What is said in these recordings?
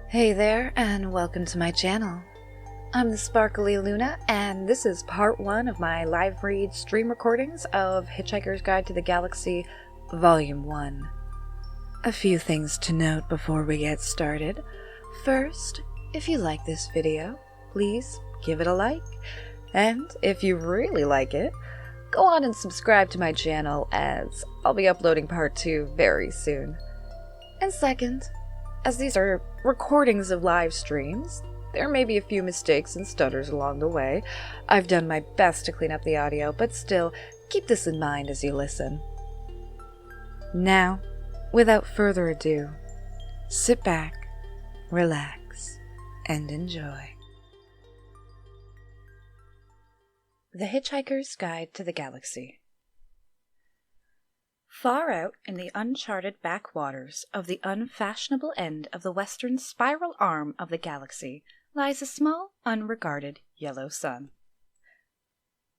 Hey there, and welcome to my channel. I'm the Sparkly Luna, and this is part 1 of my live read stream recordings of Hitchhiker's Guide to the Galaxy, Volume 1. A few things to note before we get started. First, if you like this video, please give it a like. And if you really like it, go on and subscribe to my channel, as I'll be uploading part 2 very soon. And second, as these are recordings of live streams, there may be a few mistakes and stutters along the way. I've done my best to clean up the audio, but still, keep this in mind as you listen. Now, without further ado, sit back, relax, and enjoy. The Hitchhiker's Guide to the Galaxy. Far out in the uncharted backwaters of the unfashionable end of the western spiral arm of the galaxy lies a small, unregarded yellow sun.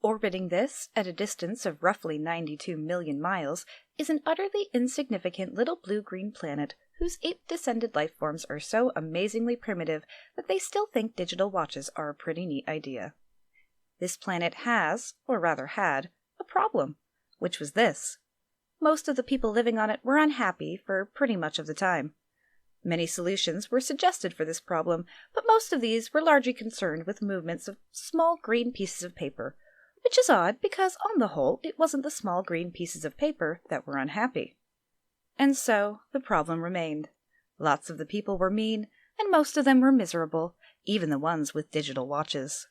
Orbiting this, at a distance of roughly 92 million miles, is an utterly insignificant little blue-green planet whose ape-descended lifeforms are so amazingly primitive that they still think digital watches are a pretty neat idea. This planet has, or rather had, a problem, which was this. Most of the people living on it were unhappy for pretty much of the time. Many solutions were suggested for this problem, but most of these were largely concerned with movements of small green pieces of paper, which is odd because on the whole it wasn't the small green pieces of paper that were unhappy. And so the problem remained. Lots of the people were mean, and most of them were miserable, even the ones with digital watches.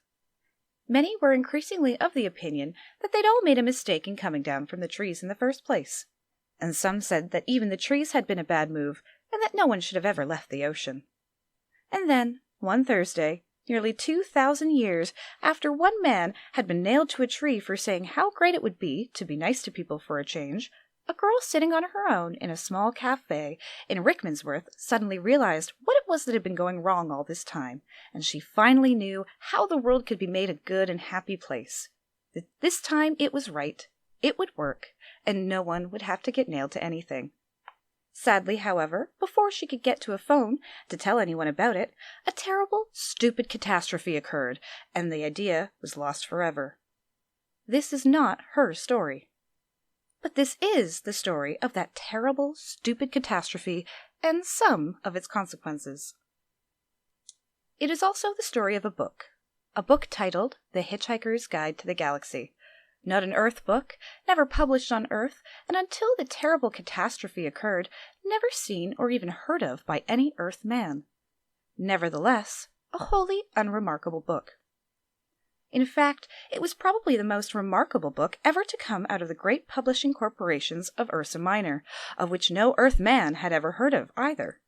Many were increasingly of the opinion that they'd all made a mistake in coming down from the trees in the first place, and some said that even the trees had been a bad move, and that no one should have ever left the ocean. And then, one Thursday, nearly 2,000 years after one man had been nailed to a tree for saying how great it would be to be nice to people for a change, a girl sitting on her own in a small cafe in Rickmansworth suddenly realized what it was that had been going wrong all this time, and she finally knew how the world could be made a good and happy place. That this time it was right, it would work, and no one would have to get nailed to anything. Sadly, however, before she could get to a phone to tell anyone about it, a terrible, stupid catastrophe occurred, and the idea was lost forever. This is not her story. But this is the story of that terrible, stupid catastrophe and some of its consequences. It is also the story of a book titled The Hitchhiker's Guide to the Galaxy. Not an Earth book, never published on Earth, and until the terrible catastrophe occurred, never seen or even heard of by any Earth man. Nevertheless, a wholly unremarkable book. In fact, it was probably the most remarkable book ever to come out of the great publishing corporations of Ursa Minor, of which no Earth man had ever heard of either.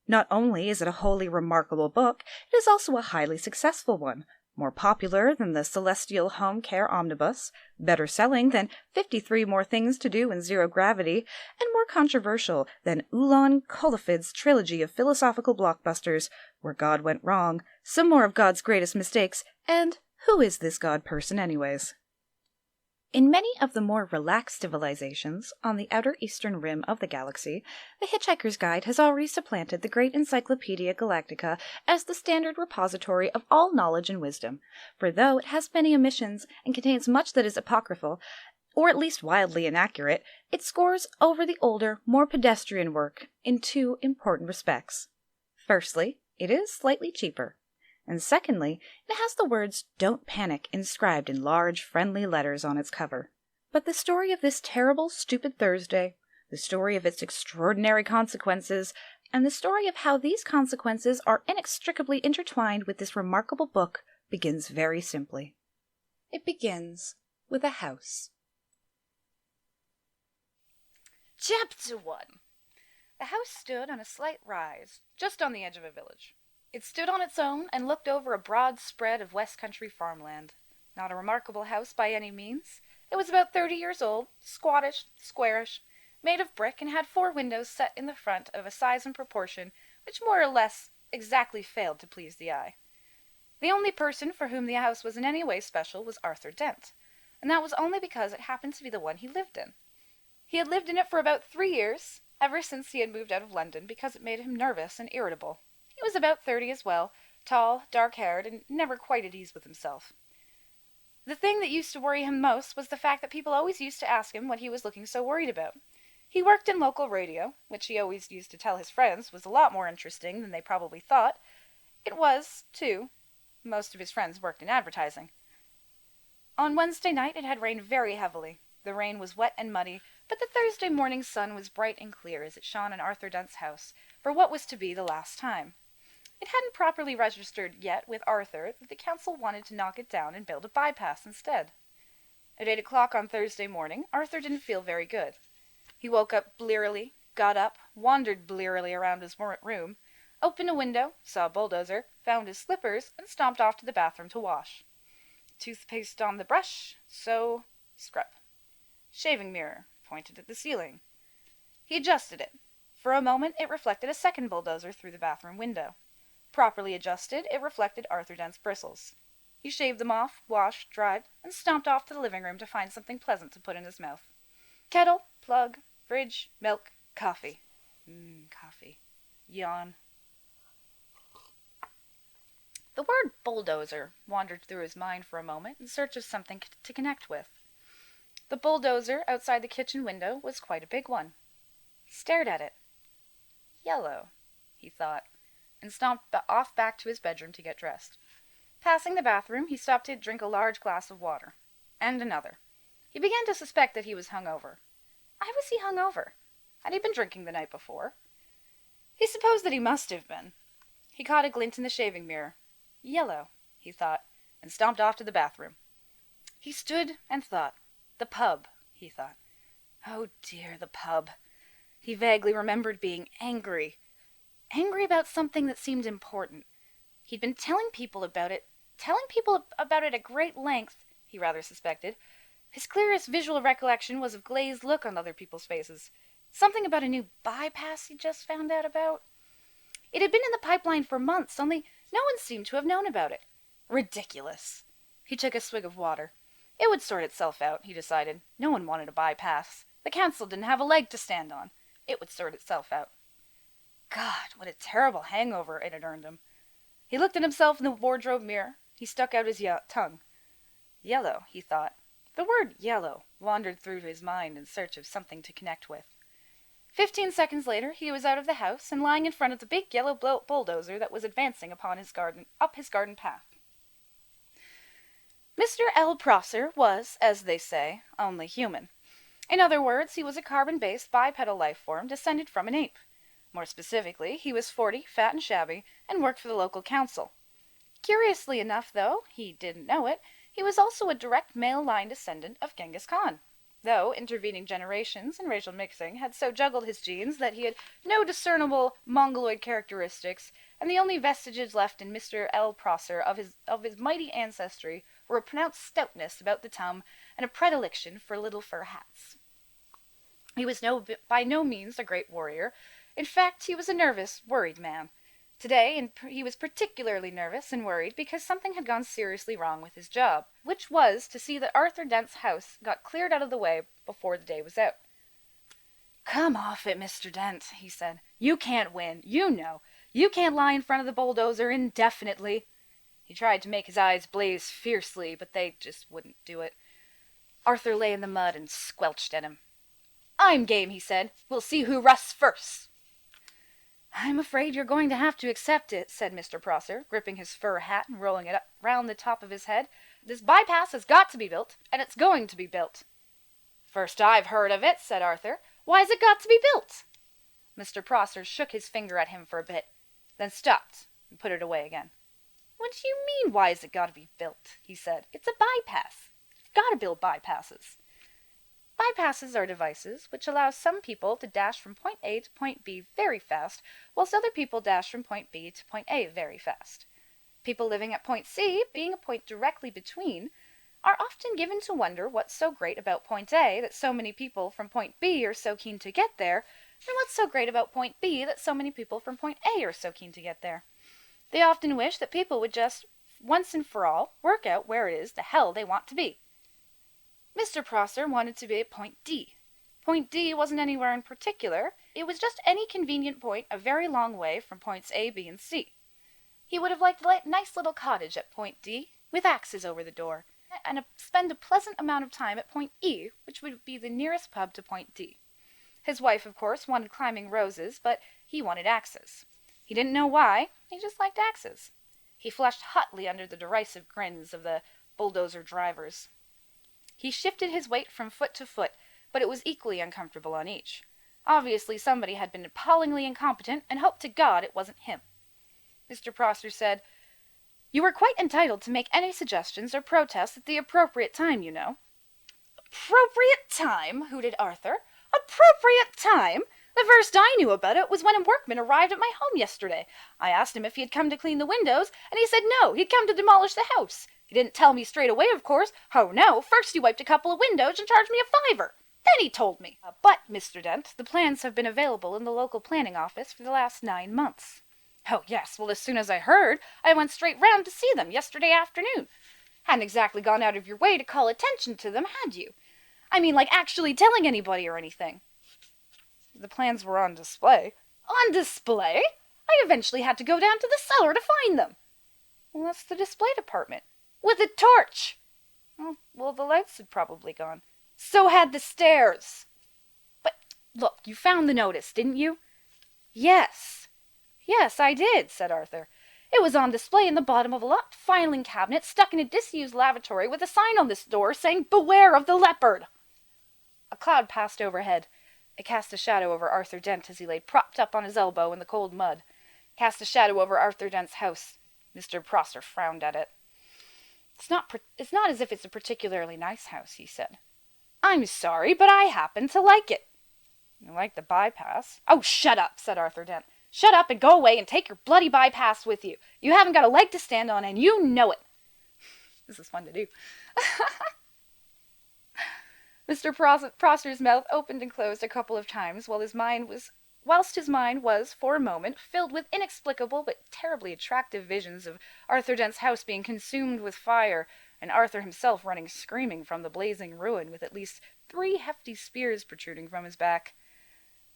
Not only is it a wholly remarkable book, it is also a highly successful one, more popular than the Celestial Home Care Omnibus, better selling than 53 More Things to Do in Zero Gravity, and more controversial than Ulan Kolafid's trilogy of philosophical blockbusters, Where God Went Wrong, Some More of God's Greatest Mistakes, and Who Is This God Person Anyways? In many of the more relaxed civilizations on the outer eastern rim of the galaxy, the Hitchhiker's Guide has already supplanted the great Encyclopedia Galactica as the standard repository of all knowledge and wisdom, for though it has many omissions and contains much that is apocryphal, or at least wildly inaccurate, it scores over the older, more pedestrian work in two important respects. Firstly, it is slightly cheaper. And secondly, it has the words "Don't Panic" inscribed in large, friendly letters on its cover. But the story of this terrible, stupid Thursday, the story of its extraordinary consequences, and the story of how these consequences are inextricably intertwined with this remarkable book begins very simply. It begins with a house. Chapter 1. The house stood on a slight rise, just on the edge of a village. It stood on its own and looked over a broad spread of West Country farmland. Not a remarkable house by any means. It was about 30 years old, squattish, squarish, made of brick, and had 4 windows set in the front of a size and proportion which more or less exactly failed to please the eye. The only person for whom the house was in any way special was Arthur Dent, and that was only because it happened to be the one he lived in. He had lived in it for about 3 years, ever since he had moved out of London, because it made him nervous and irritable. He was about 30 as well, tall, dark-haired, and never quite at ease with himself. The thing that used to worry him most was the fact that people always used to ask him what he was looking so worried about. He worked in local radio, which he always used to tell his friends was a lot more interesting than they probably thought. It was, too. Most of his friends worked in advertising. On Wednesday night it had rained very heavily. The rain was wet and muddy, but the Thursday morning sun was bright and clear as it shone on Arthur Dent's house for what was to be the last time. It hadn't properly registered yet with Arthur that the council wanted to knock it down and build a bypass instead. At 8 o'clock on Thursday morning, Arthur didn't feel very good. He woke up blearily, got up, wandered blearily around his room, opened a window, saw a bulldozer, found his slippers, and stomped off to the bathroom to wash. Toothpaste on the brush, so scrub. Shaving mirror, pointed at the ceiling. He adjusted it. For a moment it reflected a second bulldozer through the bathroom window. Properly adjusted, it reflected Arthur Dent's bristles. He shaved them off, washed, dried, and stomped off to the living room to find something pleasant to put in his mouth. Kettle, plug, fridge, milk, coffee. Coffee. Yawn. The word bulldozer wandered through his mind for a moment in search of something to connect with. The bulldozer outside the kitchen window was quite a big one. He stared at it. Yellow, he thought, and stomped off back to his bedroom to get dressed. Passing the bathroom, he stopped to drink a large glass of water. And another. He began to suspect that he was hungover. Why was he hungover? Had he been drinking the night before? He supposed that he must have been. He caught a glint in the shaving mirror. Yellow, he thought, and stomped off to the bathroom. He stood and thought. The pub, he thought. Oh dear, the pub. He vaguely remembered being angry. Angry about something that seemed important. He'd been telling people about it at great length, he rather suspected. His clearest visual recollection was of glazed look on other people's faces. Something about a new bypass he just found out about. It had been in the pipeline for months, only no one seemed to have known about it. Ridiculous. He took a swig of water. It would sort itself out, he decided. No one wanted a bypass. The council didn't have a leg to stand on. It would sort itself out. God, what a terrible hangover it had earned him. He looked at himself in the wardrobe mirror. He stuck out his tongue. Yellow, he thought. The word yellow wandered through his mind in search of something to connect with. 15 seconds later, he was out of the house and lying in front of the big yellow bulldozer that was advancing up his garden path. Mr. L. Prosser was, as they say, only human. In other words, he was a carbon-based bipedal life form descended from an ape. More specifically, he was 40, fat and shabby, and worked for the local council. Curiously enough, though, he didn't know it, he was also a direct male line descendant of Genghis Khan, though intervening generations and racial mixing had so juggled his genes that he had no discernible mongoloid characteristics, and the only vestiges left in Mr. L. Prosser of his mighty ancestry were a pronounced stoutness about the tum and a predilection for little fur hats. He was by no means a great warrior. In fact, he was a nervous, worried man. Today, he was particularly nervous and worried because something had gone seriously wrong with his job, which was to see that Arthur Dent's house got cleared out of the way before the day was out. "Come off it, Mr. Dent," he said. "You can't win, you know. You can't lie in front of the bulldozer indefinitely." He tried to make his eyes blaze fiercely, but they just wouldn't do it. Arthur lay in the mud and squelched at him. "I'm game," he said. "We'll see who rusts first." "I'm afraid you're going to have to accept it," said Mr. Prosser, gripping his fur hat and rolling it up round the top of his head. "This bypass has got to be built, and it's going to be built." "First I've heard of it," said Arthur. "Why's it got to be built?" Mr. Prosser shook his finger at him for a bit, then stopped and put it away again. "What do you mean, why's it got to be built?" he said. "It's a bypass. You've got to build bypasses." Bypasses are devices which allow some people to dash from point A to point B very fast, whilst other people dash from point B to point A very fast. People living at point C, being a point directly between, are often given to wonder what's so great about point A that so many people from point B are so keen to get there, and what's so great about point B that so many people from point A are so keen to get there. They often wish that people would just, once and for all, work out where it is the hell they want to be. Mr. Prosser wanted to be at point D. Point D wasn't anywhere in particular. It was just any convenient point a very long way from points A, B, and C. He would have liked a nice little cottage at point D, with axes over the door, and spend a pleasant amount of time at point E, which would be the nearest pub to point D. His wife, of course, wanted climbing roses, but he wanted axes. He didn't know why, he just liked axes. He flushed hotly under the derisive grins of the bulldozer drivers. He shifted his weight from foot to foot, but it was equally uncomfortable on each. Obviously somebody had been appallingly incompetent, and hoped to God it wasn't him. Mr. Prosser said, "You are quite entitled to make any suggestions or protests at the appropriate time, you know." "Appropriate time?" hooted Arthur. "Appropriate time? The first I knew about it was when a workman arrived at my home yesterday. I asked him if he had come to clean the windows, and he said no, he'd come to demolish the house. He didn't tell me straight away, of course. Oh, no, first he wiped a couple of windows and charged me $5. Then he told me. But, Mr. Dent, the plans have been available in the local planning office for the last 9 months. Oh, yes, well, as soon as I heard, I went straight round to see them yesterday afternoon. Hadn't exactly gone out of your way to call attention to them, had you? I mean, like actually telling anybody or anything." "The plans were on display." "On display? I eventually had to go down to the cellar to find them." "Well, that's the display department." "With a torch." "Oh, well, the lights had probably gone." "So had the stairs." "But, look, you found the notice, didn't you?" "Yes. Yes, I did," said Arthur. "It was on display in the bottom of a locked filing cabinet stuck in a disused lavatory with a sign on this door saying, 'Beware of the leopard.'" A cloud passed overhead. It cast a shadow over Arthur Dent as he lay propped up on his elbow in the cold mud. Cast a shadow over Arthur Dent's house. Mr. Prosser frowned at it. It's not as if it's a particularly nice house," he said. "I'm sorry, but I happen to like it." "You like the bypass?" "Oh, shut up," said Arthur Dent. "Shut up and go away and take your bloody bypass with you. You haven't got a leg to stand on, and you know it." This is fun to do. Mr. Prosser's mouth opened and closed a couple of times whilst his mind was, for a moment, filled with inexplicable but terribly attractive visions of Arthur Dent's house being consumed with fire, and Arthur himself running screaming from the blazing ruin with at least 3 hefty spears protruding from his back.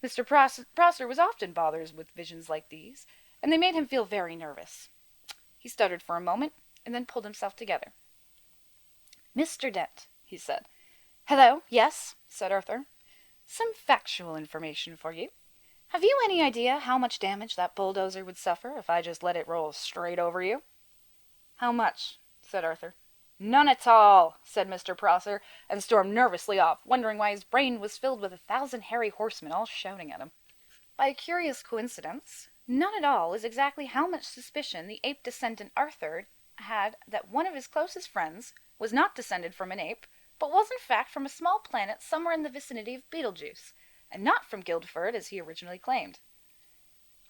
Mr. Prosser was often bothered with visions like these, and they made him feel very nervous. He stuttered for a moment, and then pulled himself together. "Mr. Dent," he said. "Hello, yes," said Arthur. "Some factual information for you. Have you any idea how much damage that bulldozer would suffer if I just let it roll straight over you?" "How much?" said Arthur. "None at all," said Mr. Prosser, and stormed nervously off, wondering why his brain was filled with 1,000 hairy horsemen all shouting at him. By a curious coincidence, none at all is exactly how much suspicion the ape descendant Arthur had that one of his closest friends was not descended from an ape, but was in fact from a small planet somewhere in the vicinity of Betelgeuse, and not from Guildford as he originally claimed.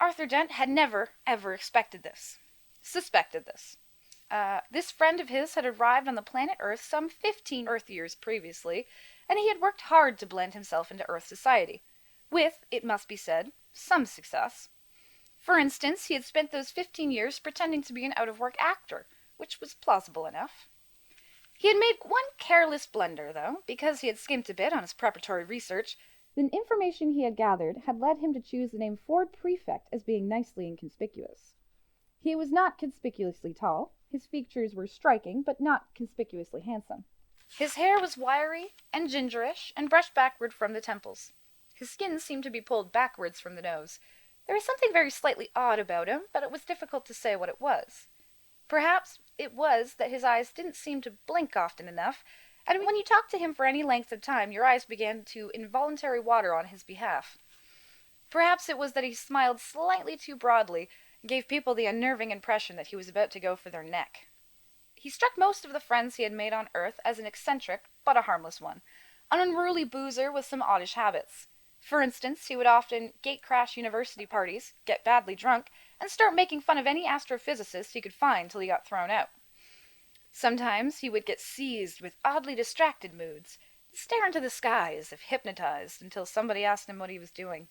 Arthur Dent had never, ever suspected this. This friend of his had arrived on the planet Earth some 15 Earth years previously, and he had worked hard to blend himself into Earth society, with, it must be said, some success. For instance, he had spent those 15 years pretending to be an out-of-work actor, which was plausible enough. He had made one careless blunder, though, because he had skimped a bit on his preparatory research. The information he had gathered had led him to choose the name Ford Prefect as being nicely inconspicuous. He was not conspicuously tall. His features were striking, but not conspicuously handsome. His hair was wiry and gingerish, and brushed backward from the temples. His skin seemed to be pulled backwards from the nose. There was something very slightly odd about him, but it was difficult to say what it was. Perhaps it was that his eyes didn't seem to blink often enough, and when you talked to him for any length of time, your eyes began to involuntary water on his behalf. Perhaps it was that he smiled slightly too broadly, and gave people the unnerving impression that he was about to go for their neck. He struck most of the friends he had made on Earth as an eccentric, but a harmless one, an unruly boozer with some oddish habits. For instance, he would often gate-crash university parties, get badly drunk, and start making fun of any astrophysicist he could find till he got thrown out. Sometimes he would get seized with oddly distracted moods, stare into the sky as if hypnotized until somebody asked him what he was doing.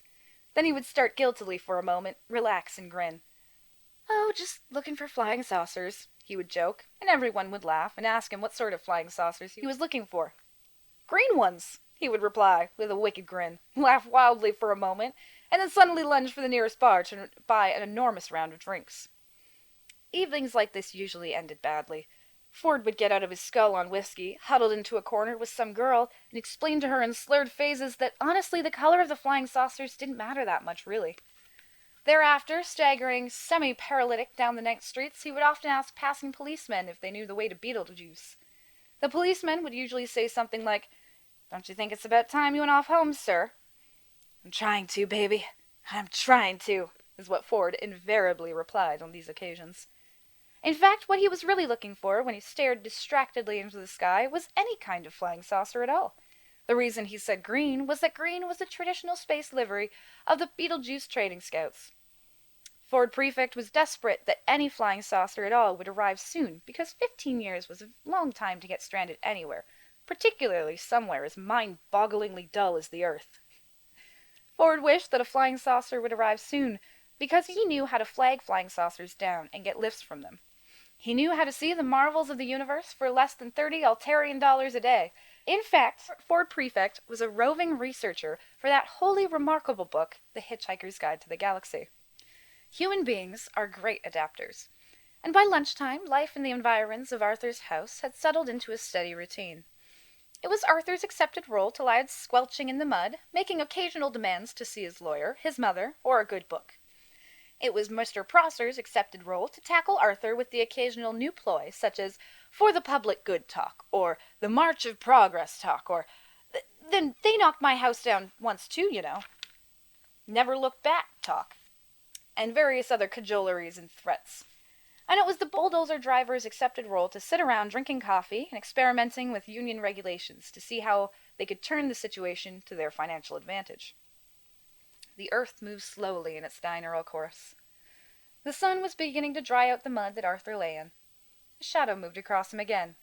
Then he would start guiltily for a moment, relax and grin. "Oh, just looking for flying saucers," he would joke, and everyone would laugh and ask him what sort of flying saucers he was looking for. "Green ones," he would reply, with a wicked grin, laugh wildly for a moment, and then suddenly lunged for the nearest bar to buy an enormous round of drinks. Evenings like this usually ended badly. Ford would get out of his skull on whiskey, huddled into a corner with some girl, and explain to her in slurred phrases that honestly the color of the flying saucers didn't matter that much, really. Thereafter, staggering semi-paralytic down the night streets, he would often ask passing policemen if they knew the way to Beetlejuice. The policemen would usually say something like, "Don't you think it's about time you went off home, sir?" "I'm trying to, baby. I'm trying to," is what Ford invariably replied on these occasions. In fact, what he was really looking for when he stared distractedly into the sky was any kind of flying saucer at all. The reason he said green was that green was the traditional space livery of the Beetlejuice Trading Scouts. Ford Prefect was desperate that any flying saucer at all would arrive soon, because 15 years was a long time to get stranded anywhere, particularly somewhere as mind-bogglingly dull as the Earth. Ford wished that a flying saucer would arrive soon, because he knew how to flag flying saucers down and get lifts from them. He knew how to see the marvels of the universe for less than 30 Altarian dollars a day. In fact, Ford Prefect was a roving researcher for that wholly remarkable book, The Hitchhiker's Guide to the Galaxy. Human beings are great adapters, and by lunchtime, life in the environs of Arthur's house had settled into a steady routine. It was Arthur's accepted role to lie squelching in the mud, making occasional demands to see his lawyer, his mother, or a good book. It was Mr. Prosser's accepted role to tackle Arthur with the occasional new ploy, such as "for the public good" talk, or "the March of Progress" talk, or "then they knocked my house down once too, you know. Never look back" talk, and various other cajoleries and threats. And it was the bulldozer driver's accepted role to sit around drinking coffee and experimenting with union regulations to see how they could turn the situation to their financial advantage. The earth moved slowly in its diurnal course. The sun was beginning to dry out the mud that Arthur lay in. A shadow moved across him again.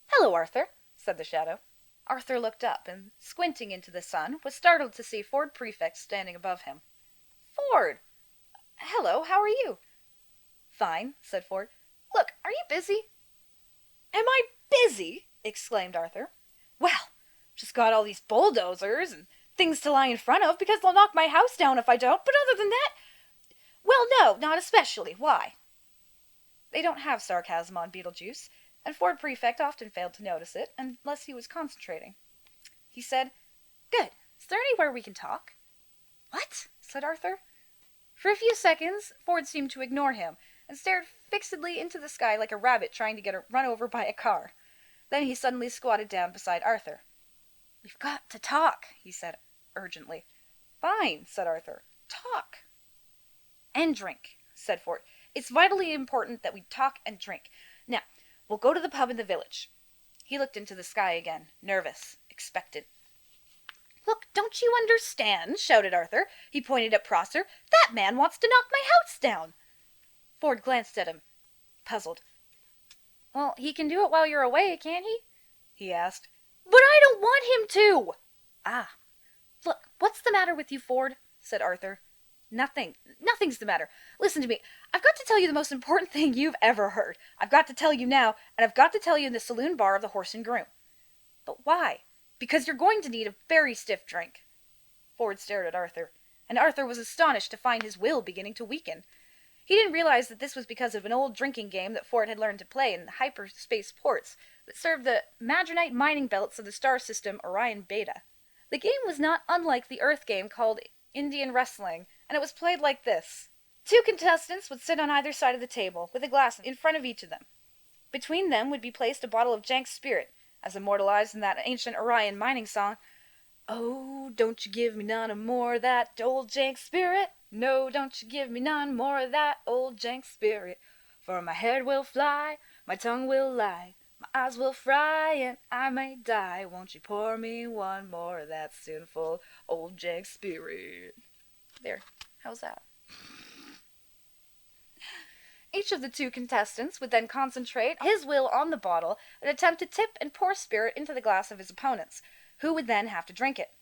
"Hello, Arthur," said the shadow. Arthur looked up, and, squinting into the sun, was startled to see Ford Prefect standing above him. "Ford! Hello, how are you?" "Fine," said Ford. "Look, are you busy?" "Am I busy?" exclaimed Arthur. "Well, just got all these bulldozers and things to lie in front of, because they'll knock my house down if I don't, but other than that, well, no, not especially. Why?" They don't have sarcasm on Beetlejuice, and Ford Prefect often failed to notice it unless he was concentrating. He said, "Good. Is there anywhere we can talk?" "What?" said Arthur. For a few seconds, Ford seemed to ignore him, and stared fixedly into the sky like a rabbit trying to get run over by a car. Then he suddenly squatted down beside Arthur. "We've got to talk," he said urgently. "Fine," said Arthur. "Talk." "And drink," said Ford. "It's vitally important that we talk and drink. Now, we'll go to the pub in the village." He looked into the sky again, nervous, expectant. "Look, don't you understand?" shouted Arthur. He pointed at Prosser. "That man wants to knock my house down." Ford glanced at him, puzzled. "Well, he can do it while you're away, can't he asked. "But I don't want him to." "Ah. Look, what's the matter with you, Ford?" said Arthur. Nothing's the matter. Listen to me. I've got to tell you the most important thing you've ever heard. I've got to tell you now, and I've got to tell you in the saloon bar of the Horse and Groom." "But why?" "Because you're going to need a very stiff drink." Ford stared at Arthur, and Arthur was astonished to find his will beginning to weaken. He didn't realize that this was because of an old drinking game that Ford had learned to play in hyperspace ports that served the Madronite mining belts of the star system Orion Beta. The game was not unlike the Earth game called Indian Wrestling, and it was played like this. 2 contestants would sit on either side of the table, with a glass in front of each of them. Between them would be placed a bottle of Jank's spirit, as immortalized in that ancient Orion mining song, "Oh, don't you give me none more of that old Jank spirit. No, don't you give me none more of that old Jank spirit. For my head will fly, my tongue will lie, my eyes will fry, and I may die. Won't you pour me one more of that sinful old Jank spirit?" There, how's that? Each of the 2 contestants would then concentrate his will on the bottle and attempt to tip and pour spirit into the glass of his opponents, who would then have to drink it.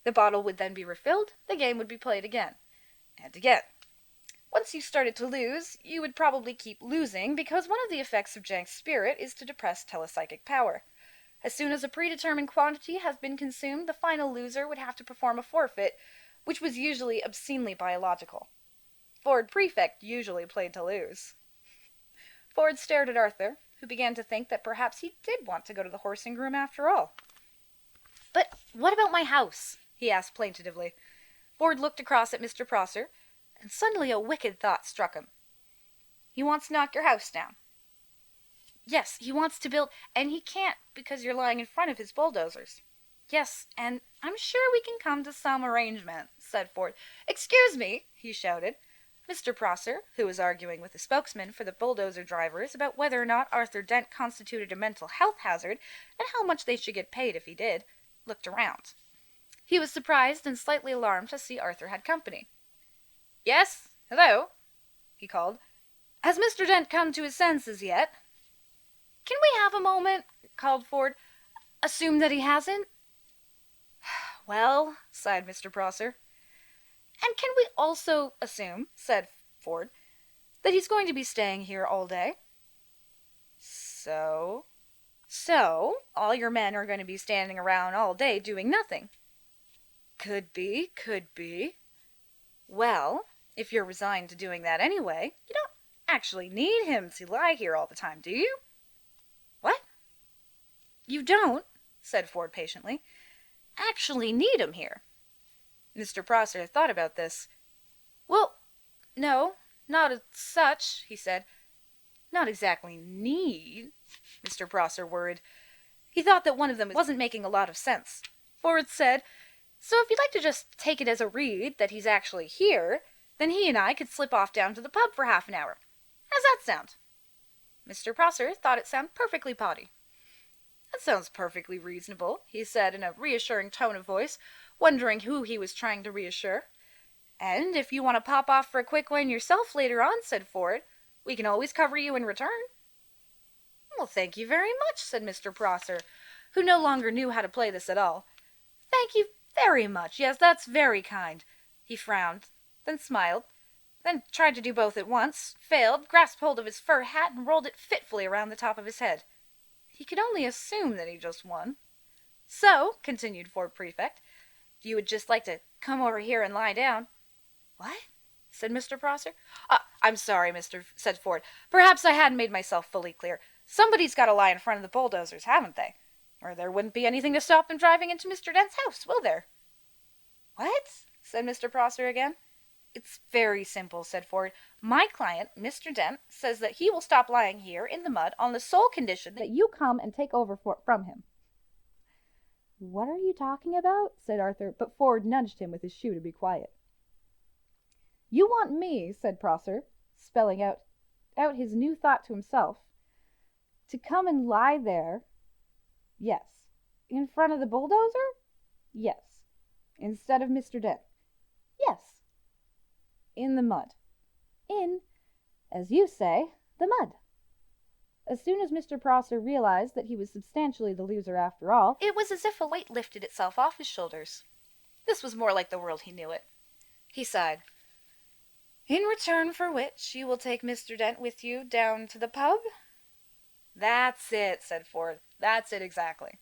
The bottle would then be refilled, the game would be played again. And again. Once you started to lose, you would probably keep losing, because one of the effects of Jank's spirit is to depress telepsychic power. As soon as a predetermined quantity has been consumed, the final loser would have to perform a forfeit, which was usually obscenely biological. Ford Prefect usually played to lose. Ford stared at Arthur, who began to think that perhaps he did want to go to the horsing groom after all. "But what about my house?" he asked plaintively. Ford looked across at Mr. Prosser, and suddenly a wicked thought struck him. "He wants to knock your house down." "Yes, he wants to build, and he can't because you're lying in front of his bulldozers." "Yes, and I'm sure we can come to some arrangement," said Ford. "Excuse me," he shouted. Mr. Prosser, who was arguing with the spokesman for the bulldozer drivers about whether or not Arthur Dent constituted a mental health hazard and how much they should get paid if he did, looked around. He was surprised and slightly alarmed to see Arthur had company. "Yes, hello," he called. "Has Mr. Dent come to his senses yet?" "Can we have a moment?" called Ford. "Assume that he hasn't?" "Well," sighed Mr. Prosser. "And can we also assume," said Ford, "that he's going to be staying here all day?" "So?" "So, all your men are going to be standing around all day doing nothing." Could be, could be. "Well, if you're resigned to doing that anyway, you don't actually need him to lie here all the time, do you?" "What? You don't," said Ford patiently, "actually need him here?" Mr. Prosser thought about this. "Well, no, not as such," he said. "Not exactly need," Mr. Prosser worried. He thought that one of them wasn't making a lot of sense. Ford said, "So if you'd like to just take it as a read that he's actually here, then he and I could slip off down to the pub for half an hour. How's that sound?" Mr. Prosser thought it sounded perfectly potty. "That sounds perfectly reasonable," he said in a reassuring tone of voice, wondering who he was trying to reassure. "And if you want to pop off for a quick one yourself later on," said Ford, "we can always cover you in return." "Well, thank you very much," said Mr. Prosser, who no longer knew how to play this at all. "Thank you very much. Yes, that's very kind." He frowned, then smiled, then tried to do both at once, failed, grasped hold of his fur hat, and rolled it fitfully around the top of his head. He could only assume that he just won. "So," continued Ford Prefect, "if you would just like to come over here and lie down—" "What?" said Mr. Prosser. "I'm sorry, said Ford. "Perhaps I hadn't made myself fully clear. Somebody's got to lie in front of the bulldozers, haven't they? Or there wouldn't be anything to stop them driving into Mr. Dent's house, will there?" "What?" said Mr. Prosser again. "It's very simple," said Ford. "My client, Mr. Dent, says that he will stop lying here in the mud on the sole condition that you come and take over from him." "What are you talking about?" said Arthur, but Ford nudged him with his shoe to be quiet. "You want me," said Prosser, spelling out his new thought to himself, "to come and lie there—" "Yes." "In front of the bulldozer?" "Yes." "Instead of Mr. Dent?" "Yes." "In the mud?" "In, as you say, the mud." As soon as Mr. Prosser realized that he was substantially the loser after all, it was as if a weight lifted itself off his shoulders. This was more like the world he knew it. He sighed. "In return for which you will take Mr. Dent with you down to the pub?" "That's it," said Ford. "That's it exactly."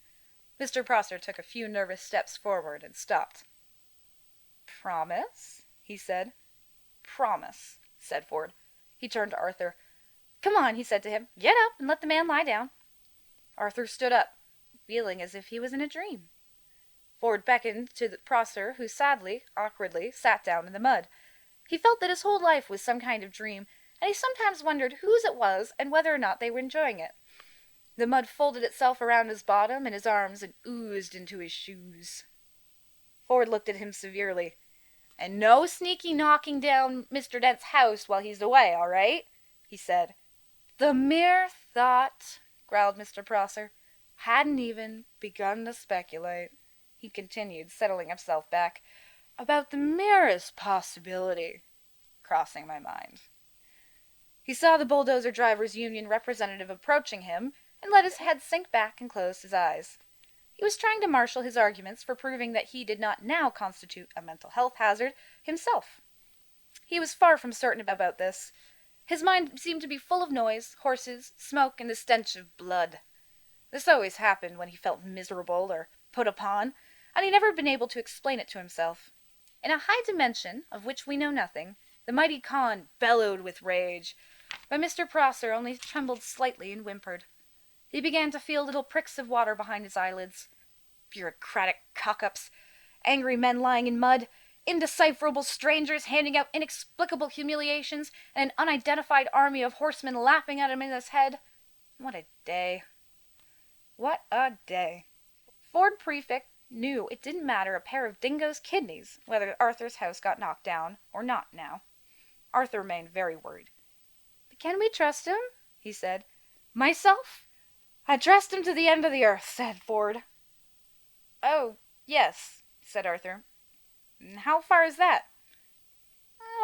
Mr. Prosser took a few nervous steps forward and stopped. "Promise?" he said. "Promise," said Ford. He turned to Arthur. "Come on," he said to him. "Get up and let the man lie down." Arthur stood up, feeling as if he was in a dream. Ford beckoned to the Prosser, who sadly, awkwardly, sat down in the mud. He felt that his whole life was some kind of dream, and he sometimes wondered whose it was and whether or not they were enjoying it. The mud folded itself around his bottom and his arms and oozed into his shoes. Ford looked at him severely. "And no sneaky knocking down Mr. Dent's house while he's away, all right?" he said. "The mere thought," growled Mr. Prosser. "Hadn't even begun to speculate," he continued, settling himself back, "about the merest possibility crossing my mind." He saw the bulldozer drivers' union representative approaching him and let his head sink back and closed his eyes. He was trying to marshal his arguments for proving that he did not now constitute a mental health hazard himself. He was far from certain about this. His mind seemed to be full of noise, horses, smoke, and the stench of blood. This always happened when he felt miserable or put upon, and he'd never been able to explain it to himself. In a high dimension, of which we know nothing, the mighty Khan bellowed with rage, but Mr. Prosser only trembled slightly and whimpered. He began to feel little pricks of water behind his eyelids. Bureaucratic cock-ups, angry men lying in mud, indecipherable strangers handing out inexplicable humiliations, and an unidentified army of horsemen laughing at him in his head. What a day. What a day. Ford Prefect knew it didn't matter a pair of dingoes' kidneys whether Arthur's house got knocked down or not now. Arthur remained very worried. "But can we trust him?" he said. "Myself? I trust him to the end of the earth," said Ford. "Oh, yes," said Arthur. "How far is that?"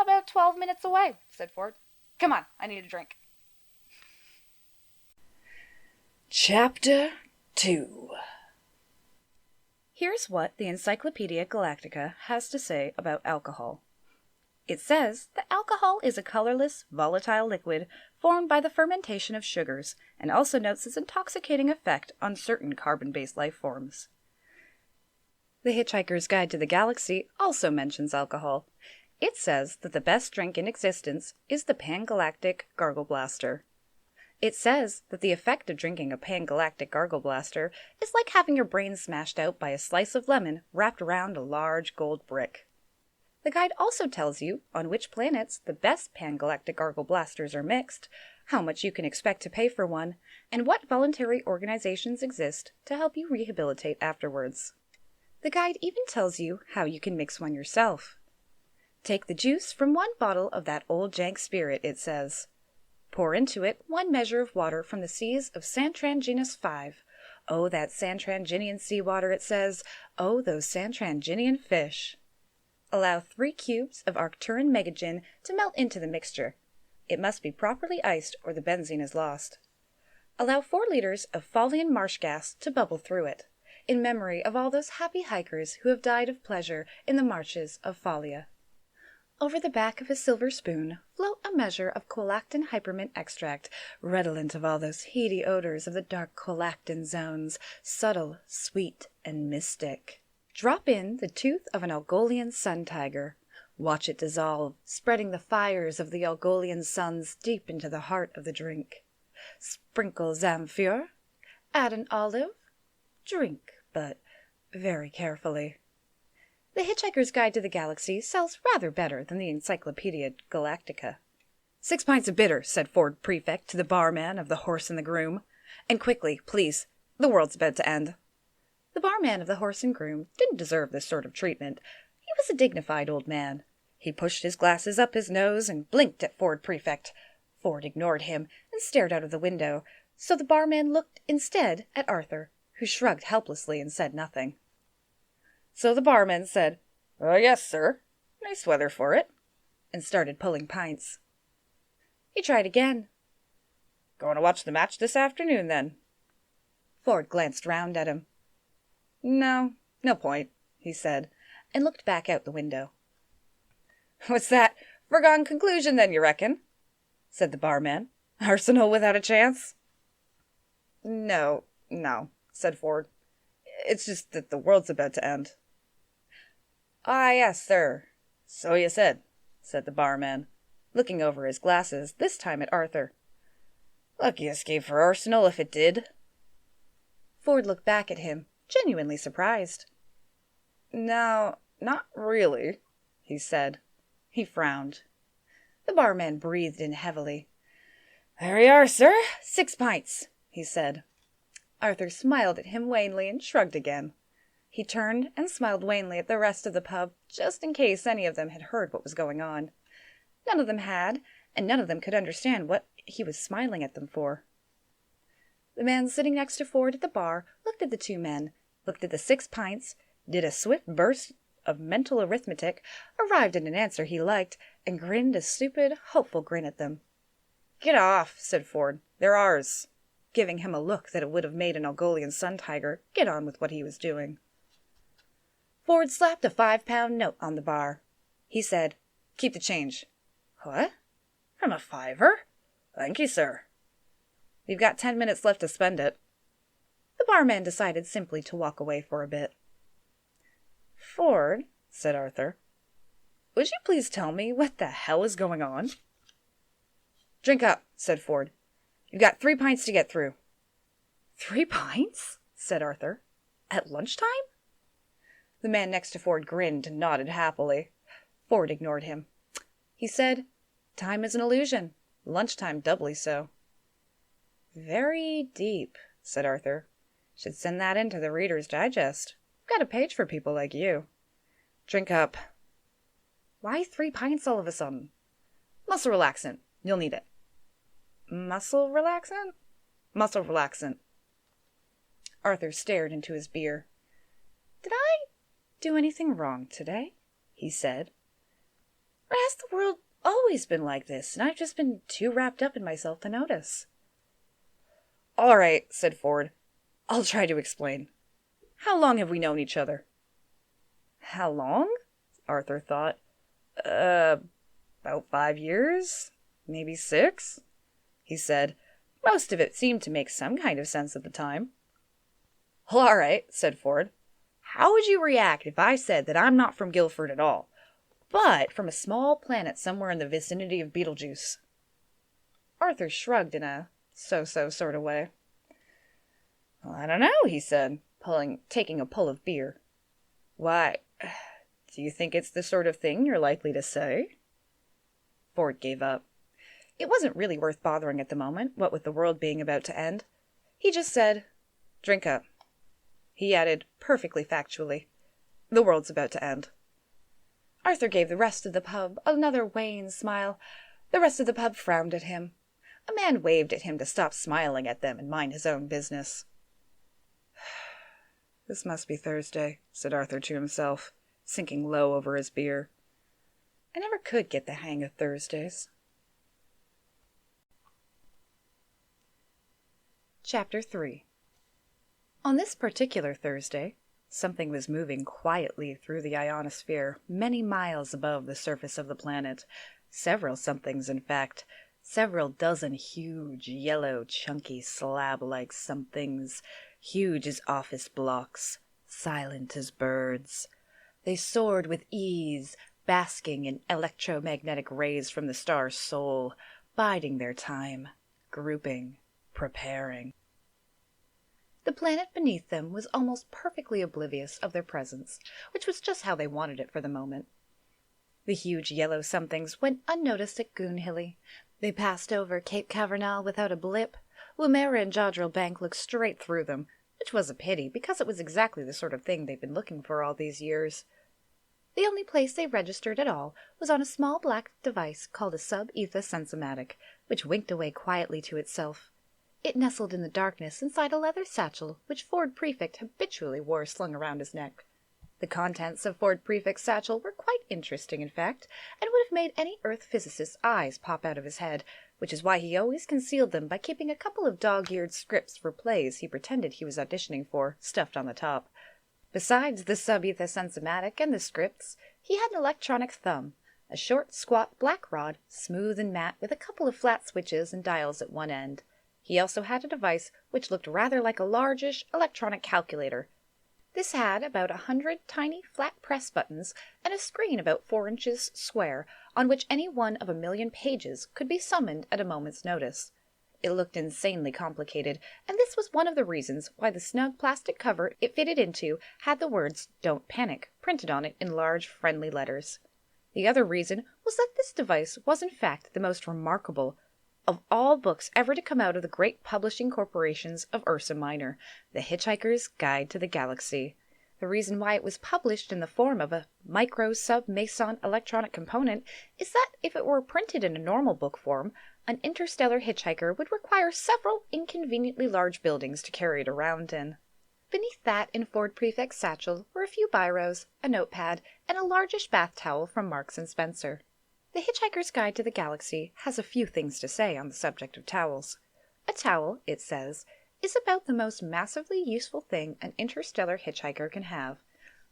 "About 12 minutes away," said Ford. "Come on, I need a drink." Chapter 2. Here's what the Encyclopedia Galactica has to say about alcohol. It says that alcohol is a colorless, volatile liquid formed by the fermentation of sugars, and also notes its intoxicating effect on certain carbon-based life forms. The Hitchhiker's Guide to the Galaxy also mentions alcohol. It says that the best drink in existence is the Pan-Galactic Gargle Blaster. It says that the effect of drinking a Pan-Galactic Gargle Blaster is like having your brain smashed out by a slice of lemon wrapped around a large gold brick. The guide also tells you on which planets the best Pan-Galactic Gargle Blasters are mixed, how much you can expect to pay for one, and what voluntary organizations exist to help you rehabilitate afterwards. The guide even tells you how you can mix one yourself. Take the juice from one bottle of that old jank spirit, it says. Pour into it 1 measure of water from the seas of Santranginius 5. Oh, that Santranginian seawater, it says. Oh, those Santranginian fish. Allow 3 cubes of Arcturan Megagin to melt into the mixture. It must be properly iced or the benzene is lost. Allow 4 liters of Folian marsh gas to bubble through it, in memory of all those happy hikers who have died of pleasure in the marches of Folia. Over the back of a silver spoon float a measure of colactin hypermint extract, redolent of all those heady odors of the dark colactin zones, subtle, sweet, and mystic. Drop in the tooth of an Algolian sun tiger. Watch it dissolve, spreading the fires of the Algolian suns deep into the heart of the drink. Sprinkle Zamfir. Add an olive. Drink, but very carefully. The Hitchhiker's Guide to the Galaxy sells rather better than the Encyclopedia Galactica. 6 pints of bitter, said Ford Prefect to the barman of the Horse and the Groom. And quickly, please. The world's about to end. The barman of the Horse and Groom didn't deserve this sort of treatment. He was a dignified old man. He pushed his glasses up his nose and blinked at Ford Prefect. Ford ignored him and stared out of the window, so the barman looked instead at Arthur, who shrugged helplessly and said nothing. So the barman said, "Yes, sir. Nice weather for it," and started pulling pints. He tried again. "Going to watch the match this afternoon, then?" Ford glanced round at him. No point," he said, and looked back out the window. "What's that? Foregone conclusion, then, you reckon?" said the barman. "Arsenal without a chance?" No, said Ford. "It's just that the world's about to end." "Ah, yes, sir. So you said," said the barman, looking over his glasses, this time at Arthur. "Lucky escape for Arsenal if it did." Ford looked back at him, genuinely surprised. "No, not really," he said. He frowned. The barman breathed in heavily. "There you are, sir. 6 pints," he said. Arthur smiled at him wanly and shrugged again. He turned and smiled wanly at the rest of the pub, just in case any of them had heard what was going on. None of them had, and none of them could understand what he was smiling at them for. The man sitting next to Ford at the bar looked at the 2 men, looked at the 6 pints, did a swift burst of mental arithmetic, arrived at an answer he liked, and grinned a stupid, hopeful grin at them. "Get off," said Ford. "They're ours," giving him a look that it would have made an Algolian sun tiger get on with what he was doing. Ford slapped a 5-pound note on the bar. He said, "Keep the change." "What? From a 5er? Thank you, sir." "We've got 10 minutes left to spend it." The barman decided simply to walk away for a bit. "Ford," said Arthur, would you please tell me what the hell is going on? Drink up, said Ford. You've got 3 pints to get through. 3 pints? Said Arthur. At lunchtime? The man next to Ford grinned and nodded happily. Ford ignored him. He said, Time is an illusion. Lunchtime doubly so. Very deep, said Arthur. Should send that into the Reader's Digest. Got a page for people like you. Drink up. Why 3 pints all of a sudden? Muscle relaxant. You'll need it. Muscle relaxant? Muscle relaxant. Arthur stared into his beer. Did I do anything wrong today? He said. Or has the world always been like this, and I've just been too wrapped up in myself to notice? All right, said Ford. I'll try to explain. How long have we known each other? How long? Arthur thought. About 5 years? Maybe 6? He said. Most of it seemed to make some kind of sense at the time. Well, all right, said Ford. How would you react if I said that I'm not from Guilford at all, but from a small planet somewhere in the vicinity of Beetlejuice? Arthur shrugged in a so-so sort of way. Well, I don't know, he said, taking a pull of beer. Why, do you think it's the sort of thing you're likely to say? Ford gave up. It wasn't really worth bothering at the moment, what with the world being about to end. He just said, Drink up. He added, perfectly factually, The world's about to end. Arthur gave the rest of the pub another wan smile. The rest of the pub frowned at him. A man waved at him to stop smiling at them and mind his own business. This must be Thursday, said Arthur to himself, sinking low over his beer. I never could get the hang of Thursdays. Chapter 3. On this particular Thursday, something was moving quietly through the ionosphere many miles above the surface of the planet. Several somethings, in fact. Several dozen huge, yellow, chunky, slab-like somethings, huge as office blocks, silent as birds. They soared with ease, basking in electromagnetic rays from the star's soul, biding their time, grouping, preparing. The planet beneath them was almost perfectly oblivious of their presence, which was just how they wanted it for the moment. The huge yellow somethings went unnoticed at Goonhilly. They passed over Cape Cavernal without a blip. Woomera and Jodrell Bank looked straight through them, which was a pity, because it was exactly the sort of thing they'd been looking for all these years. The only place they registered at all was on a small black device called a sub-ether sensomatic, which winked away quietly to itself. It nestled in the darkness inside a leather satchel which Ford Prefect habitually wore slung around his neck. The contents of Ford Prefect's satchel were quite interesting, in fact, and would have made any Earth physicist's eyes pop out of his head, which is why he always concealed them by keeping a couple of dog-eared scripts for plays he pretended he was auditioning for, stuffed on the top. Besides the sub-ether sensomatic and the scripts, he had an electronic thumb, a short, squat black rod, smooth and matte, with a couple of flat switches and dials at one end. He also had a device which looked rather like a largish electronic calculator. This had about 100 tiny flat press buttons and a screen about 4 inches square on which any one of 1,000,000 pages could be summoned at a moment's notice. It looked insanely complicated, and this was one of the reasons why the snug plastic cover it fitted into had the words "Don't Panic" printed on it in large, friendly letters. The other reason was that this device was in fact the most remarkable of all books ever to come out of the great publishing corporations of Ursa Minor, The Hitchhiker's Guide to the Galaxy. The reason why it was published in the form of a micro-sub-meson electronic component is that if it were printed in a normal book form, an interstellar hitchhiker would require several inconveniently large buildings to carry it around in. Beneath that, in Ford Prefect's satchel, were a few biros, a notepad, and a largish bath towel from Marks and Spencer. The Hitchhiker's Guide to the Galaxy has a few things to say on the subject of towels. A towel, it says, is about the most massively useful thing an interstellar hitchhiker can have.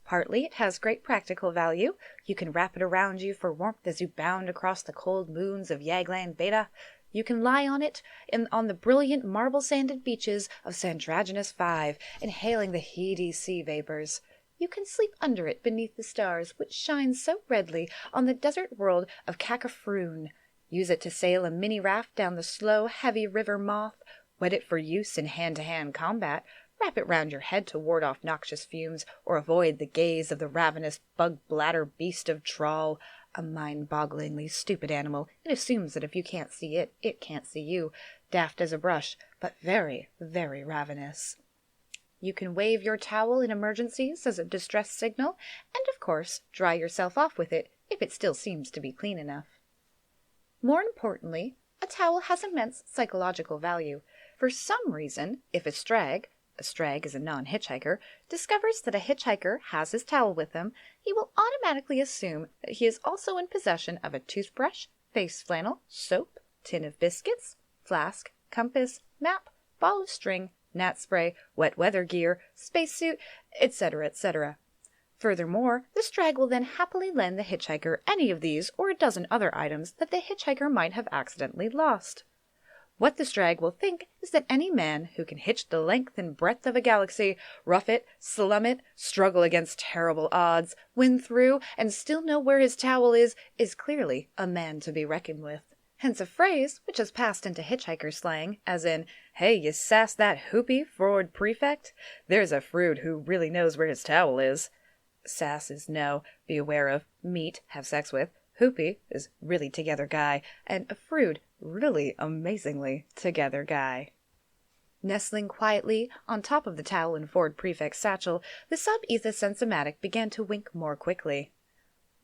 Partly it has great practical value. You can wrap it around you for warmth as you bound across the cold moons of Yaglan Beta. You can lie on it on the brilliant marble-sanded beaches of Sandragenus V, inhaling the heady sea vapors. You can sleep under it beneath the stars, which shine so redly on the desert world of Kakafroon. Use it to sail a mini raft down the slow, heavy river Moth. Wet it for use in hand-to-hand combat. Wrap it round your head to ward off noxious fumes, or avoid the gaze of the ravenous bug-bladder beast of Trawl. A mind-bogglingly stupid animal. It assumes that if you can't see it, it can't see you. Daft as a brush, but very, very ravenous. You can wave your towel in emergencies as a distress signal, and of course, dry yourself off with it if it still seems to be clean enough. More importantly, a towel has immense psychological value. For some reason, if a strag is a non-hitchhiker, discovers that a hitchhiker has his towel with him, he will automatically assume that he is also in possession of a toothbrush, face flannel, soap, tin of biscuits, flask, compass, map, ball of string, gnat spray, wet weather gear, spacesuit, etc., etc. Furthermore, the strag will then happily lend the hitchhiker any of these or a dozen other items that the hitchhiker might have accidentally lost. What the strag will think is that any man who can hitch the length and breadth of a galaxy, rough it, slum it, struggle against terrible odds, win through, and still know where his towel is clearly a man to be reckoned with. Hence a phrase which has passed into hitchhiker slang, as in, "Hey, you sass that hoopy, forward prefect? There's a frood who really knows where his towel is." Sass is know, be aware of, meet, have sex with. Hoopy is really together guy, and a frood, really amazingly together guy. Nestling quietly on top of the towel in Ford Prefect's satchel, the sub-ether sensomatic began to wink more quickly.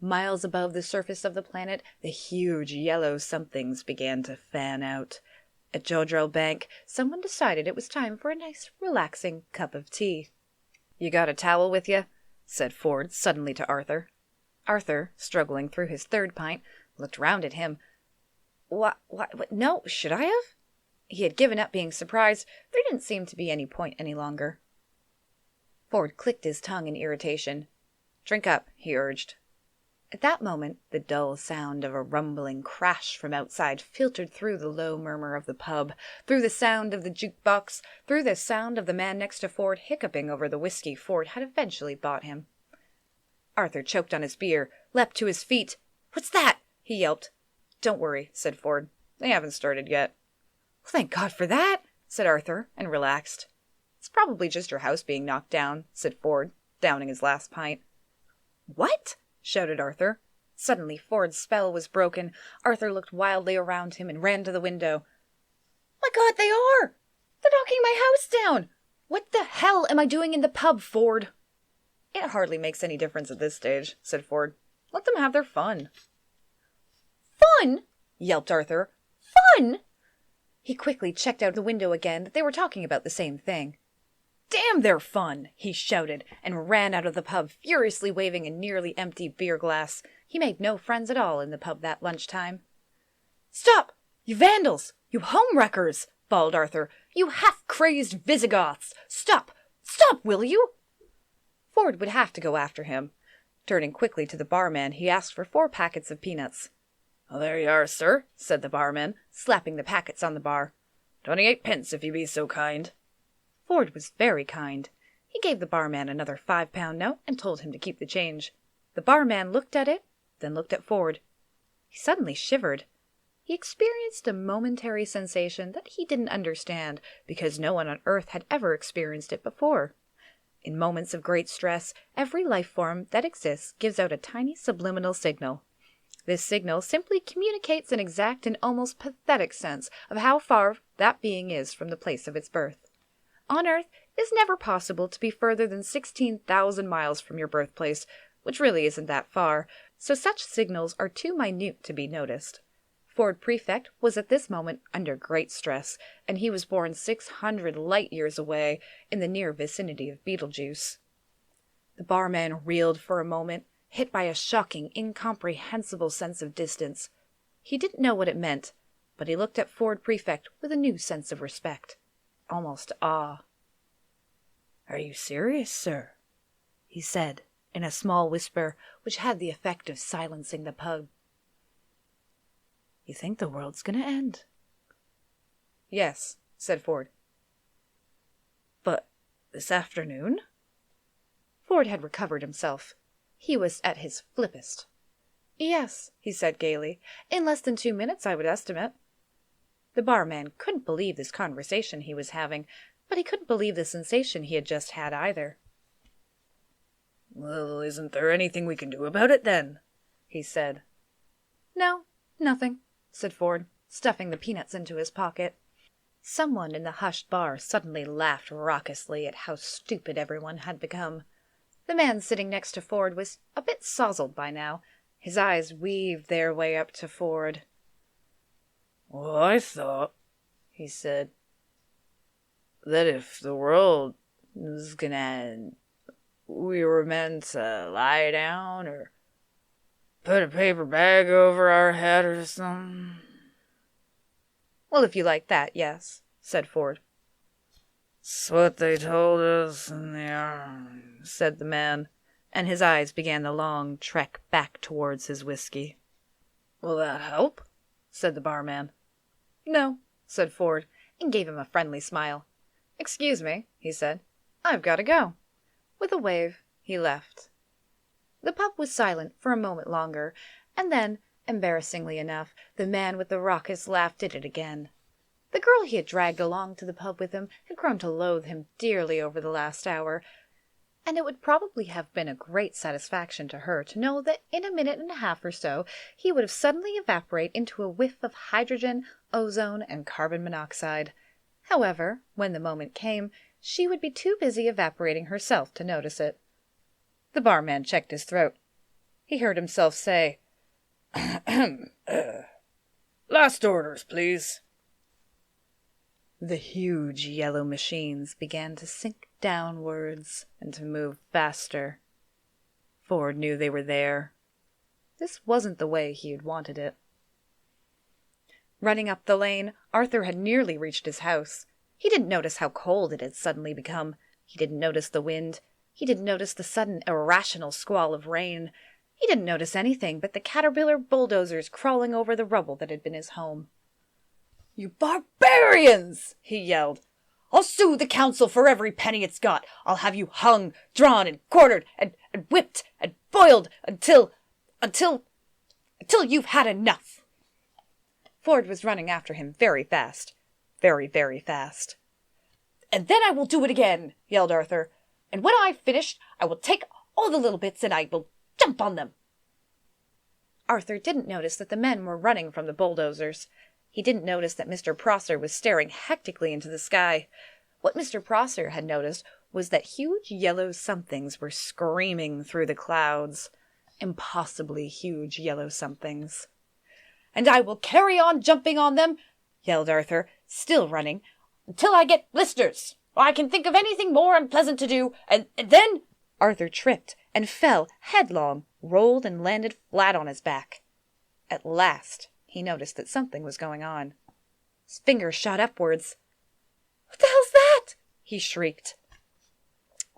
Miles above the surface of the planet, the huge yellow somethings began to fan out. At Jodrell Bank, someone decided it was time for a nice, relaxing cup of tea. "You got a towel with you?" said Ford suddenly to Arthur. Arthur, struggling through his third pint, looked round at him. What, no, should I have? He had given up being surprised. There didn't seem to be any point any longer. Ford clicked his tongue in irritation. "Drink up," he urged. At that moment, the dull sound of a rumbling crash from outside filtered through the low murmur of the pub, through the sound of the jukebox, through the sound of the man next to Ford hiccuping over the whiskey Ford had eventually bought him. Arthur choked on his beer, leapt to his feet. "What's that?" he yelped. "Don't worry," said Ford. "They haven't started yet." "Thank God for that," said Arthur, and relaxed. "It's probably just your house being knocked down," said Ford, downing his last pint. "What?" shouted Arthur. Suddenly Ford's spell was broken. Arthur looked wildly around him and ran to the window. "My God, they are! They're knocking my house down! What the hell am I doing in the pub, Ford?" "It hardly makes any difference at this stage," said Ford. "Let them have their fun." "Fun?" yelped Arthur. "Fun?" He quickly checked out the window again that they were talking about the same thing. "Damn their fun!" he shouted, and ran out of the pub, furiously waving a nearly empty beer glass. He made no friends at all in the pub that lunchtime. "Stop! You vandals! You home-wreckers!" bawled Arthur. "You half-crazed Visigoths! Stop! Stop, will you?" Ford would have to go after him. Turning quickly to the barman, he asked for 4 packets of peanuts. "Oh, there you are, sir," said the barman, slapping the packets on the bar. 28 pence, if you be so kind." Ford was very kind. He gave the barman another £5 note and told him to keep the change. The barman looked at it, then looked at Ford. He suddenly shivered. He experienced a momentary sensation that he didn't understand, because no one on Earth had ever experienced it before. In moments of great stress, every life form that exists gives out a tiny subliminal signal. This signal simply communicates an exact and almost pathetic sense of how far that being is from the place of its birth. On Earth, it is never possible to be further than 16,000 miles from your birthplace, which really isn't that far, so such signals are too minute to be noticed. Ford Prefect was at this moment under great stress, and he was born 600 light-years away in the near vicinity of Betelgeuse. The barman reeled for a moment, hit by a shocking, incomprehensible sense of distance. He didn't know what it meant, but he looked at Ford Prefect with a new sense of respect, almost awe. "Are you serious, sir?" he said, in a small whisper which had the effect of silencing the pub. "You think the world's going to end?" "Yes," said Ford. "But this afternoon?" Ford had recovered himself. He was at his flippest. "Yes," he said gaily. "In less than 2 minutes, I would estimate." The barman couldn't believe this conversation he was having, but he couldn't believe the sensation he had just had either. "Well, isn't there anything we can do about it, then?" he said. "No, nothing," said Ford, stuffing the peanuts into his pocket. Someone in the hushed bar suddenly laughed raucously at how stupid everyone had become. The man sitting next to Ford was a bit sozzled by now. His eyes weaved their way up to Ford. "Well, I thought," he said, "that if the world was gonna end, we were meant to lie down or put a paper bag over our head or something." "Well, if you like that, yes," said Ford. "It's what they told us in the army," said the man, and his eyes began the long trek back towards his whiskey. "Will that help?" said the barman. "No," said Ford, and gave him a friendly smile. "Excuse me," he said. "I've got to go." With a wave, he left. The pub was silent for a moment longer, and then, embarrassingly enough, the man with the raucous laugh did it again. The girl he had dragged along to the pub with him had grown to loathe him dearly over the last hour, and it would probably have been a great satisfaction to her to know that in a minute and a half or so he would have suddenly evaporate into a whiff of hydrogen, ozone, and carbon monoxide. However, when the moment came, she would be too busy evaporating herself to notice it. The barman checked his throat. He heard himself say, "Last orders, please." The huge yellow machines began to sink downwards and to move faster. Ford knew they were there. This wasn't the way he had wanted it. Running up the lane, Arthur had nearly reached his house. He didn't notice how cold it had suddenly become. He didn't notice the wind. He didn't notice the sudden irrational squall of rain. He didn't notice anything but the caterpillar bulldozers crawling over the rubble that had been his home. "You barbarians!" he yelled. "I'll sue the council for every penny it's got. I'll have you hung, drawn, and quartered, and whipped, and boiled until you've had enough." Ford was running after him very fast. Very, very fast. "And then I will do it again," yelled Arthur. "And when I've finished, I will take all the little bits and I will jump on them." Arthur didn't notice that the men were running from the bulldozers. He didn't notice that Mr. Prosser was staring hectically into the sky. What Mr. Prosser had noticed was that huge yellow somethings were screaming through the clouds. Impossibly huge yellow somethings. "And I will carry on jumping on them," yelled Arthur, still running, "until I get blisters, or I can think of anything more unpleasant to do, and then—" Arthur tripped and fell headlong, rolled and landed flat on his back. At last he noticed that something was going on. His fingers shot upwards. "What the hell's that?" he shrieked.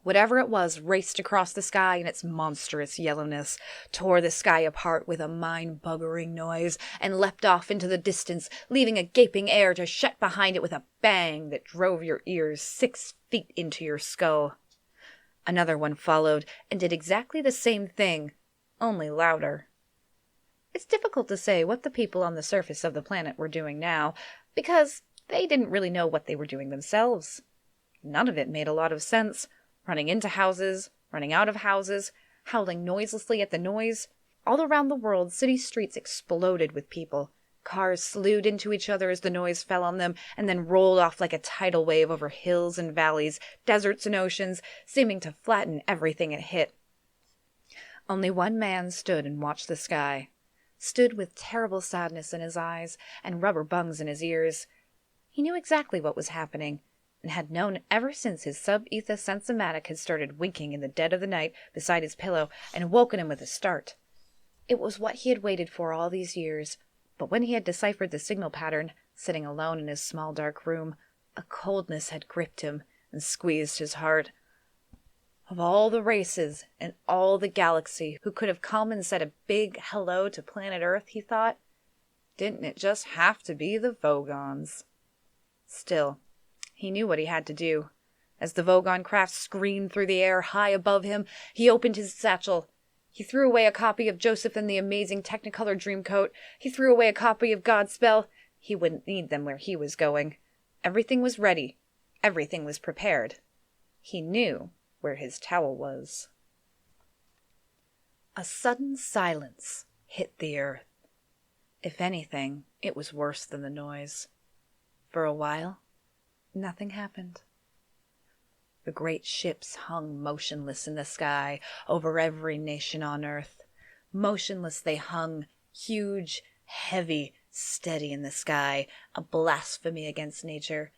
Whatever it was raced across the sky in its monstrous yellowness, tore the sky apart with a mind-buggering noise, and leapt off into the distance, leaving a gaping air to shut behind it with a bang that drove your ears 6 feet into your skull. Another one followed and did exactly the same thing, only louder. It's difficult to say what the people on the surface of the planet were doing now, because they didn't really know what they were doing themselves. None of it made a lot of sense. Running into houses, running out of houses, howling noiselessly at the noise. All around the world, city streets exploded with people. Cars slewed into each other as the noise fell on them, and then rolled off like a tidal wave over hills and valleys, deserts and oceans, seeming to flatten everything it hit. Only one man stood and watched the sky. Stood with terrible sadness in his eyes and rubber bungs in his ears. He knew exactly what was happening, and had known ever since his sub-etha sensomatic had started winking in the dead of the night beside his pillow and woken him with a start. It was what he had waited for all these years, but when he had deciphered the signal pattern, sitting alone in his small dark room, a coldness had gripped him and squeezed his heart. Of all the races in all the galaxy who could have come and said a big hello to planet Earth, he thought, didn't it just have to be the Vogons? Still, he knew what he had to do. As the Vogon craft screamed through the air high above him, he opened his satchel. He threw away a copy of Joseph and the Amazing Technicolor Dreamcoat. He threw away a copy of Godspell. He wouldn't need them where he was going. Everything was ready. Everything was prepared. He knew where his towel was. A sudden silence hit the earth. If anything, it was worse than the noise. For a while, nothing happened. The great ships hung motionless in the sky over every nation on earth. Motionless they hung, huge, heavy, steady in the sky, a blasphemy against nature.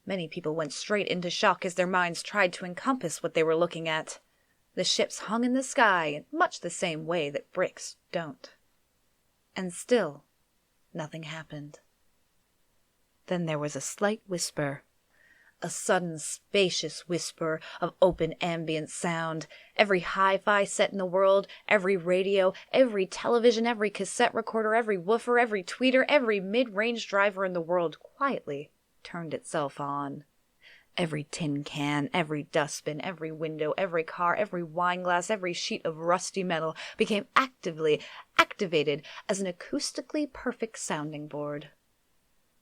Many people went straight into shock as their minds tried to encompass what they were looking at. The ships hung in the sky in much the same way that bricks don't. And still, nothing happened. Then there was a slight whisper. A sudden, spacious whisper of open ambient sound. Every hi-fi set in the world, every radio, every television, every cassette recorder, every woofer, every tweeter, every mid-range driver in the world quietly turned itself on. Every tin can, every dustbin, every window, every car, every wine glass, every sheet of rusty metal became actively activated as an acoustically perfect sounding board.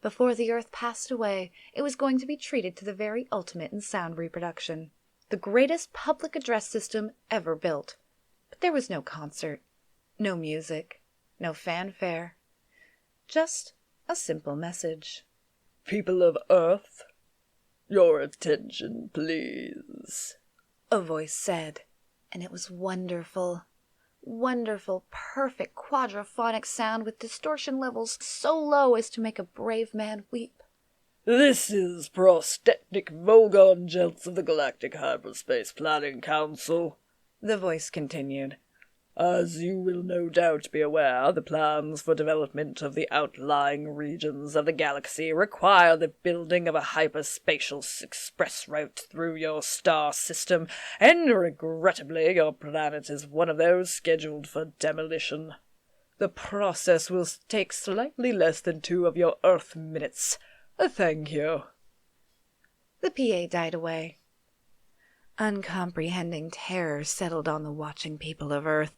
Before the earth passed away, it was going to be treated to the very ultimate in sound reproduction, the greatest public address system ever built. But there was no concert, no music, no fanfare, just a simple message. People of Earth, your attention, please, a voice said, and it was wonderful. Wonderful, perfect quadraphonic sound with distortion levels so low as to make a brave man weep. This is Prosthetic Vogon Jets of the Galactic Hyperspace Planning Council, the voice continued. As you will no doubt be aware, the plans for development of the outlying regions of the galaxy require the building of a hyperspatial express route through your star system, and regrettably your planet is one of those scheduled for demolition. The process will take slightly less than 2 of your Earth minutes. Thank you. The PA died away. Uncomprehending terror settled on the watching people of Earth.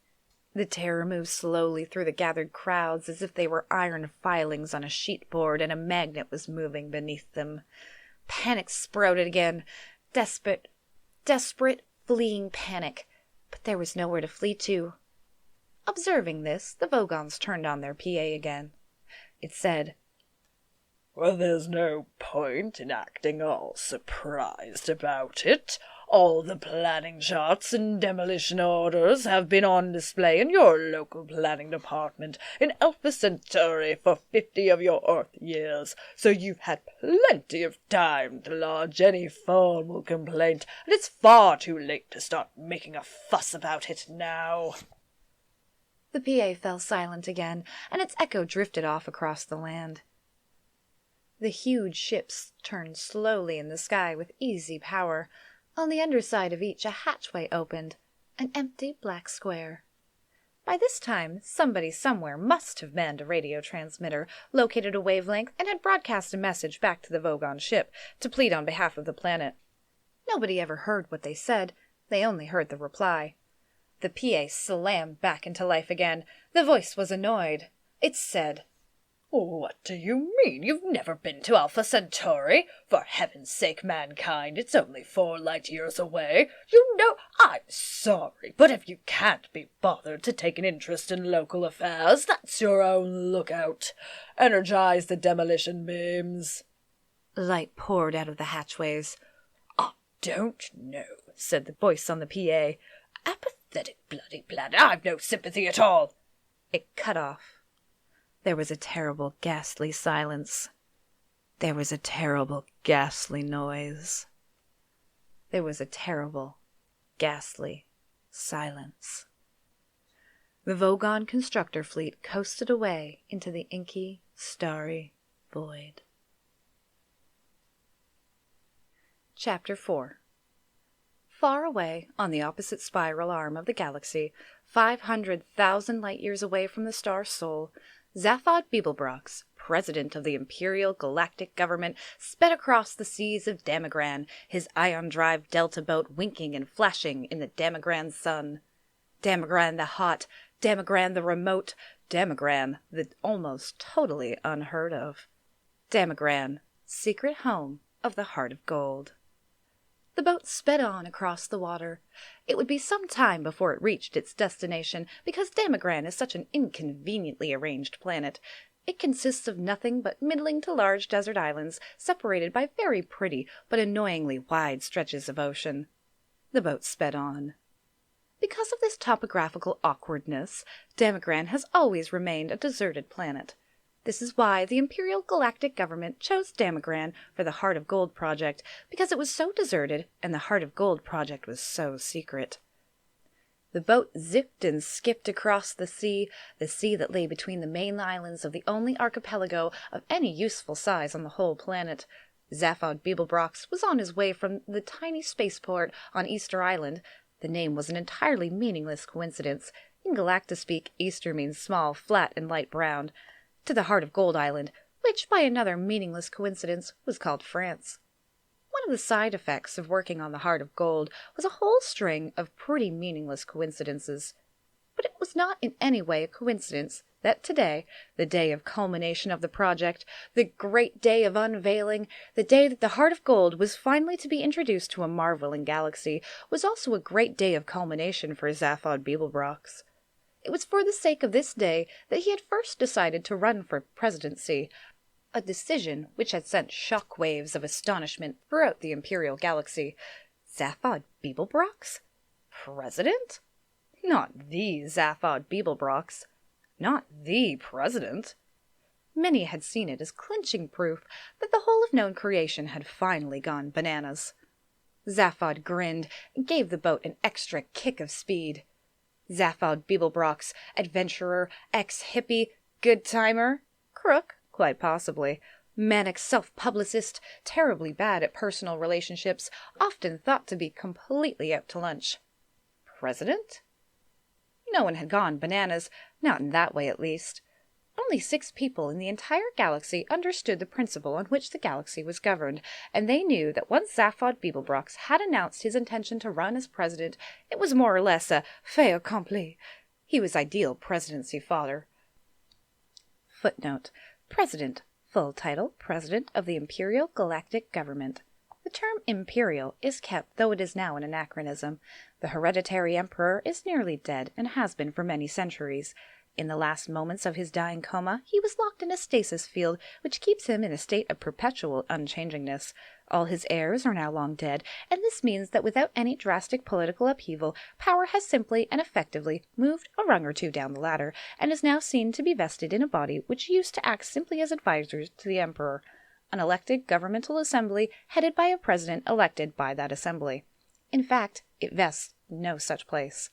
The terror moved slowly through the gathered crowds as if they were iron filings on a sheet board and a magnet was moving beneath them. Panic sprouted again. Desperate, fleeing panic. But there was nowhere to flee to. Observing this, the Vogons turned on their PA again. It said, Well, there's no point in acting all surprised about it. All the planning charts and demolition orders have been on display in your local planning department in Alpha Centauri for 50 of your Earth years, so you've had plenty of time to lodge any formal complaint, and it's far too late to start making a fuss about it now. The PA fell silent again, and its echo drifted off across the land. The huge ships turned slowly in the sky with easy power. On the underside of each a hatchway opened, an empty black square. By this time, somebody somewhere must have manned a radio transmitter, located a wavelength, and had broadcast a message back to the Vogon ship to plead on behalf of the planet. Nobody ever heard what they said. They only heard the reply. The PA slammed back into life again. The voice was annoyed. It said, What do you mean? You've never been to Alpha Centauri? For heaven's sake, mankind, it's only 4 light years away. You know, I'm sorry, but if you can't be bothered to take an interest in local affairs, that's your own lookout. Energize the demolition beams. Light poured out of the hatchways. I don't know, said the voice on the PA. Apathetic bloody planet, I've no sympathy at all. It cut off. There was a terrible, ghastly silence. There was a terrible, ghastly noise. There was a terrible, ghastly silence. The Vogon constructor fleet coasted away into the inky, starry void. Chapter 4. Far away, on the opposite spiral arm of the galaxy, 500,000 light-years away from the star Sol, Zaphod Beeblebrox, president of the Imperial Galactic Government, sped across the seas of Damagran, his ion-drive delta boat winking and flashing in the Damagran sun. Damagran the hot, Damagran the remote, Damagran the almost totally unheard of. Damagran, secret home of the Heart of Gold. The boat sped on across the water. It would be some time before it reached its destination, because Damagran is such an inconveniently arranged planet. It consists of nothing but middling to large desert islands, separated by very pretty but annoyingly wide stretches of ocean. The boat sped on. Because of this topographical awkwardness, Damagran has always remained a deserted planet. This is why the Imperial Galactic Government chose Damagran for the Heart of Gold project, because it was so deserted and the Heart of Gold project was so secret. The boat zipped and skipped across the sea that lay between the main islands of the only archipelago of any useful size on the whole planet. Zaphod Beeblebrox was on his way from the tiny spaceport on Easter Island. The name was an entirely meaningless coincidence. In Galactaspeak, Easter means small, flat, and light brown. To the Heart of Gold Island, which by another meaningless coincidence was called France. One of the side effects of working on the Heart of Gold was a whole string of pretty meaningless coincidences. But it was not in any way a coincidence that today, the day of culmination of the project, the great day of unveiling, the day that the Heart of Gold was finally to be introduced to a marveling galaxy, was also a great day of culmination for Zaphod Beeblebrox. It was for the sake of this day that he had first decided to run for presidency, a decision which had sent shock waves of astonishment throughout the Imperial Galaxy. Zaphod Beeblebrox? President? Not the Zaphod Beeblebrox. Not the president. Many had seen it as clinching proof that the whole of known creation had finally gone bananas. Zaphod grinned and gave the boat an extra kick of speed. Zaphod Beeblebrox, adventurer, ex-hippie, good-timer, crook, quite possibly, manic self-publicist, terribly bad at personal relationships, often thought to be completely out to lunch. President? No one had gone bananas, not in that way at least. Only 6 people in the entire galaxy understood the principle on which the galaxy was governed, and they knew that once Zaphod Beeblebrox had announced his intention to run as president, it was more or less a fait accompli. He was ideal presidency fodder. Footnote: President. Full title: President of the Imperial Galactic Government. The term imperial is kept, though it is now an anachronism. The hereditary emperor is nearly dead and has been for many centuries. In the last moments of his dying coma, he was locked in a stasis field, which keeps him in a state of perpetual unchangingness. All his heirs are now long dead, and this means that without any drastic political upheaval, power has simply and effectively moved a rung or two down the ladder, and is now seen to be vested in a body which used to act simply as advisors to the emperor, an elected governmental assembly headed by a president elected by that assembly. In fact, it vests no such place.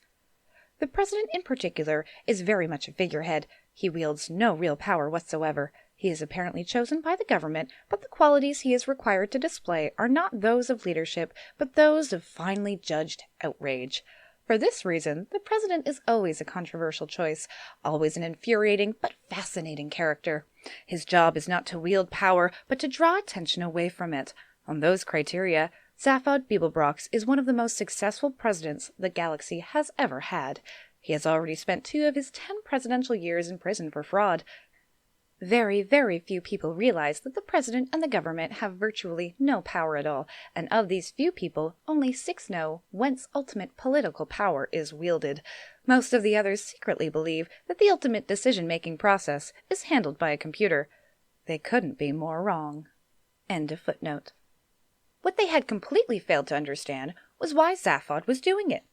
The president in particular is very much a figurehead. He wields no real power whatsoever. He is apparently chosen by the government, but the qualities he is required to display are not those of leadership, but those of finely judged outrage. For this reason, the president is always a controversial choice, always an infuriating but fascinating character. His job is not to wield power, but to draw attention away from it. On those criteria, Zaphod Beeblebrox is one of the most successful presidents the galaxy has ever had. He has already spent 2 of his 10 presidential years in prison for fraud. Very, very few people realize that the president and the government have virtually no power at all, and of these few people, only 6 know whence ultimate political power is wielded. Most of the others secretly believe that the ultimate decision-making process is handled by a computer. They couldn't be more wrong. End of footnote. What they had completely failed to understand was why Zaphod was doing it.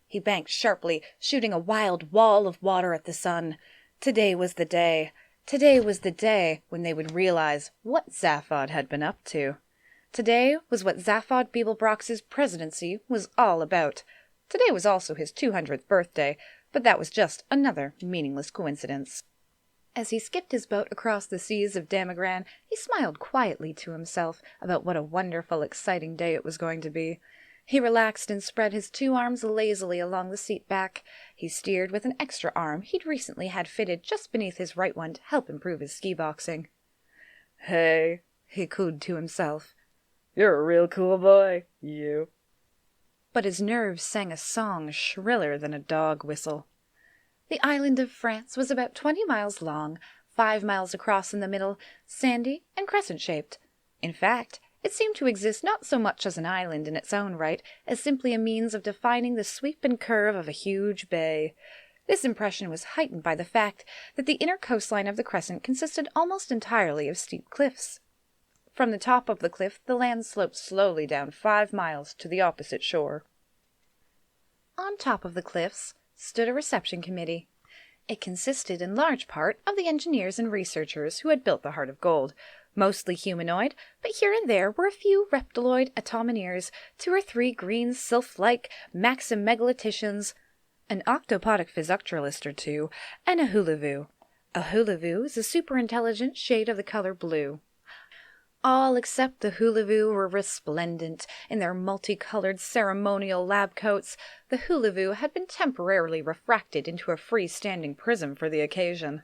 He banked sharply, shooting a wild wall of water at the sun. Today was the day. Today was the day when they would realize what Zaphod had been up to. Today was what Zaphod Beeblebrox's presidency was all about. Today was also his 200th birthday, but that was just another meaningless coincidence. As he skipped his boat across the seas of Damagran, he smiled quietly to himself about what a wonderful, exciting day it was going to be. He relaxed and spread his 2 arms lazily along the seat back. He steered with an extra arm he'd recently had fitted just beneath his right one to help improve his ski boxing. "Hey," he cooed to himself. "You're a real cool boy, you." But his nerves sang a song shriller than a dog whistle. The island of France was about 20 miles long, 5 miles across in the middle, sandy and crescent-shaped. In fact, it seemed to exist not so much as an island in its own right, as simply a means of defining the sweep and curve of a huge bay. This impression was heightened by the fact that the inner coastline of the crescent consisted almost entirely of steep cliffs. From the top of the cliff, the land sloped slowly down 5 miles to the opposite shore. On top of the cliffs stood a reception committee. It consisted in large part of the engineers and researchers who had built the Heart of Gold, mostly humanoid, but here and there were a few reptiloid atomineers, 2 or 3 green sylph-like maximegaliticians, an octopodic physiocralist or 2, and a hulavoo. A hulavoo is a superintelligent shade of the color blue. All except the hulavoo were resplendent in their multicolored ceremonial lab coats. The hulavoo had been temporarily refracted into a free-standing prism for the occasion.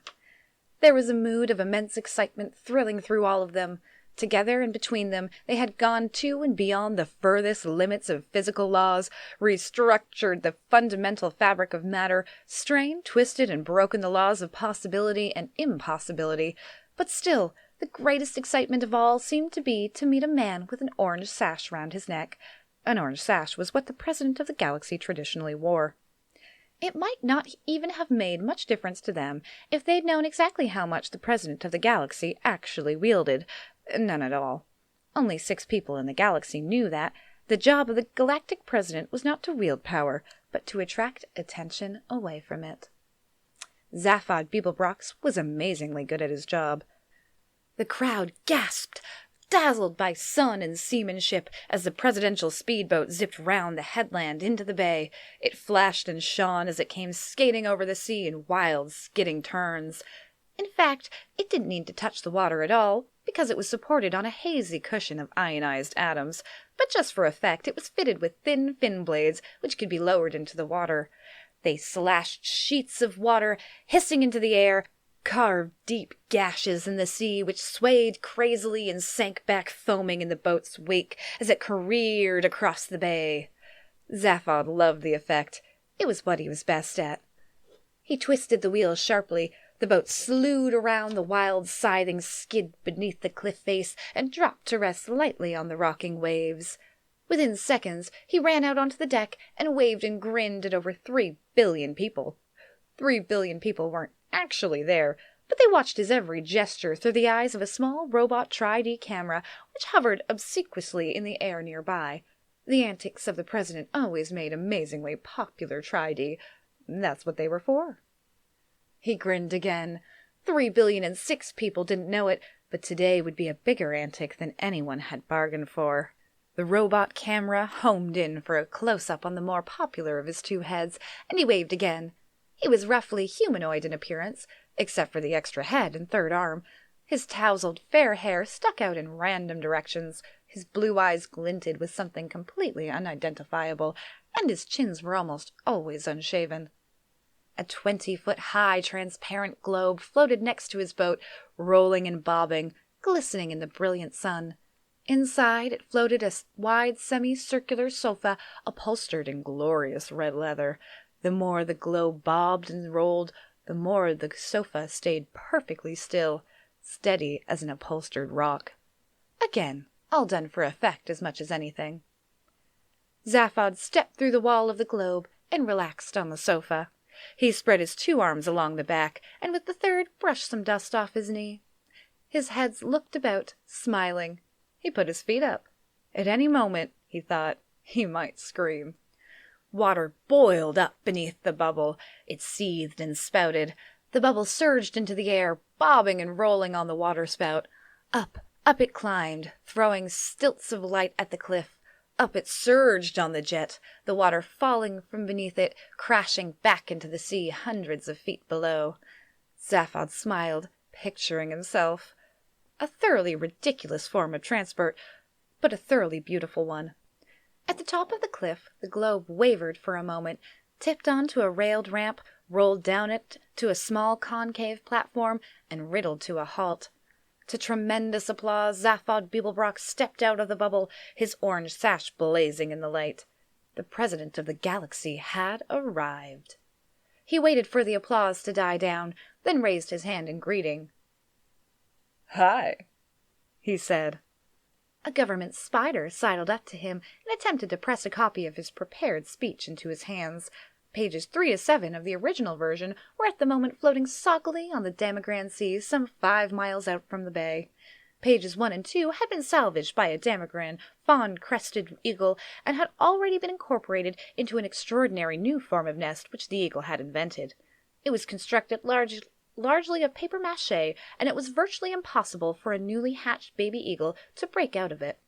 There was a mood of immense excitement thrilling through all of them. Together and between them, they had gone to and beyond the furthest limits of physical laws, restructured the fundamental fabric of matter, strained, twisted, and broken the laws of possibility and impossibility. But still, the greatest excitement of all seemed to be to meet a man with an orange sash round his neck. An orange sash was what the president of the galaxy traditionally wore. It might not even have made much difference to them if they'd known exactly how much the president of the galaxy actually wielded. None at all. Only 6 people in the galaxy knew that. The job of the galactic president was not to wield power, but to attract attention away from it. Zaphod Beeblebrox was amazingly good at his job. The crowd gasped, dazzled by sun and seamanship, as the presidential speedboat zipped round the headland into the bay. It flashed and shone as it came skating over the sea in wild, skidding turns. In fact, it didn't need to touch the water at all, because it was supported on a hazy cushion of ionized atoms, but just for effect it was fitted with thin fin blades which could be lowered into the water. They slashed sheets of water, hissing into the air, carved deep gashes in the sea which swayed crazily and sank back foaming in the boat's wake as it careered across the bay. Zaphod loved the effect. It was what he was best at. He twisted the wheel sharply. The boat slewed around the wild, scything skid beneath the cliff face and dropped to rest lightly on the rocking waves. Within seconds, he ran out onto the deck and waved and grinned at over 3 billion people. 3 billion people weren't actually there, but they watched his every gesture through the eyes of a small robot tri-D camera which hovered obsequiously in the air nearby. The antics of the president always made amazingly popular tri-D. That's what they were for. He grinned again. 3,000,006 people didn't know it, but today would be a bigger antic than anyone had bargained for. The robot camera homed in for a close-up on the more popular of his 2 heads, and he waved again. He was roughly humanoid in appearance, except for the extra head and 3rd arm. His tousled fair hair stuck out in random directions, his blue eyes glinted with something completely unidentifiable, and his chins were almost always unshaven. A 20-foot-high transparent globe floated next to his boat, rolling and bobbing, glistening in the brilliant sun. Inside it floated a wide semicircular sofa upholstered in glorious red leather. The more the globe bobbed and rolled, the more the sofa stayed perfectly still, steady as an upholstered rock. Again, all done for effect as much as anything. Zaphod stepped through the wall of the globe and relaxed on the sofa. He spread his 2 arms along the back, and with the 3rd brushed some dust off his knee. His head looked about, smiling. He put his feet up. At any moment, he thought, he might scream. Water boiled up beneath the bubble. It seethed and spouted. The bubble surged into the air, bobbing and rolling on the waterspout. Up it climbed, throwing stilts of light at the cliff. Up it surged on the jet, the water falling from beneath it, crashing back into the sea hundreds of feet below. Zaphod smiled, picturing himself. A thoroughly ridiculous form of transport, but a thoroughly beautiful one. At the top of the cliff, the globe wavered for a moment, tipped onto a railed ramp, rolled down it to a small concave platform, and riddled to a halt. To tremendous applause, Zaphod Beeblebrox stepped out of the bubble, his orange sash blazing in the light. The president of the galaxy had arrived. He waited for the applause to die down, then raised his hand in greeting. "Hi," he said. A government spider sidled up to him and attempted to press a copy of his prepared speech into his hands. Pages 3 to 7 of the original version were at the moment floating soggily on the Damagran Sea some 5 miles out from the bay. Pages 1 and 2 had been salvaged by a Damagran fawn-crested eagle and had already been incorporated into an extraordinary new form of nest which the eagle had invented. It was constructed largely of papier-mâché, and it was virtually impossible for a newly hatched baby eagle to break out of it.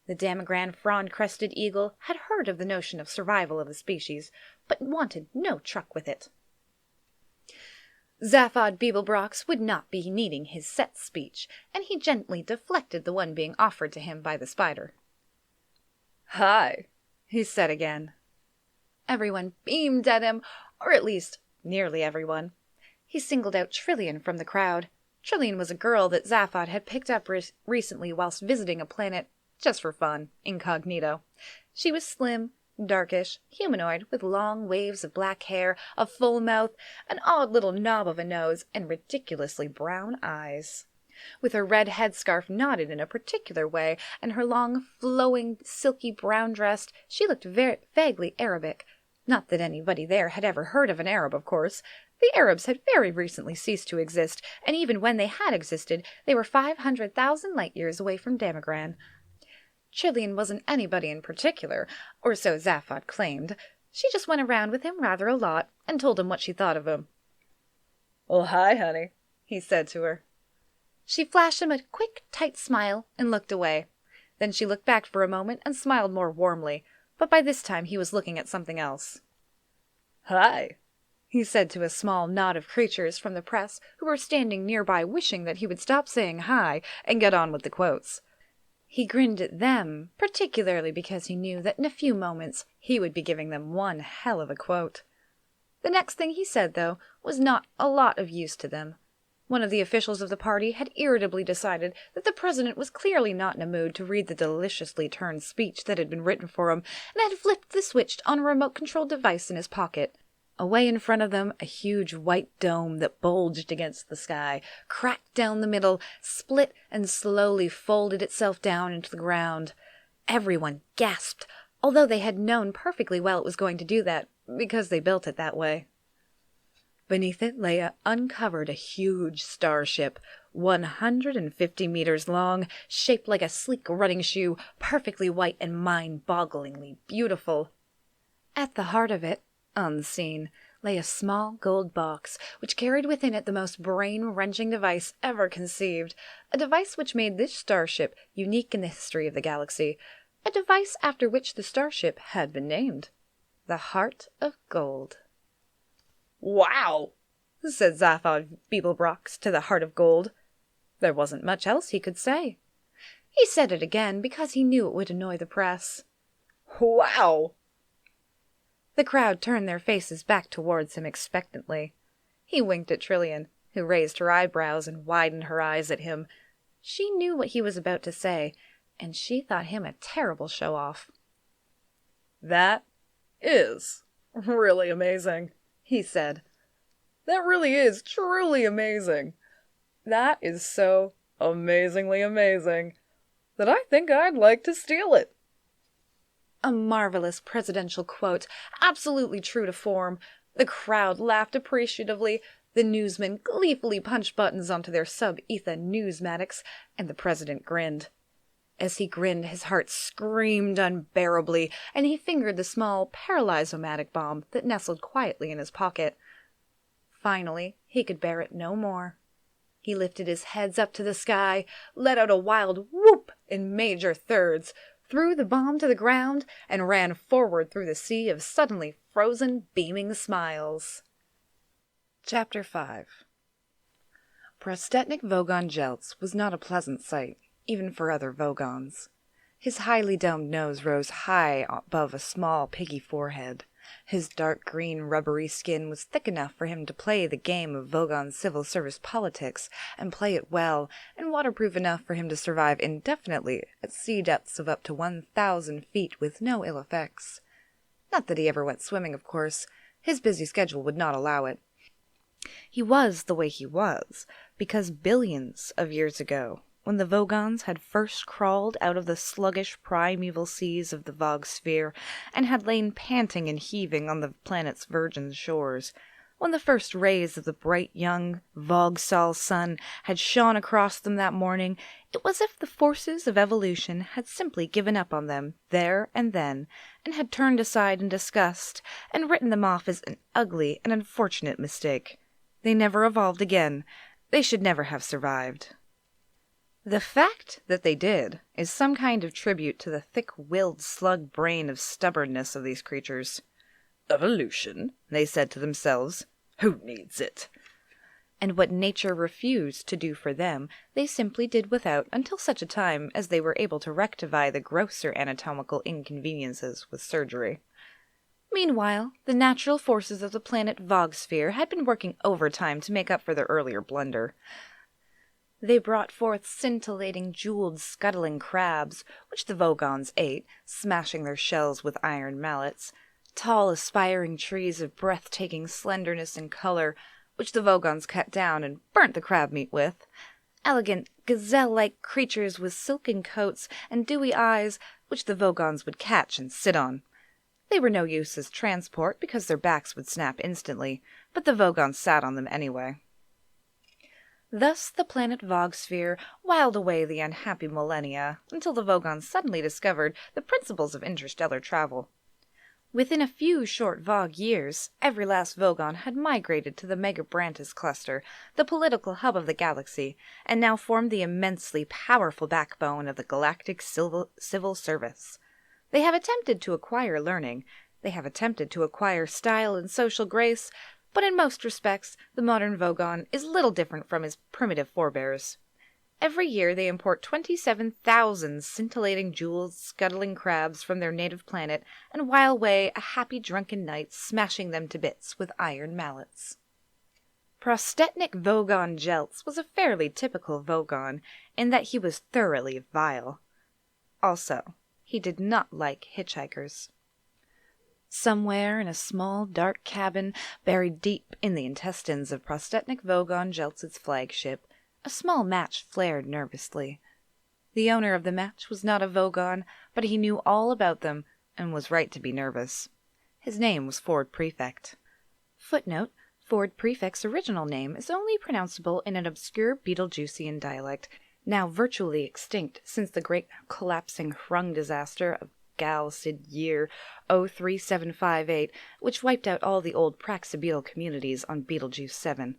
The Damagran fawn-crested eagle had heard of the notion of survival of the species, but wanted no truck with it. Zaphod Beeblebrox would not be needing his set speech, and he gently deflected the one being offered to him by the spider. "Hi," he said again. Everyone beamed at him, or at least nearly everyone. He singled out Trillian from the crowd. Trillian was a girl that Zaphod had picked up recently whilst visiting a planet, just for fun, incognito. She was slim, darkish, humanoid, with long waves of black hair, a full mouth, an odd little knob of a nose, and ridiculously brown eyes. With her red headscarf knotted in a particular way, and her long, flowing, silky brown dress, she looked vaguely Arabic. Not that anybody there had ever heard of an Arab, of course. The Arabs had very recently ceased to exist, and even when they had existed, they were 500,000 light-years away from Damagran. Trillian wasn't anybody in particular, or so Zaphod claimed. She just went around with him rather a lot, and told him what she thought of him. "Well, hi, honey," he said to her. She flashed him a quick, tight smile and looked away. Then she looked back for a moment and smiled more warmly, but by this time he was looking at something else. "Hi," he said to a small knot of creatures from the press who were standing nearby wishing that he would stop saying hi and get on with the quotes. He grinned at them, particularly because he knew that in a few moments he would be giving them one hell of a quote. The next thing he said, though, was not a lot of use to them. One of the officials of the party had irritably decided that the president was clearly not in a mood to read the deliciously turned speech that had been written for him, and had flipped the switch on a remote-controlled device in his pocket. Away in front of them, a huge white dome that bulged against the sky, cracked down the middle, split, and slowly folded itself down into the ground. Everyone gasped, although they had known perfectly well it was going to do that, because they built it that way. Beneath it lay uncovered a huge starship, 150 meters long, shaped like a sleek running shoe, perfectly white and mind-bogglingly beautiful. At the heart of it, unseen, lay a small gold box, which carried within it the most brain-wrenching device ever conceived, a device which made this starship unique in the history of the galaxy, a device after which the starship had been named, the Heart of Gold. "Wow," said Zaphod Beeblebrox to the Heart of Gold. There wasn't much else he could say. He said it again because he knew it would annoy the press. "Wow." The crowd turned their faces back towards him expectantly. He winked at Trillian, who raised her eyebrows and widened her eyes at him. She knew what he was about to say, and she thought him a terrible show-off. "That is really amazing," he said. "That really is truly amazing. That is so amazingly amazing that I think I'd like to steal it." A marvelous presidential quote, absolutely true to form. The crowd laughed appreciatively, the newsmen gleefully punched buttons onto their sub-etha newsmatics, and the president grinned. As he grinned, his heart screamed unbearably, and he fingered the small paralyzomatic bomb that nestled quietly in his pocket. Finally, he could bear it no more. He lifted his heads up to the sky, let out a wild whoop in major thirds, threw the bomb to the ground, and ran forward through the sea of suddenly frozen, beaming smiles. Chapter 5. Prostetnik Vogon Jeltz was not a pleasant sight, even for other Vogons. His highly domed nose rose high above a small, piggy forehead. His dark green rubbery skin was thick enough for him to play the game of Vogon's civil service politics, and play it well, and waterproof enough for him to survive indefinitely at sea depths of up to 1,000 feet with no ill effects. Not that he ever went swimming, of course. His busy schedule would not allow it. He was the way he was, because billions of years ago, when the Vogons had first crawled out of the sluggish primeval seas of the Vogsphere and had lain panting and heaving on the planet's virgin shores, when the first rays of the bright young Vogsal sun had shone across them that morning, it was as if the forces of evolution had simply given up on them there and then, and had turned aside in disgust and written them off as an ugly and unfortunate mistake. They never evolved again. They should never have survived. The fact that they did is some kind of tribute to the thick-willed slug brain of stubbornness of these creatures. "Evolution," they said to themselves. "Who needs it?" And what nature refused to do for them, they simply did without until such a time as they were able to rectify the grosser anatomical inconveniences with surgery. Meanwhile, the natural forces of the planet Vogsphere had been working overtime to make up for their earlier blunder. They brought forth scintillating, jeweled, scuttling crabs, which the Vogons ate, smashing their shells with iron mallets, tall, aspiring trees of breathtaking slenderness and color, which the Vogons cut down and burnt the crab meat with, elegant, gazelle-like creatures with silken coats and dewy eyes, which the Vogons would catch and sit on. They were no use as transport because their backs would snap instantly, but the Vogons sat on them anyway. Thus the planet Vogsphere whiled away the unhappy millennia until the Vogons suddenly discovered the principles of interstellar travel. Within a few short Vog years, every last Vogon had migrated to the Megabrantis cluster, the political hub of the galaxy, and now formed the immensely powerful backbone of the galactic civil service. They have attempted to acquire learning, they have attempted to acquire style and social grace, but in most respects, the modern Vogon is little different from his primitive forebears. Every year they import 27,000 scintillating jewels, scuttling crabs from their native planet and while away a happy drunken night smashing them to bits with iron mallets. Prostetnik Vogon Jeltz was a fairly typical Vogon in that he was thoroughly vile. Also, he did not like hitchhikers. Somewhere in a small, dark cabin, buried deep in the intestines of Prostetnik Vogon Jeltz's flagship, a small match flared nervously. The owner of the match was not a Vogon, but he knew all about them, and was right to be nervous. His name was Ford Prefect. Footnote: Ford Prefect's original name is only pronounceable in an obscure Betelgeusian dialect, now virtually extinct since the great collapsing Hrung disaster of Gal Cid year 03758, which wiped out all the old Praxabeetle communities on Betelgeuse 7.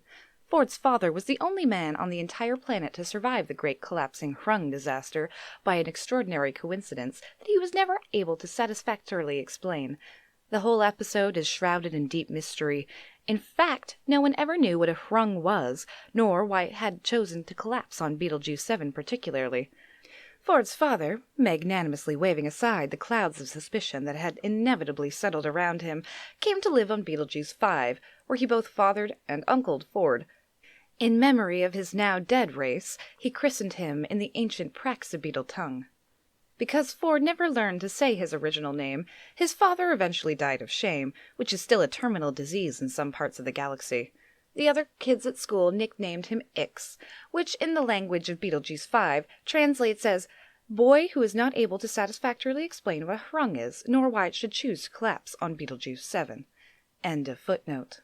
Ford's father was the only man on the entire planet to survive the great collapsing Hrung disaster by an extraordinary coincidence that he was never able to satisfactorily explain. The whole episode is shrouded in deep mystery. In fact, no one ever knew what a Hrung was, nor why it had chosen to collapse on Betelgeuse 7 particularly. Ford's father, magnanimously waving aside the clouds of suspicion that had inevitably settled around him, came to live on Betelgeuse 5, where he both fathered and uncled Ford. In memory of his now dead race, he christened him in the ancient Praxabeetle tongue. Because Ford never learned to say his original name, his father eventually died of shame, which is still a terminal disease in some parts of the galaxy. The other kids at school nicknamed him Ix, which in the language of Betelgeuse 5 translates as boy who is not able to satisfactorily explain what Hrung is, nor why it should choose to collapse on Betelgeuse 7. End of footnote.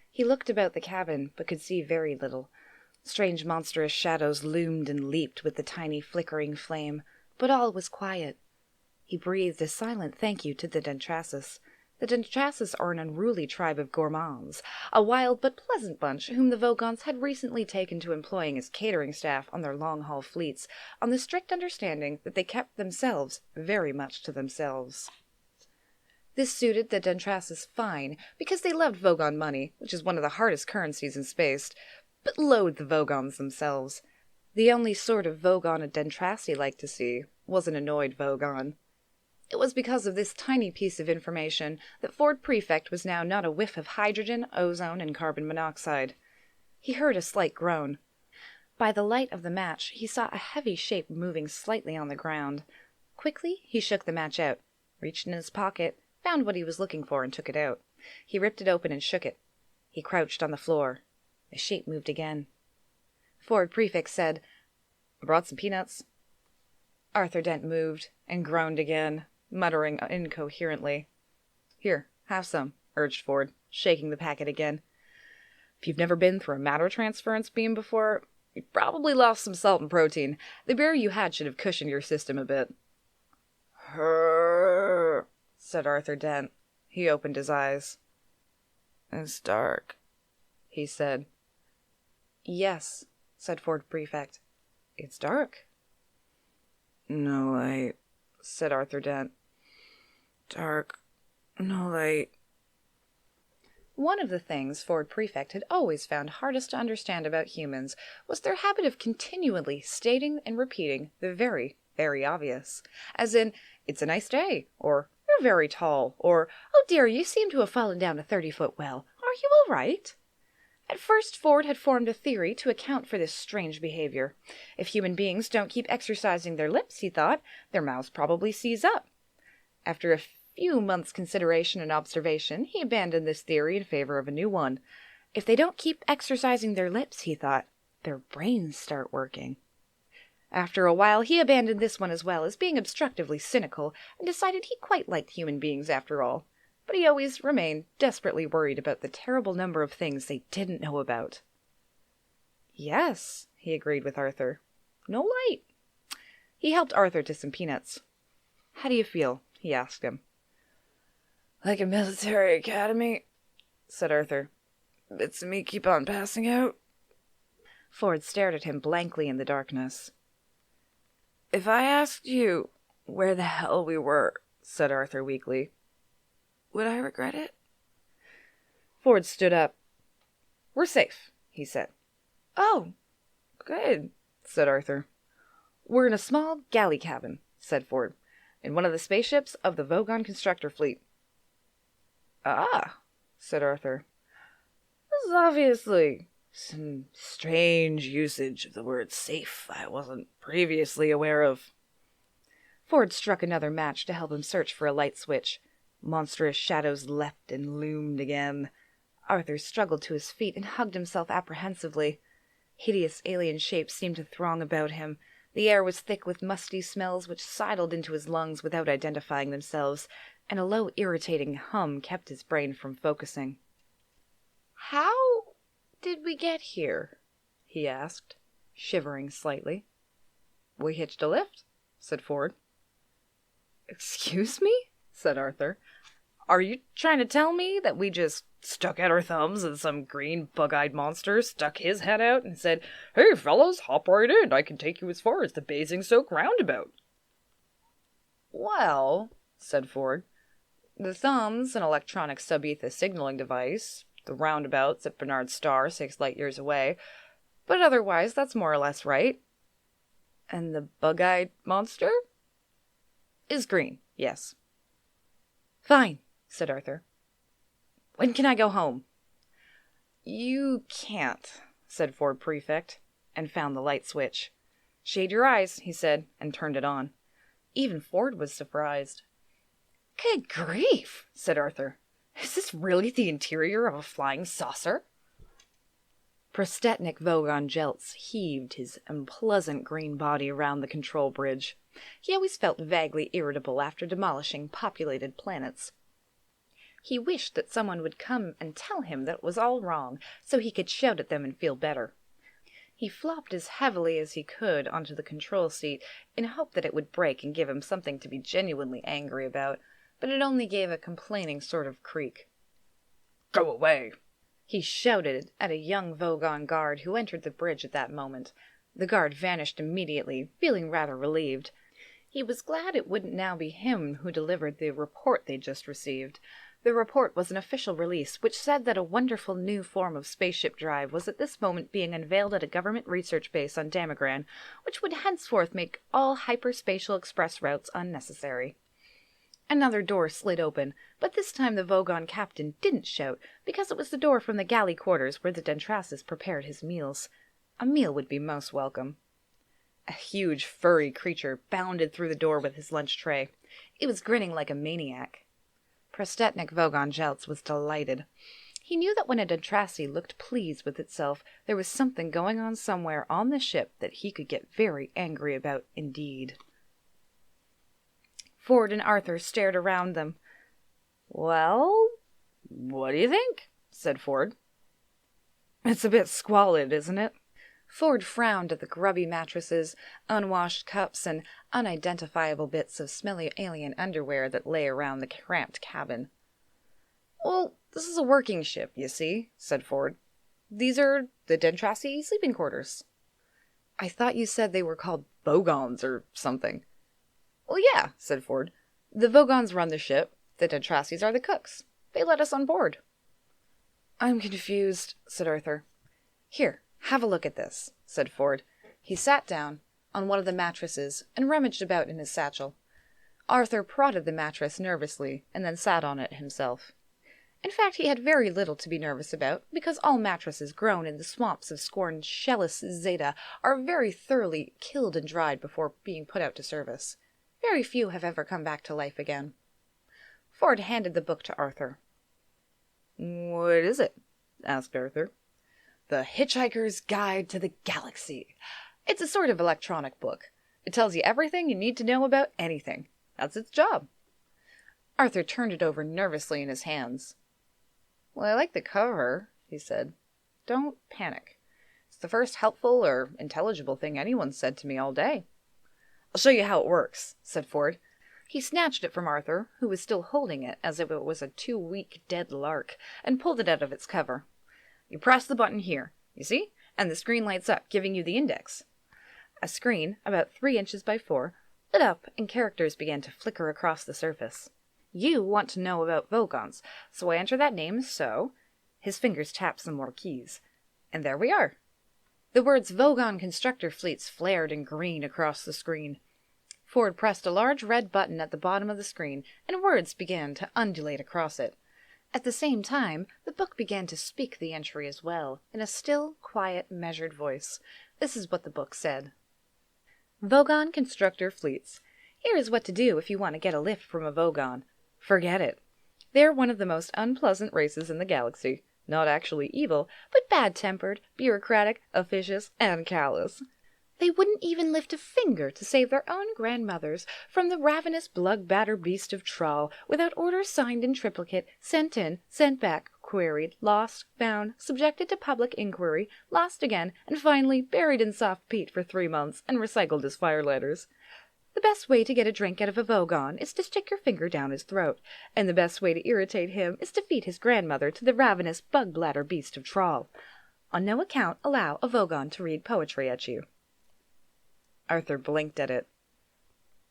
He looked about the cabin, but could see very little. Strange monstrous shadows loomed and leaped with the tiny flickering flame, but all was quiet. He breathed a silent thank you to the Dentrasis. The Dentrasis are an unruly tribe of gourmands, a wild but pleasant bunch whom the Vogons had recently taken to employing as catering staff on their long-haul fleets, on the strict understanding that they kept themselves very much to themselves. This suited the Dentrasis fine, because they loved Vogon money, which is one of the hardest currencies in space, but loathed the Vogons themselves. The only sort of Vogon a Dentrasi liked to see was an annoyed Vogon. It was because of this tiny piece of information that Ford Prefect was now not a whiff of hydrogen, ozone, and carbon monoxide. He heard a slight groan. By the light of the match, he saw a heavy shape moving slightly on the ground. Quickly, he shook the match out, reached in his pocket, found what he was looking for, and took it out. He ripped it open and shook it. He crouched on the floor. The shape moved again. Ford Prefect said, "I brought some peanuts." Arthur Dent moved and groaned again, muttering incoherently. "Here, have some," urged Ford, shaking the packet again. "If you've never been through a matter transference beam before, you've probably lost some salt and protein. The beer you had should have cushioned your system a bit." "Hurr," said Arthur Dent. He opened his eyes. "It's dark," he said. "Yes," said Ford Prefect. "It's dark." "No light," said Arthur Dent. "Dark, no light." One of the things Ford Prefect had always found hardest to understand about humans was their habit of continually stating and repeating the very, very obvious. As in, "It's a nice day," or "You're very tall," or "Oh dear, you seem to have fallen down a 30-foot well. Are you all right?" At first, Ford had formed a theory to account for this strange behavior. If human beings don't keep exercising their lips, he thought, their mouths probably seize up. After a few months' consideration and observation, he abandoned this theory in favor of a new one. If they don't keep exercising their lips, he thought, their brains start working. After a while, he abandoned this one as well, as being obstructively cynical, and decided he quite liked human beings after all. But he always remained desperately worried about the terrible number of things they didn't know about. "Yes," he agreed with Arthur. "No light." He helped Arthur to some peanuts. "How do you feel?" he asked him. "Like a military academy," said Arthur. "Bits of me keep on passing out." Ford stared at him blankly in the darkness. "If I asked you where the hell we were," said Arthur weakly, "would I regret it?" Ford stood up. "We're safe," he said. "Oh, good," said Arthur. "We're in a small galley cabin," said Ford, "in one of the spaceships of the Vogon constructor fleet." "Ah," said Arthur. "This is obviously some strange usage of the word safe I wasn't previously aware of." Ford struck another match to help him search for a light switch. Monstrous shadows leapt and loomed again. Arthur struggled to his feet and hugged himself apprehensively. Hideous alien shapes seemed to throng about him. The air was thick with musty smells which sidled into his lungs without identifying themselves, and a low irritating hum kept his brain from focusing. "How did we get here?" he asked, shivering slightly. "We hitched a lift," said Ford. "Excuse me?" said Arthur. "Are you trying to tell me that we just stuck out our thumbs and some green bug-eyed monster stuck his head out and said, 'Hey, fellas, hop right in. I can take you as far as the Basingstoke roundabout'?" "Well," said Ford, "the thumb's an electronic sub-ether signaling device. The roundabout's at Bernard's star 6 light-years away. But otherwise, that's more or less right." "And the bug-eyed monster?" "Is green, yes." "Fine," said Arthur. "When can I go home?" "You can't," said Ford Prefect, and found the light switch. "Shade your eyes," he said, and turned it on. Even Ford was surprised. "Good grief," said Arthur. "Is this really the interior of a flying saucer?" Prostetnik Vogon Jeltz heaved his unpleasant green body around the control bridge. He always felt vaguely irritable after demolishing populated planets. He wished that someone would come and tell him that it was all wrong, so he could shout at them and feel better. He flopped as heavily as he could onto the control seat in hope that it would break and give him something to be genuinely angry about, but it only gave a complaining sort of creak. "Go away!" he shouted at a young Vogon guard who entered the bridge at that moment. The guard vanished immediately, feeling rather relieved. He was glad it wouldn't now be him who delivered the report they'd just received. The report was an official release, which said that a wonderful new form of spaceship drive was at this moment being unveiled at a government research base on Damagran, which would henceforth make all hyperspatial express routes unnecessary. Another door slid open, but this time the Vogon captain didn't shout, because it was the door from the galley quarters where the Dentrasis prepared his meals. A meal would be most welcome. A huge, furry creature bounded through the door with his lunch tray. It was grinning like a maniac. Prostetnik Vogon Jeltz was delighted. He knew that when a Dentrasi looked pleased with itself, there was something going on somewhere on the ship that he could get very angry about indeed. Ford and Arthur stared around them. "Well, what do you think?" said Ford. "It's a bit squalid, isn't it?" Ford frowned at the grubby mattresses, unwashed cups, and unidentifiable bits of smelly alien underwear that lay around the cramped cabin. "Well, this is a working ship, you see," said Ford. "These are the Dentrasi sleeping quarters." "I thought you said they were called Vogons or something." "Well, yeah," said Ford. "The Vogons run the ship. The Dentrasis are the cooks. They let us on board." "I'm confused," said Arthur. "Here, have a look at this," said Ford. He sat down on one of the mattresses and rummaged about in his satchel. Arthur prodded the mattress nervously and then sat on it himself. In fact, he had very little to be nervous about, because all mattresses grown in the swamps of scorned Shellis Zeta are very thoroughly killed and dried before being put out to service. Very few have ever come back to life again. Ford handed the book to Arthur. "What is it?" asked Arthur. "The Hitchhiker's Guide to the Galaxy. It's a sort of electronic book. It tells you everything you need to know about anything. That's its job." Arthur turned it over nervously in his hands. "Well, I like the cover," he said. "Don't panic. It's the first helpful or intelligible thing anyone's said to me all day." "I'll show you how it works," said Ford. He snatched it from Arthur, who was still holding it as if it was a 2-week dead lark, and pulled it out of its cover. "You press the button here, you see, and the screen lights up, giving you the index." A screen, about 3 inches by 4, lit up and characters began to flicker across the surface. "You want to know about Vogons, so I enter that name, so—" His fingers tapped some more keys. And there we are. The words Vogon Constructor Fleets flared in green across the screen. Ford pressed a large red button at the bottom of the screen, and words began to undulate across it. At the same time, the book began to speak the entry as well, in a still, quiet, measured voice. This is what the book said. "Vogon Constructor Fleets. Here is what to do if you want to get a lift from a Vogon. Forget it. They're one of the most unpleasant races in the galaxy. Not actually evil, but bad-tempered, bureaucratic, officious, and callous. They wouldn't even lift a finger to save their own grandmothers from the ravenous blood-batter beast of Trawl without orders signed in triplicate, sent in, sent back, queried, lost, found, subjected to public inquiry, lost again, and finally buried in soft peat for 3 months and recycled as fire letters. The best way to get a drink out of a Vogon is to stick your finger down his throat, and the best way to irritate him is to feed his grandmother to the ravenous bug-bladder beast of Trawl. On no account allow a Vogon to read poetry at you." Arthur blinked at it.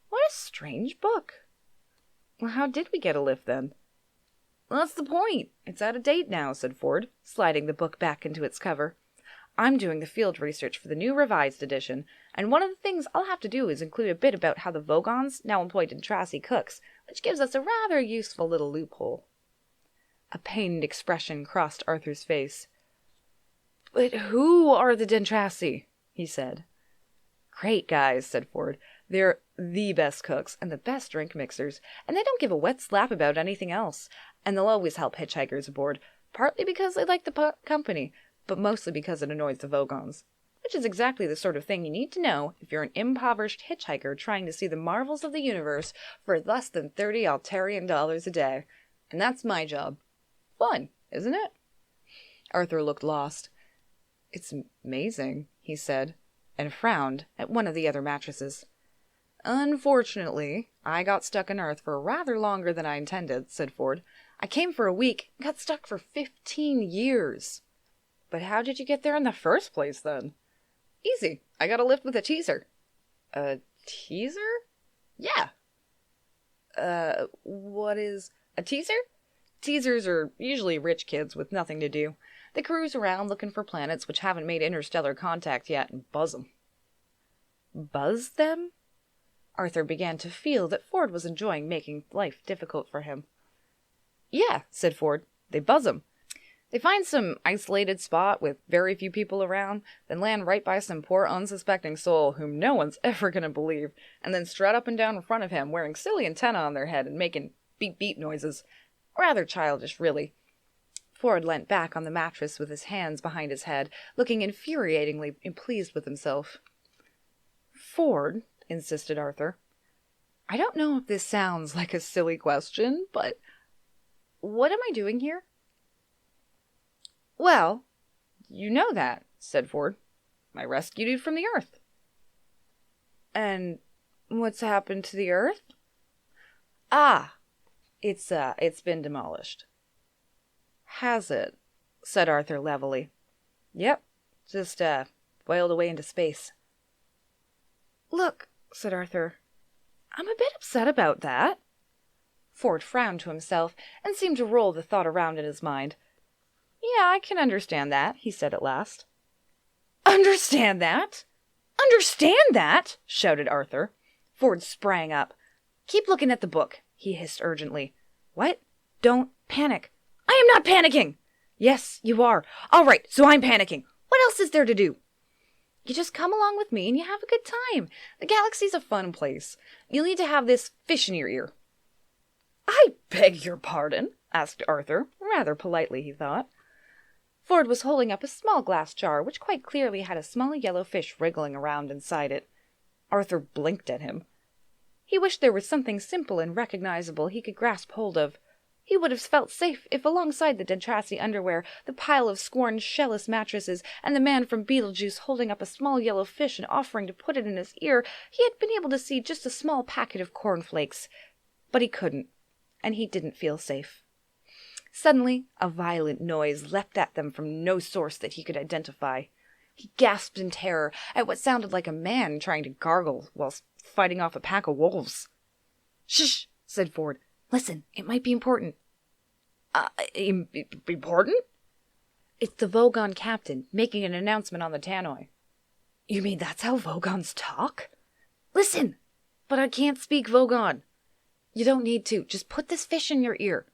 "What a strange book." "Well, how did we get a lift, then?" "Well, that's the point. It's out of date now," said Ford, sliding the book back into its cover. "I'm doing the field research for the new revised edition, and one of the things I'll have to do is include a bit about how the Vogons now employ Dentrasi cooks, which gives us a rather useful little loophole." A pained expression crossed Arthur's face. "But who are the Dentrasi?" he said. "Great guys," said Ford. "They're the best cooks and the best drink mixers, and they don't give a wet slap about anything else. And they'll always help hitchhikers aboard, partly because they like the company, but mostly because it annoys the Vogons. Which is exactly the sort of thing you need to know if you're an impoverished hitchhiker trying to see the marvels of the universe for less than 30 Altarian dollars a day. And that's my job. Fun, isn't it?" Arthur looked lost. "It's amazing," he said, and frowned at one of the other mattresses. "Unfortunately, I got stuck on Earth for rather longer than I intended," said Ford. "I came for a week, got stuck for 15 years. "But how did you get there in the first place, then?" "Easy. I got a lift with a teaser." "A teaser?" "Yeah." What is a teaser?" "Teasers are usually rich kids with nothing to do. They cruise around looking for planets which haven't made interstellar contact yet and buzz them." "Buzz them?" Arthur began to feel that Ford was enjoying making life difficult for him. "Yeah," said Ford. "They buzz 'em. They find some isolated spot with very few people around, then land right by some poor unsuspecting soul whom no one's ever going to believe, and then strut up and down in front of him wearing silly antennae on their head and making beep-beep noises. Rather childish, really." Ford leant back on the mattress with his hands behind his head, looking infuriatingly pleased with himself. "Ford," insisted Arthur, "I don't know if this sounds like a silly question, but what am I doing here?" "Well, you know that," said Ford. "I rescued you from the earth." "And what's happened to the earth?" "Ah, it's been demolished." "Has it?" said Arthur levelly. "Yep, just boiled away into space." "Look," said Arthur, "I'm a bit upset about that." Ford frowned to himself and seemed to roll the thought around in his mind. "Yeah, I can understand that," he said at last. "Understand that? Understand that?" shouted Arthur. Ford sprang up. "Keep looking at the book," he hissed urgently. "What? Don't panic." "I am not panicking!" "Yes, you are." "All right, so I'm panicking. What else is there to do?" "You just come along with me and you have a good time. The galaxy's a fun place. You'll need to have this fish in your ear." "I beg your pardon?" asked Arthur, rather politely, he thought. Ford was holding up a small glass jar, which quite clearly had a small yellow fish wriggling around inside it. Arthur blinked at him. He wished there was something simple and recognizable he could grasp hold of. He would have felt safe if alongside the Dentrassi underwear, the pile of scorned shellless mattresses, and the man from Beetlejuice holding up a small yellow fish and offering to put it in his ear, he had been able to see just a small packet of cornflakes. But he couldn't, and he didn't feel safe. Suddenly, a violent noise leapt at them from no source that he could identify. He gasped in terror at what sounded like a man trying to gargle whilst fighting off a pack of wolves. "Shh!" said Ford. "Listen, it might be important." Important?" "It's the Vogon captain, making an announcement on the tannoy." "You mean that's how Vogons talk?" "Listen!" "But I can't speak Vogon." "You don't need to. Just put this fish in your ear."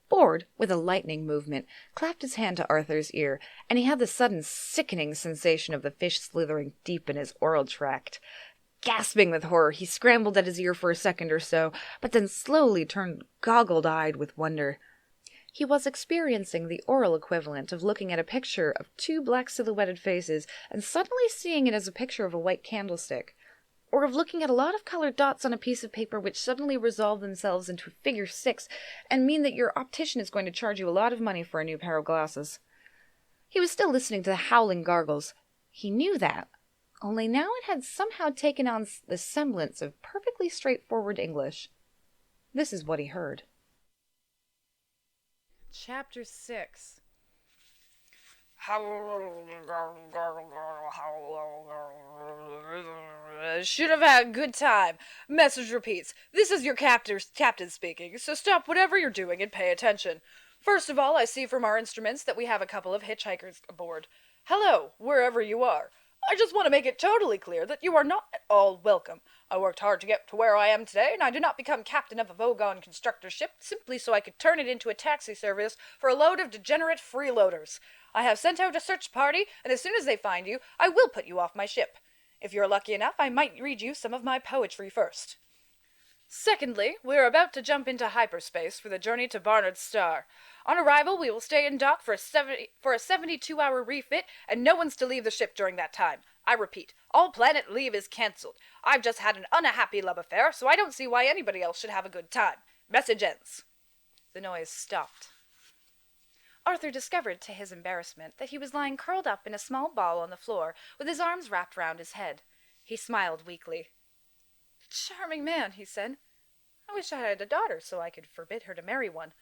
Ford, with a lightning movement, clapped his hand to Arthur's ear, and he had the sudden sickening sensation of the fish slithering deep in his oral tract. Gasping with horror, he scrambled at his ear for a second or so, but then slowly turned goggled-eyed with wonder. He was experiencing the oral equivalent of looking at a picture of two black silhouetted faces and suddenly seeing it as a picture of a white candlestick, or of looking at a lot of colored dots on a piece of paper which suddenly resolve themselves into a figure 6 and mean that your optician is going to charge you a lot of money for a new pair of glasses. He was still listening to the howling gargles. He knew that, only now it had somehow taken on the semblance of perfectly straightforward English. This is what he heard. Chapter 6. Should have had a good time. Message repeats. This is your captain speaking, so stop whatever you're doing and pay attention. First of all, I see from our instruments that we have a couple of hitchhikers aboard. Hello, wherever you are. I just want to make it totally clear that you are not at all welcome. I worked hard to get to where I am today, and I did not become captain of a Vogon constructor ship simply so I could turn it into a taxi service for a load of degenerate freeloaders. I have sent out a search party, and as soon as they find you, I will put you off my ship. If you're lucky enough, I might read you some of my poetry first. Secondly, we are about to jump into hyperspace for the journey to Barnard's star. On arrival, we will stay in dock for a 72-hour refit, and no one's to leave the ship during that time. I repeat, all planet leave is cancelled. I've just had an unhappy love affair, so I don't see why anybody else should have a good time. Message ends. The noise stopped. Arthur discovered, to his embarrassment, that he was lying curled up in a small ball on the floor, with his arms wrapped round his head. He smiled weakly. "Charming man," he said. "I wish I had a daughter so I could forbid her to marry one."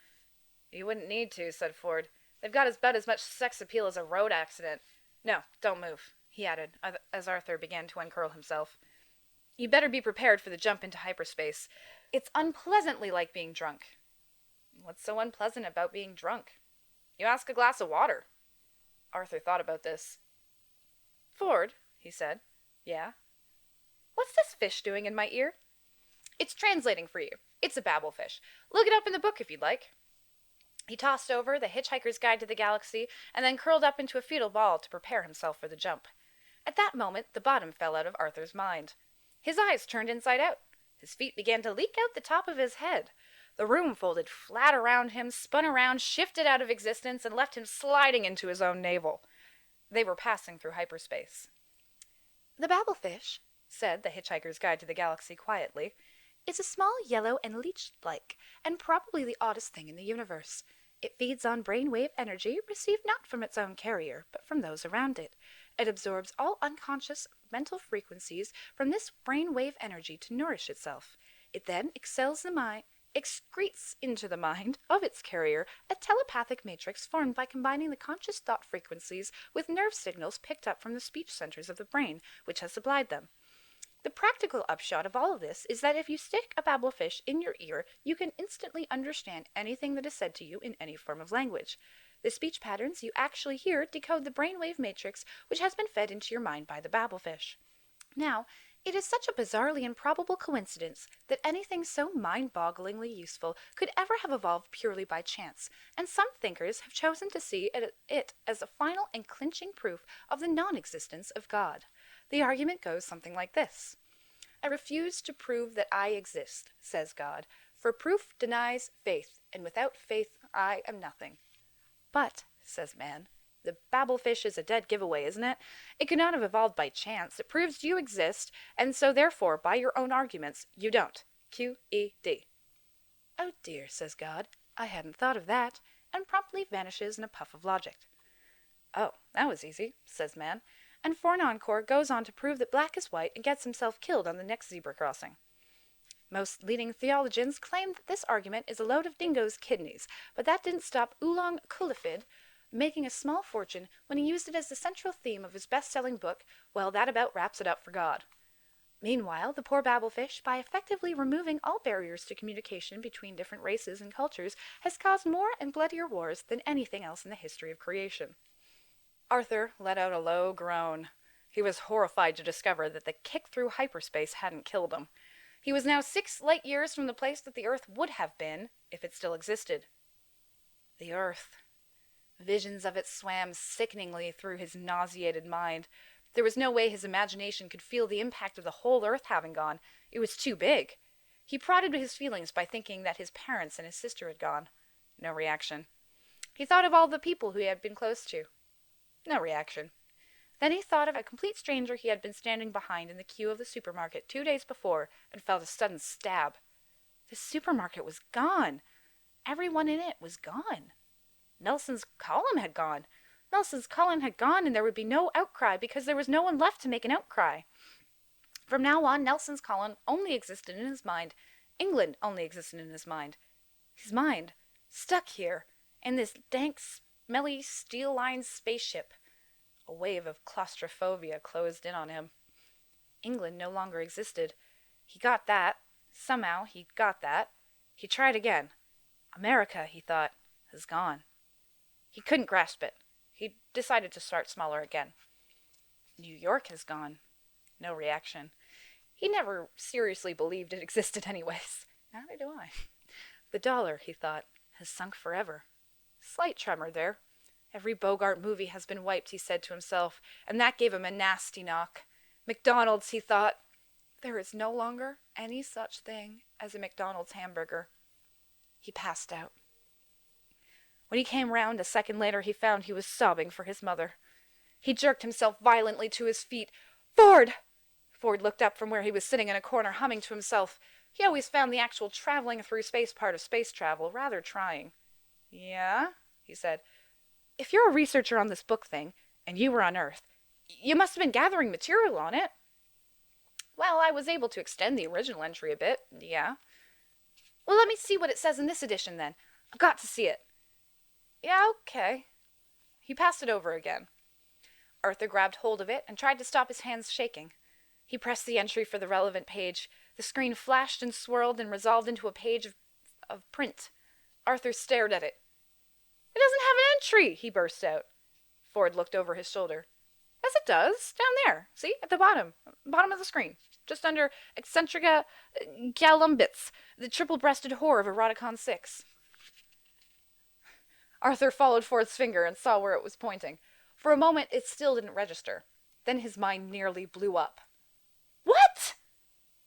"You wouldn't need to," said Ford. "They've got about as much sex appeal as a road accident. No, don't move," he added, as Arthur began to uncurl himself. "You better be prepared for the jump into hyperspace. It's unpleasantly like being drunk." "What's so unpleasant about being drunk?" "You ask a glass of water." Arthur thought about this. "Ford," he said. "Yeah?" What's this fish doing in my ear? It's translating for you. It's a babblefish. Look it up in the book if you'd like. He tossed over The Hitchhiker's Guide to the Galaxy and then curled up into a fetal ball to prepare himself for the jump. At that moment, the bottom fell out of Arthur's mind. His eyes turned inside out. His feet began to leak out the top of his head. The room folded flat around him, spun around, shifted out of existence, and left him sliding into his own navel. They were passing through hyperspace. The babblefish, said The Hitchhiker's Guide to the Galaxy quietly, is a small yellow and leech-like, and probably the oddest thing in the universe. It feeds on brainwave energy received not from its own carrier, but from those around it. It absorbs all unconscious mental frequencies from this brainwave energy to nourish itself. It then excretes into the mind of its carrier a telepathic matrix formed by combining the conscious thought frequencies with nerve signals picked up from the speech centers of the brain, which has supplied them. The practical upshot of all of this is that if you stick a babblefish in your ear, you can instantly understand anything that is said to you in any form of language. The speech patterns you actually hear decode the brainwave matrix which has been fed into your mind by the babblefish. Now, it is such a bizarrely improbable coincidence that anything so mind-bogglingly useful could ever have evolved purely by chance, and some thinkers have chosen to see it as a final and clinching proof of the non-existence of God. The argument goes something like this. I refuse to prove that I exist, says God, for proof denies faith, and without faith I am nothing. But, says man, the babblefish is a dead giveaway, isn't it? It could not have evolved by chance. It proves you exist, and so therefore, by your own arguments, you don't. Q-E-D. Oh dear, says God, I hadn't thought of that, and promptly vanishes in a puff of logic. Oh, that was easy, says man, and for an encore goes on to prove that black is white and gets himself killed on the next zebra crossing. Most leading theologians claim that this argument is a load of dingo's kidneys, but that didn't stop Oolong Kulifid making a small fortune when he used it as the central theme of his best-selling book, Well, That About Wraps It Up for God. Meanwhile, the poor babblefish, by effectively removing all barriers to communication between different races and cultures, has caused more and bloodier wars than anything else in the history of creation. Arthur let out a low groan. He was horrified to discover that the kick through hyperspace hadn't killed him. He was now 6 light years from the place that the Earth would have been, if it still existed. The Earth. Visions of it swam sickeningly through his nauseated mind. There was no way his imagination could feel the impact of the whole Earth having gone. It was too big. He prodded his feelings by thinking that his parents and his sister had gone. No reaction. He thought of all the people who he had been close to. No reaction. Then he thought of a complete stranger he had been standing behind in the queue of the supermarket 2 days before and felt a sudden stab. The supermarket was gone. Everyone in it was gone. Nelson's column had gone. Nelson's column had gone, and there would be no outcry because there was no one left to make an outcry. From now on, Nelson's column only existed in his mind. England only existed in his mind. His mind, stuck here, in this dank, smelly, steel-lined spaceship. A wave of claustrophobia closed in on him. England no longer existed. He got that. Somehow he got that. He tried again. America, he thought, has gone. He couldn't grasp it. He decided to start smaller again. New York has gone. No reaction. He never seriously believed it existed anyways. Neither do I. The dollar, he thought, has sunk forever. Slight tremor there. Every Bogart movie has been wiped, he said to himself, and that gave him a nasty knock. McDonald's, he thought. There is no longer any such thing as a McDonald's hamburger. He passed out. When he came round a second later, he found he was sobbing for his mother. He jerked himself violently to his feet. Ford! Ford looked up from where he was sitting in a corner, humming to himself. He always found the actual traveling through space part of space travel rather trying. Yeah, he said. If you're a researcher on this book thing, and you were on Earth, you must have been gathering material on it. Well, I was able to extend the original entry a bit, yeah. Well, let me see what it says in this edition, then. I've got to see it. Yeah, okay. He passed it over again. Arthur grabbed hold of it and tried to stop his hands shaking. He pressed the entry for the relevant page. The screen flashed and swirled and resolved into a page of print. Arthur stared at it. It doesn't have an entry, he burst out. Ford looked over his shoulder. Yes, it does. Down there. See? At the bottom. Bottom of the screen. just under Eccentrica galumbits, the triple-breasted whore of Eroticon 6. Arthur followed Ford's finger and saw where it was pointing. For a moment, it still didn't register. Then his mind nearly blew up. What?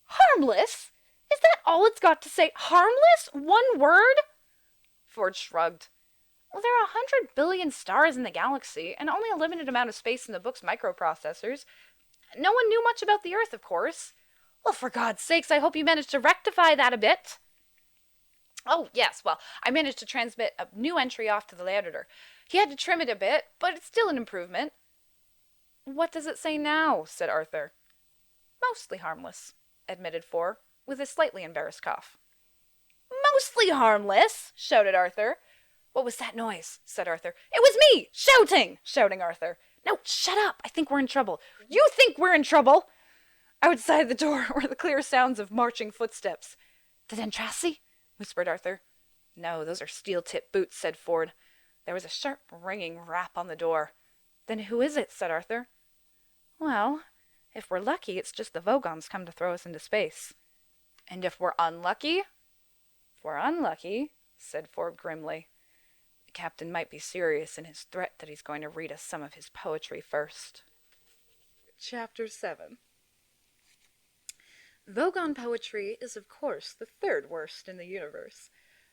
Harmless? Is that all it's got to say? Harmless? One word? Ford shrugged. Well, there are 100 billion stars in the galaxy, and only a limited amount of space in the book's microprocessors. No one knew much about the Earth, of course. Well, for God's sakes, I hope you managed to rectify that a bit. Oh, yes, well, I managed to transmit a new entry off to the editor. He had to trim it a bit, but it's still an improvement. What does it say now? Said Arthur. Mostly harmless, admitted Ford, with a slightly embarrassed cough. Mostly harmless, shouted Arthur. What was that noise? Said Arthur. It was me! Shouting Arthur. No, shut up! I think we're in trouble. You think we're in trouble? Outside the door were the clear sounds of marching footsteps. The Dentrassi? Whispered Arthur. No, those are steel-tipped boots, said Ford. There was a sharp ringing rap on the door. Then who is it? Said Arthur. Well, if we're lucky, it's just the Vogons come to throw us into space. And if we're unlucky? If we're unlucky, said Ford grimly, the captain might be serious in his threat that he's going to read us some of his poetry first. Chapter 7. Vogon poetry is, of course, the third worst in the universe.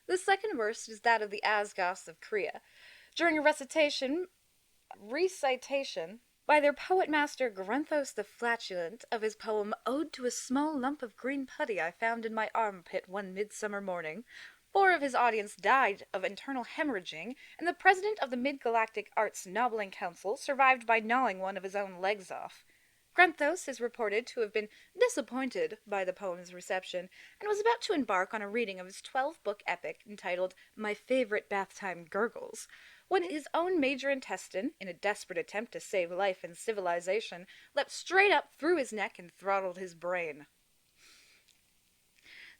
The second worst is that of the Asgoths of Krea. During a recitation by their poet-master Grenthos the Flatulent of his poem Ode to a Small Lump of Green Putty I Found in My Armpit One Midsummer Morning, 4 of his audience died of internal hemorrhaging, and the president of the Mid-Galactic Arts Nobbling Council survived by gnawing one of his own legs off. Grenthos is reported to have been disappointed by the poem's reception, and was about to embark on a reading of his 12-book epic entitled My Favorite Bath-Time Gurgles, when his own major intestine, in a desperate attempt to save life and civilization, leapt straight up through his neck and throttled his brain.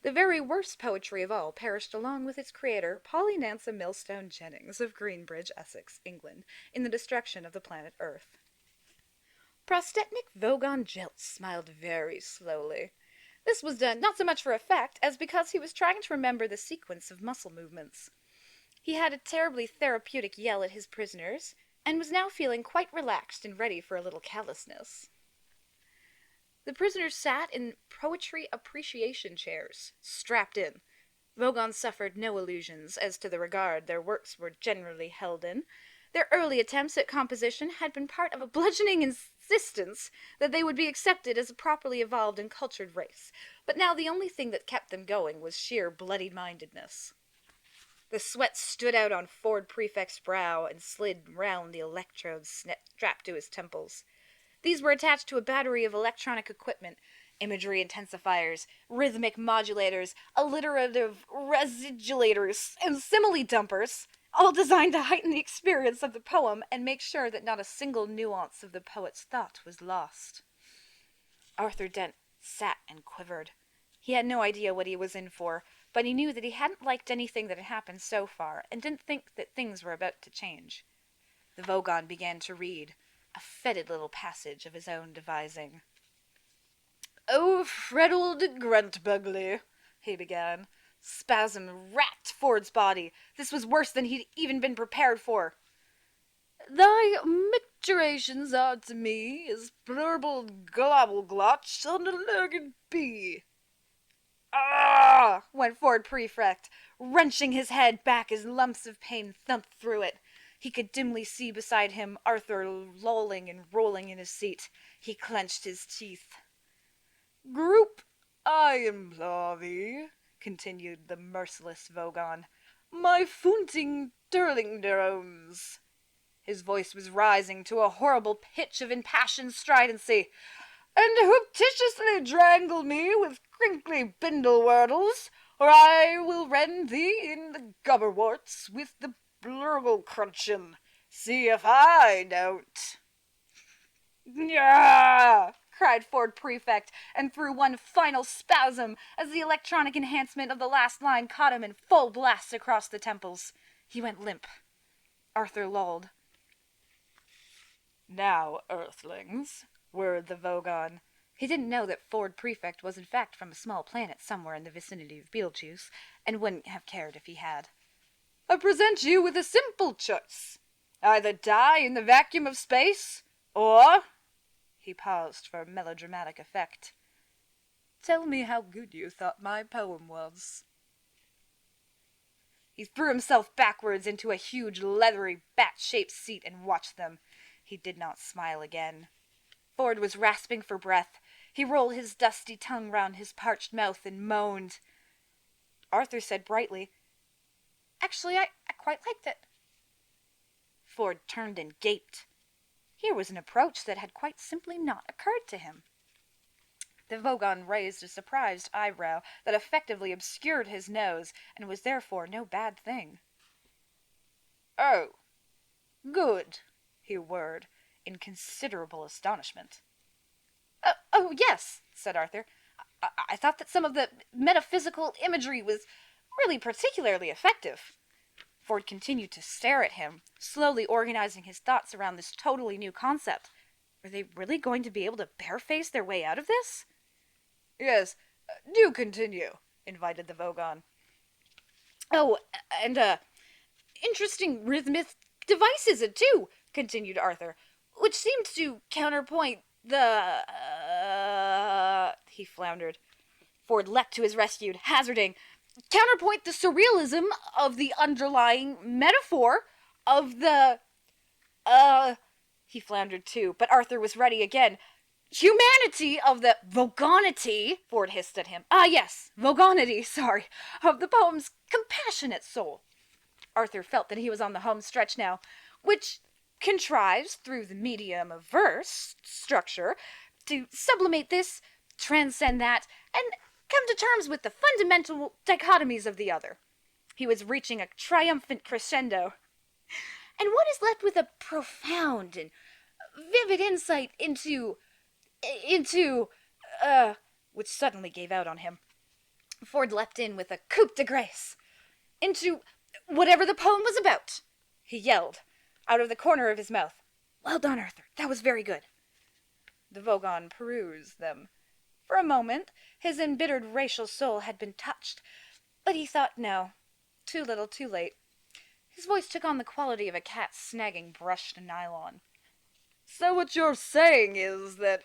The very worst poetry of all perished along with its creator, Polly Nansa Millstone Jennings of Greenbridge, Essex, England, in the destruction of the planet Earth. Prostetnik Vogon Jeltz smiled very slowly. This was done not so much for effect as because he was trying to remember the sequence of muscle movements. He had a terribly therapeutic yell at his prisoners, and was now feeling quite relaxed and ready for a little callousness. The prisoners sat in poetry appreciation chairs, strapped in. Vogon suffered no illusions as to the regard their works were generally held in. Their early attempts at composition had been part of a bludgeoning insistence that they would be accepted as a properly evolved and cultured race, but now the only thing that kept them going was sheer bloody-mindedness. The sweat stood out on Ford Prefect's brow and slid round the electrodes strapped to his temples. These were attached to a battery of electronic equipment, imagery intensifiers, rhythmic modulators, alliterative residulators, and simile dumpers, all designed to heighten the experience of the poem and make sure that not a single nuance of the poet's thought was lost. Arthur Dent sat and quivered. He had no idea what he was in for, but he knew that he hadn't liked anything that had happened so far, and didn't think that things were about to change. The Vogon began to read, a fetid little passage of his own devising. "Oh, Freddled Gruntbugley," he began. Spasm racked Ford's body. This was worse than he'd even been prepared for. "Thy micturations are to me as blurbled globbleglotch on a legged bee." "Ah!" went Ford Prefect, wrenching his head back as lumps of pain thumped through it. He could dimly see beside him Arthur lolling and rolling in his seat. He clenched his teeth. "Group, I implore thee," continued the merciless Vogon, "my foonting Turlingderons." His voice was rising to a horrible pitch of impassioned stridency. "And hooptitiously drangle me with crinkly bindle-wordles, or I will rend thee in the gubberworts with the blurgle cruncheon. See if I don't." "Yeah!" cried Ford Prefect, and threw one final spasm as the electronic enhancement of the last line caught him in full blast across the temples. He went limp. Arthur lulled. "Now, earthlings," whirred the Vogon, He didn't know that Ford Prefect was in fact from a small planet somewhere in the vicinity of Beetlejuice, and wouldn't have cared if he had. I present you with a simple choice. Either die in the vacuum of space, or... He paused for melodramatic effect. Tell me how good you thought my poem was. He threw himself backwards into a huge, leathery, bat-shaped seat and watched them. He did not smile again. Ford was rasping for breath. He rolled his dusty tongue round his parched mouth and moaned. Arthur said brightly, Actually, I quite liked it. Ford turned and gaped. Here was an approach that had quite simply not occurred to him. The Vogon raised a surprised eyebrow that effectively obscured his nose, and was therefore no bad thing. Oh, good, he whirred, in considerable astonishment. Oh, yes, said Arthur. I thought that some of the metaphysical imagery was really particularly effective. Ford continued to stare at him, slowly organizing his thoughts around this totally new concept. Were they really going to be able to bareface their way out of this? Yes, do continue, invited the Vogon. Oh, and, interesting rhythmic devices, too, continued Arthur, which seemed to counterpoint the, he floundered. Ford leapt to his rescue, hazarding, counterpoint the surrealism of the underlying metaphor of the, he floundered too, but Arthur was ready again. Humanity of the Vogonity, Ford hissed at him. Yes, Vogonity, sorry, of the poem's compassionate soul. Arthur felt that he was on the home stretch now, which contrives, through the medium of verse structure, to sublimate this, transcend that, and come to terms with the fundamental dichotomies of the other. He was reaching a triumphant crescendo. And what is left with a profound and vivid insight into, which suddenly gave out on him. Ford leapt in with a coup de grace. Into whatever the poem was about, he yelled, out of the corner of his mouth. Well done, Arthur. That was very good. The Vogon perused them. For a moment, his embittered racial soul had been touched, but he thought no. Too little, too late. His voice took on the quality of a cat snagging brushed nylon. So what you're saying is that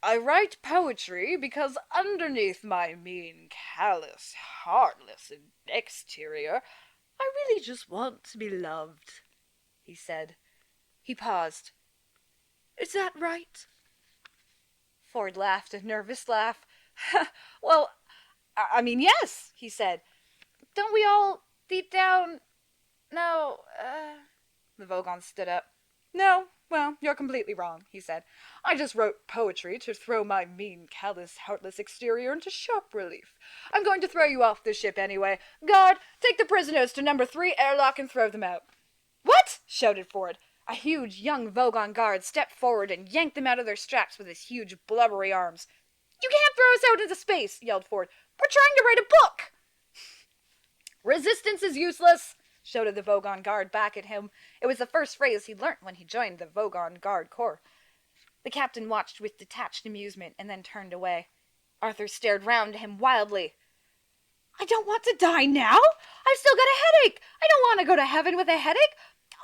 I write poetry because underneath my mean, callous, heartless exterior, I really just want to be loved, he said. He paused. Is that right? Ford laughed a nervous laugh. Well, I mean, yes, he said. Don't we all, deep down... No, The Vogon stood up. No, well, you're completely wrong, he said. I just wrote poetry to throw my mean, callous, heartless exterior into sharp relief. I'm going to throw you off this ship anyway. Guard, take the prisoners to number 3 airlock and throw them out. What? Shouted Ford. A huge young Vogon guard stepped forward and yanked them out of their straps with his huge, blubbery arms. You can't throw us out into space, yelled Ford. We're trying to write a book. Resistance is useless, shouted the Vogon guard back at him. It was the first phrase he'd learnt when he joined the Vogon Guard Corps. The captain watched with detached amusement and then turned away. Arthur stared round at him wildly. I don't want to die now. I've still got a headache. I don't want to go to heaven with a headache.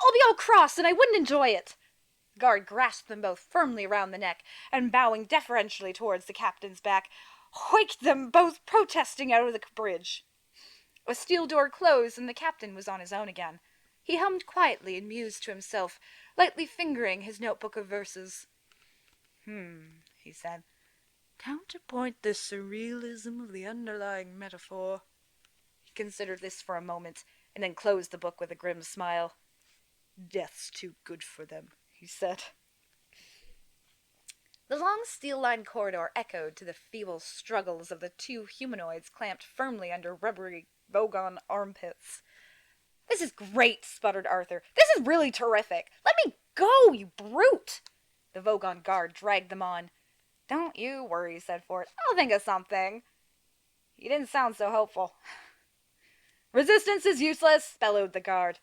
I'll be all cross and I wouldn't enjoy it. The guard grasped them both firmly round the neck and, bowing deferentially towards the captain's back, hoiked them both protesting out of the bridge. A steel door closed and the captain was on his own again. He hummed quietly and mused to himself, lightly fingering his notebook of verses. He said. Counterpoint the surrealism of the underlying metaphor. He considered this for a moment, and then closed the book with a grim smile. Death's too good for them, he said. The long steel-lined corridor echoed to the feeble struggles of the two humanoids clamped firmly under rubbery Vogon armpits. This is great, sputtered Arthur. This is really terrific. Let me go, you brute! The Vogon guard dragged them on. Don't you worry, said Ford. I'll think of something. He didn't sound so hopeful. Resistance is useless, bellowed the guard.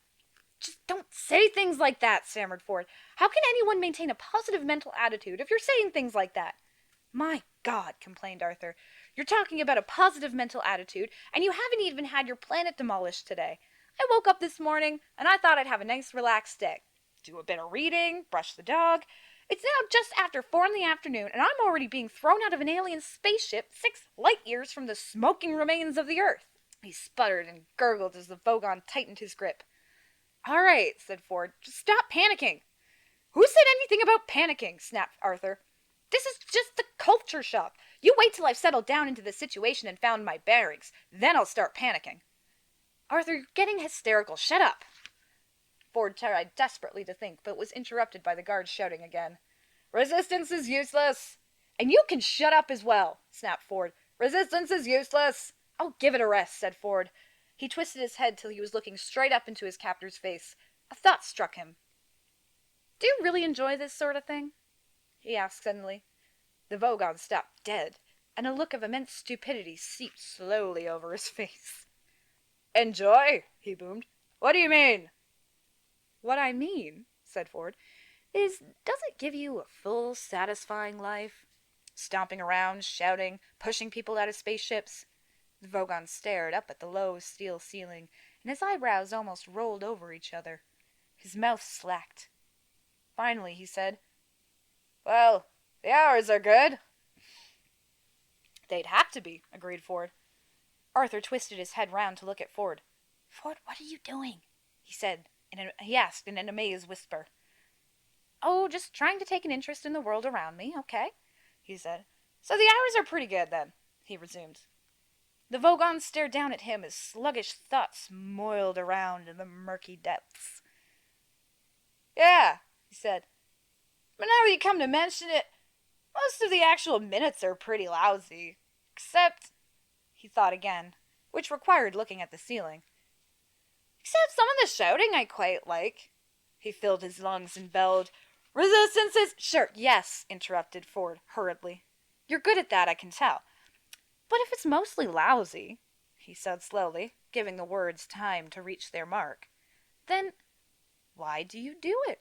Just don't say things like that, stammered Ford. How can anyone maintain a positive mental attitude if you're saying things like that? My God, complained Arthur. You're talking about a positive mental attitude, and you haven't even had your planet demolished today. I woke up this morning, and I thought I'd have a nice relaxed day. Do a bit of reading, brush the dog. It's now just after 4 in the afternoon, and I'm already being thrown out of an alien spaceship 6 light years from the smoking remains of the Earth. He sputtered and gurgled as the Vogon tightened his grip. All right, said Ford. Just stop panicking. Who said anything about panicking? Snapped Arthur. This is just a culture shock. You wait till I've settled down into the situation and found my bearings. Then I'll start panicking. Arthur, you're getting hysterical. Shut up. Ford tried desperately to think, but was interrupted by the guards shouting again. Resistance is useless. And you can shut up as well, snapped Ford. Resistance is useless. I'll give it a rest, said Ford. He twisted his head till he was looking straight up into his captor's face. A thought struck him. Do you really enjoy this sort of thing? He asked suddenly. The Vogon stopped dead, and a look of immense stupidity seeped slowly over his face. Enjoy? He boomed. What do you mean? What I mean, said Ford, is does it give you a full, satisfying life? Stomping around, shouting, pushing people out of spaceships? The Vogon stared up at the low steel ceiling, and his eyebrows almost rolled over each other. His mouth slacked. Finally, he said, Well, the hours are good. They'd have to be, agreed Ford. Arthur twisted his head round to look at Ford. Ford, what are you doing? He asked in an amazed whisper. Oh, just trying to take an interest in the world around me, okay, he said. So the hours are pretty good, then, he resumed. The Vogon stared down at him as sluggish thoughts moiled around in the murky depths. Yeah, he said. But now that you come to mention it, most of the actual minutes are pretty lousy. Except, he thought again, which required looking at the ceiling. Except some of the shouting I quite like. He filled his lungs and bellowed, Resistance is... Sure, yes, interrupted Ford hurriedly. You're good at that, I can tell. But if it's mostly lousy, he said slowly, giving the words time to reach their mark, then why do you do it?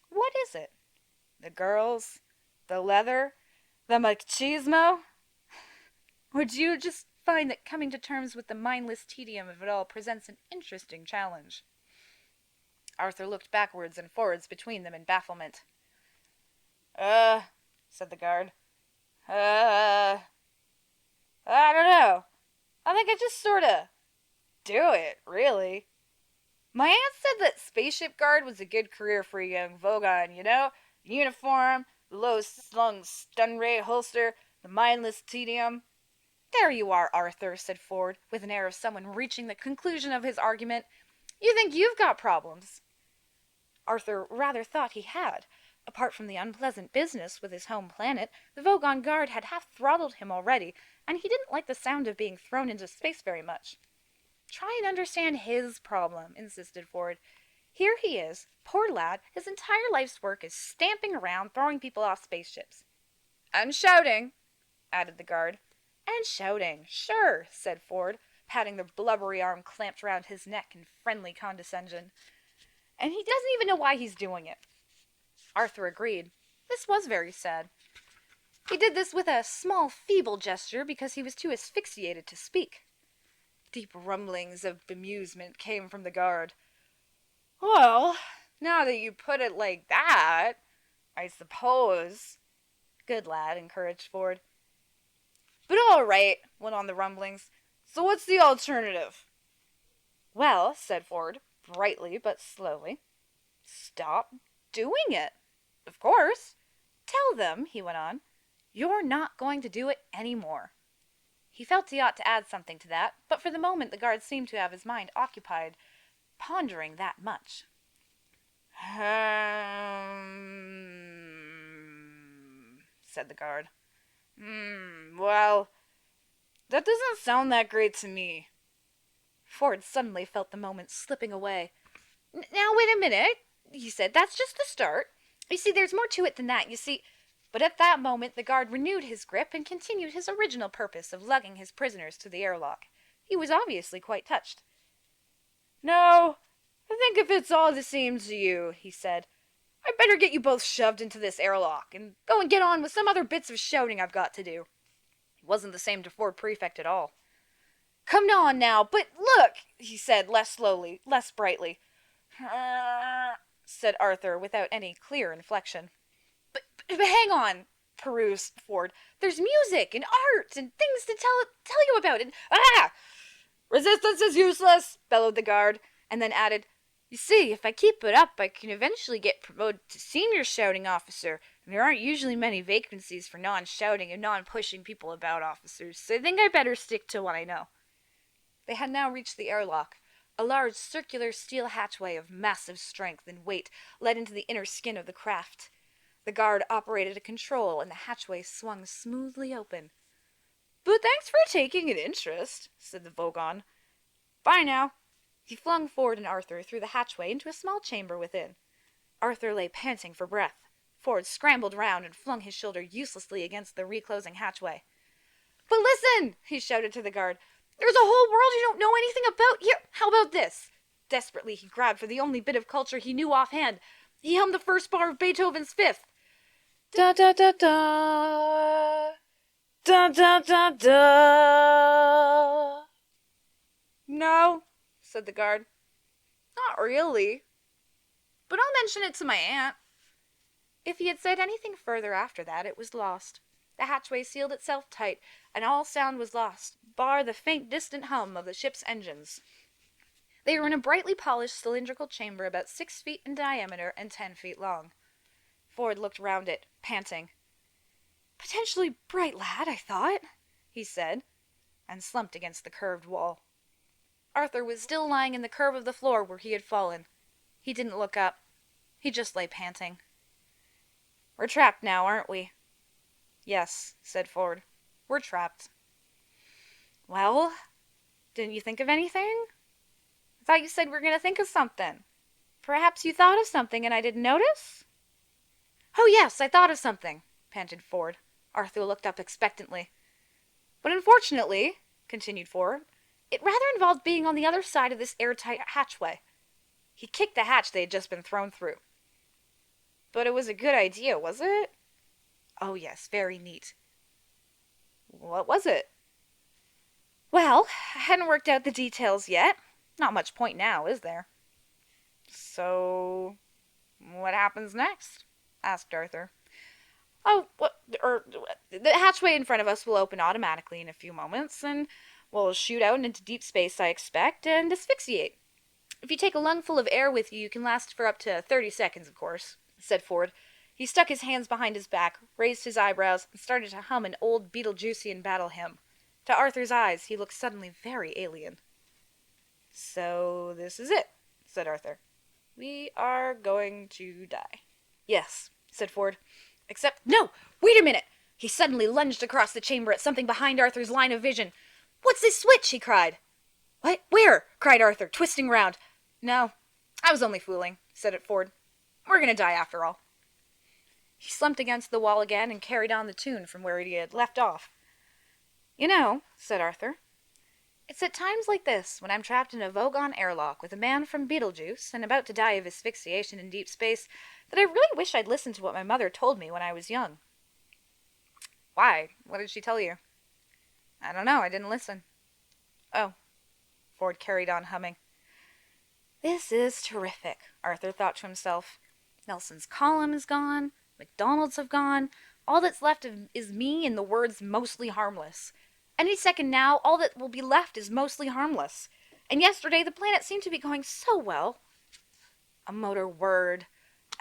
What is it? The girls? The leather? The machismo? Or do you just find that coming to terms with the mindless tedium of it all presents an interesting challenge? Arthur looked backwards and forwards between them in bafflement. Said the guard. I don't know. I think I just sorta do it, really. My aunt said that spaceship guard was a good career for a young Vogon, you know? The uniform, the low-slung stun ray holster, the mindless tedium. There you are, Arthur, said Ford, with an air of someone reaching the conclusion of his argument. You think you've got problems. Arthur rather thought he had. Apart from the unpleasant business with his home planet, the Vogon guard had half-throttled him already, and he didn't like the sound of being thrown into space very much. Try and understand his problem, insisted Ford. Here he is, poor lad, his entire life's work is stamping around, throwing people off spaceships. And shouting, added the guard. And shouting, sure, said Ford, patting the blubbery arm clamped round his neck in friendly condescension. And he doesn't even know why he's doing it. Arthur agreed. This was very sad. He did this with a small, feeble gesture because he was too asphyxiated to speak. Deep rumblings of bemusement came from the guard. Well, now that you put it like that, I suppose. Good lad, encouraged Ford. But all right, went on the rumblings. So what's the alternative? Well, said Ford, brightly but slowly, stop doing it. Of course. Tell them, he went on, you're not going to do it any more. He felt he ought to add something to that, but for the moment the guard seemed to have his mind occupied, pondering that much. Said the guard. Well, that doesn't sound that great to me. Ford suddenly felt the moment slipping away. Now, wait a minute, he said. That's just the start. You see, there's more to it than that, you see. But at that moment, the guard renewed his grip and continued his original purpose of lugging his prisoners to the airlock. He was obviously quite touched. No, I think if it's all the same to you, he said, I better get you both shoved into this airlock and go and get on with some other bits of shouting I've got to do. It wasn't the same to Ford Prefect at all. Come on now, but look, he said less slowly, less brightly. Said Arthur without any clear inflection. But hang on, perused Ford. There's music and art and things to tell you about. And resistance is useless, bellowed the guard, and then added, you see, if I keep it up, I can eventually get promoted to senior shouting officer. And there aren't usually many vacancies for non-shouting and non-pushing people about officers, so I think I better stick to what I know. They had now reached the airlock. A large circular steel hatchway of massive strength and weight led into the inner skin of the craft. The guard operated a control, and the hatchway swung smoothly open. But thanks for taking an interest, said the Vogon. Bye now. He flung Ford and Arthur through the hatchway into a small chamber within. Arthur lay panting for breath. Ford scrambled round and flung his shoulder uselessly against the reclosing hatchway. But listen, he shouted to the guard. There's a whole world you don't know anything about. Here, how about this? Desperately, he grabbed for the only bit of culture he knew offhand. He hummed the first bar of Beethoven's Fifth. Da da da da. Da da da da. No, said the guard. Not really. But I'll mention it to my aunt. If he had said anything further after that, it was lost. The hatchway sealed itself tight, and all sound was lost, bar the faint distant hum of the ship's engines. They were in a brightly polished cylindrical chamber about 6 feet in diameter and 10 feet long. Ford looked round it, panting. Potentially bright lad, I thought, he said, and slumped against the curved wall. Arthur was still lying in the curve of the floor where he had fallen. He didn't look up. He just lay panting. We're trapped now, aren't we? Yes, said Ford. We're trapped. Well, didn't you think of anything? I thought you said we were going to think of something. Perhaps you thought of something and I didn't notice? Oh, yes, I thought of something, panted Ford. Arthur looked up expectantly. But unfortunately, continued Ford, it rather involved being on the other side of this airtight hatchway. He kicked the hatch they had just been thrown through. But it was a good idea, was it? Oh, yes, very neat. What was it? Well, I hadn't worked out the details yet. Not much point now, is there? So, what happens next? Asked Arthur. The hatchway in front of us will open automatically in a few moments, and we'll shoot out into deep space, I expect, and asphyxiate. If you take a lungful of air with you, you can last for up to 30 seconds, of course, said Ford. He stuck his hands behind his back, raised his eyebrows, and started to hum an old Beetlejuicean battle hymn. To Arthur's eyes, he looked suddenly very alien. So this is it, said Arthur. We are going to die. Yes, said Ford. Except, no, wait a minute! He suddenly lunged across the chamber at something behind Arthur's line of vision. What's this switch? He cried. What? Where? Cried Arthur, twisting round. No, I was only fooling, said Ford. We're going to die after all. He slumped against the wall again and carried on the tune from where he had left off. You know, said Arthur, it's at times like this, when I'm trapped in a Vogon airlock with a man from Beetlejuice and about to die of asphyxiation in deep space, that I really wish I'd listened to what my mother told me when I was young. Why? What did she tell you? I don't know, I didn't listen. Oh, Ford carried on humming. This is terrific, Arthur thought to himself. Nelson's column is gone. McDonald's have gone. All that's left is me and the words mostly harmless. Any second now, all that will be left is mostly harmless. And yesterday, the planet seemed to be going so well. A motor whirred.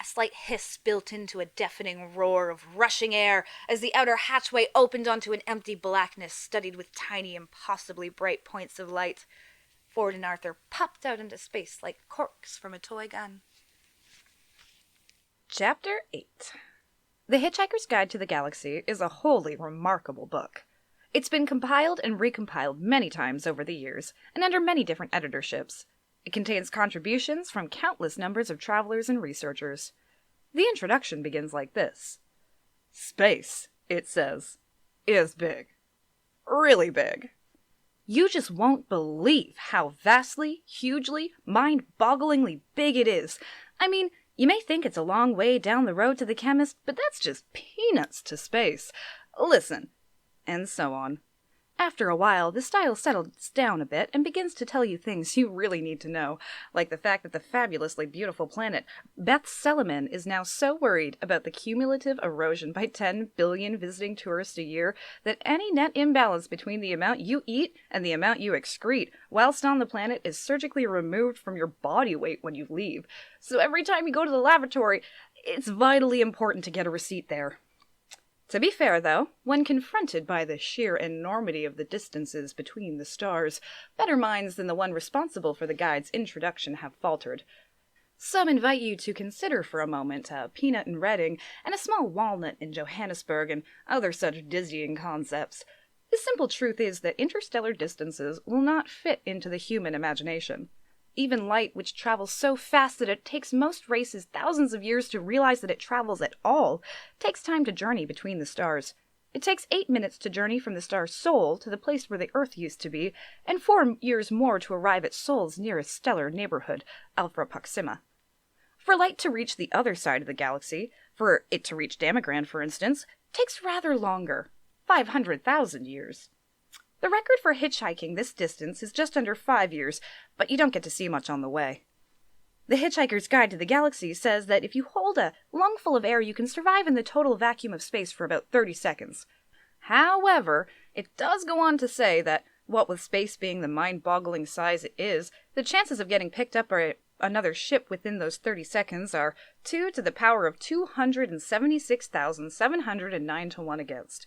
A slight hiss built into a deafening roar of rushing air as the outer hatchway opened onto an empty blackness studded with tiny, impossibly bright points of light. Ford and Arthur popped out into space like corks from a toy gun. Chapter 8. The Hitchhiker's Guide to the Galaxy is a wholly remarkable book. It's been compiled and recompiled many times over the years, and under many different editorships. It contains contributions from countless numbers of travelers and researchers. The introduction begins like this. Space, it says, is big. Really big. You just won't believe how vastly, hugely, mind-bogglingly big it is. I mean, You may think it's a long way down the road to the chemist, but that's just peanuts to space. Listen. And so on. After a while, the style settles down a bit and begins to tell you things you really need to know, like the fact that the fabulously beautiful planet Beth Seliman is now so worried about the cumulative erosion by 10 billion visiting tourists a year that any net imbalance between the amount you eat and the amount you excrete whilst on the planet is surgically removed from your body weight when you leave. So every time you go to the lavatory, it's vitally important to get a receipt there. To be fair, though, when confronted by the sheer enormity of the distances between the stars, better minds than the one responsible for the guide's introduction have faltered. Some invite you to consider for a moment a peanut in Reading and a small walnut in Johannesburg and other such dizzying concepts. The simple truth is that interstellar distances will not fit into the human imagination. Even light, which travels so fast that it takes most races thousands of years to realize that it travels at all, takes time to journey between the stars. It takes 8 minutes to journey from the star Sol to the place where the Earth used to be, and 4 years more to arrive at Sol's nearest stellar neighborhood, Alpha Proxima. For light to reach the other side of the galaxy, for it to reach Damogrand, for instance, takes rather longer, 500,000 years. The record for hitchhiking this distance is just under 5 years, but you don't get to see much on the way. The Hitchhiker's Guide to the Galaxy says that if you hold a lungful of air, you can survive in the total vacuum of space for about 30 seconds. However, it does go on to say that, what with space being the mind-boggling size it is, the chances of getting picked up by another ship within those 30 seconds are 2 to the power of 276,709 to 1 against.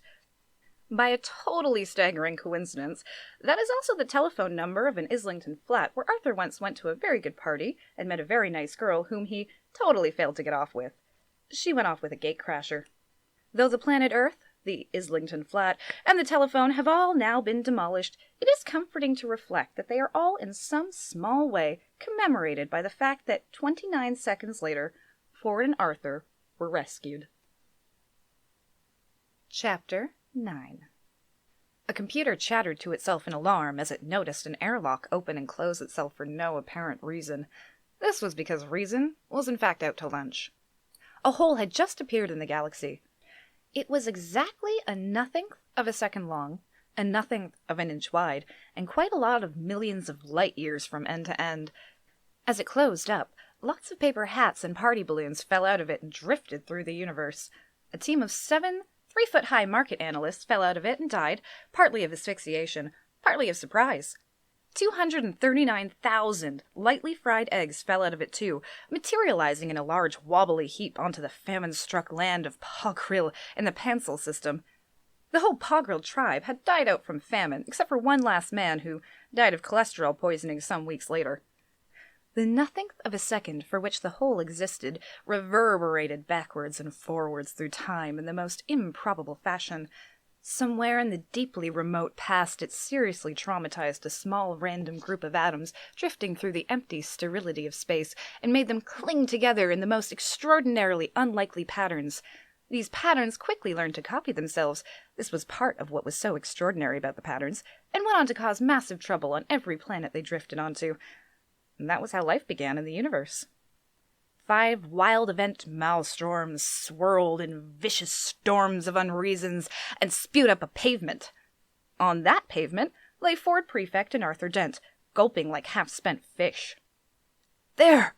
By a totally staggering coincidence, that is also the telephone number of an Islington flat where Arthur once went to a very good party and met a very nice girl whom he totally failed to get off with. She went off with a gatecrasher. Though the planet Earth, the Islington flat, and the telephone have all now been demolished, it is comforting to reflect that they are all in some small way commemorated by the fact that 29 seconds later, Ford and Arthur were rescued. Chapter 9. A computer chattered to itself in alarm as it noticed an airlock open and close itself for no apparent reason. This was because reason was in fact out to lunch. A hole had just appeared in the galaxy. It was exactly a nothingth of a second long, a nothingth of an inch wide, and quite a lot of millions of light years from end to end. As it closed up, lots of paper hats and party balloons fell out of it and drifted through the universe. A team of 7 3-foot-high market analysts fell out of it and died, partly of asphyxiation, partly of surprise. 239,000 lightly fried eggs fell out of it too, materializing in a large wobbly heap onto the famine-struck land of Pogril in the Pansel system. The whole Pogril tribe had died out from famine, except for one last man who died of cholesterol poisoning some weeks later. The nothingth of a second for which the whole existed reverberated backwards and forwards through time in the most improbable fashion. Somewhere in the deeply remote past it seriously traumatized a small random group of atoms drifting through the empty sterility of space and made them cling together in the most extraordinarily unlikely patterns. These patterns quickly learned to copy themselves. This was part of what was so extraordinary about the patterns, and went on to cause massive trouble on every planet they drifted onto. And that was how life began in the universe. 5 wild event maelstroms swirled in vicious storms of unreasons and spewed up a pavement. On that pavement lay Ford Prefect and Arthur Dent, gulping like half-spent fish. There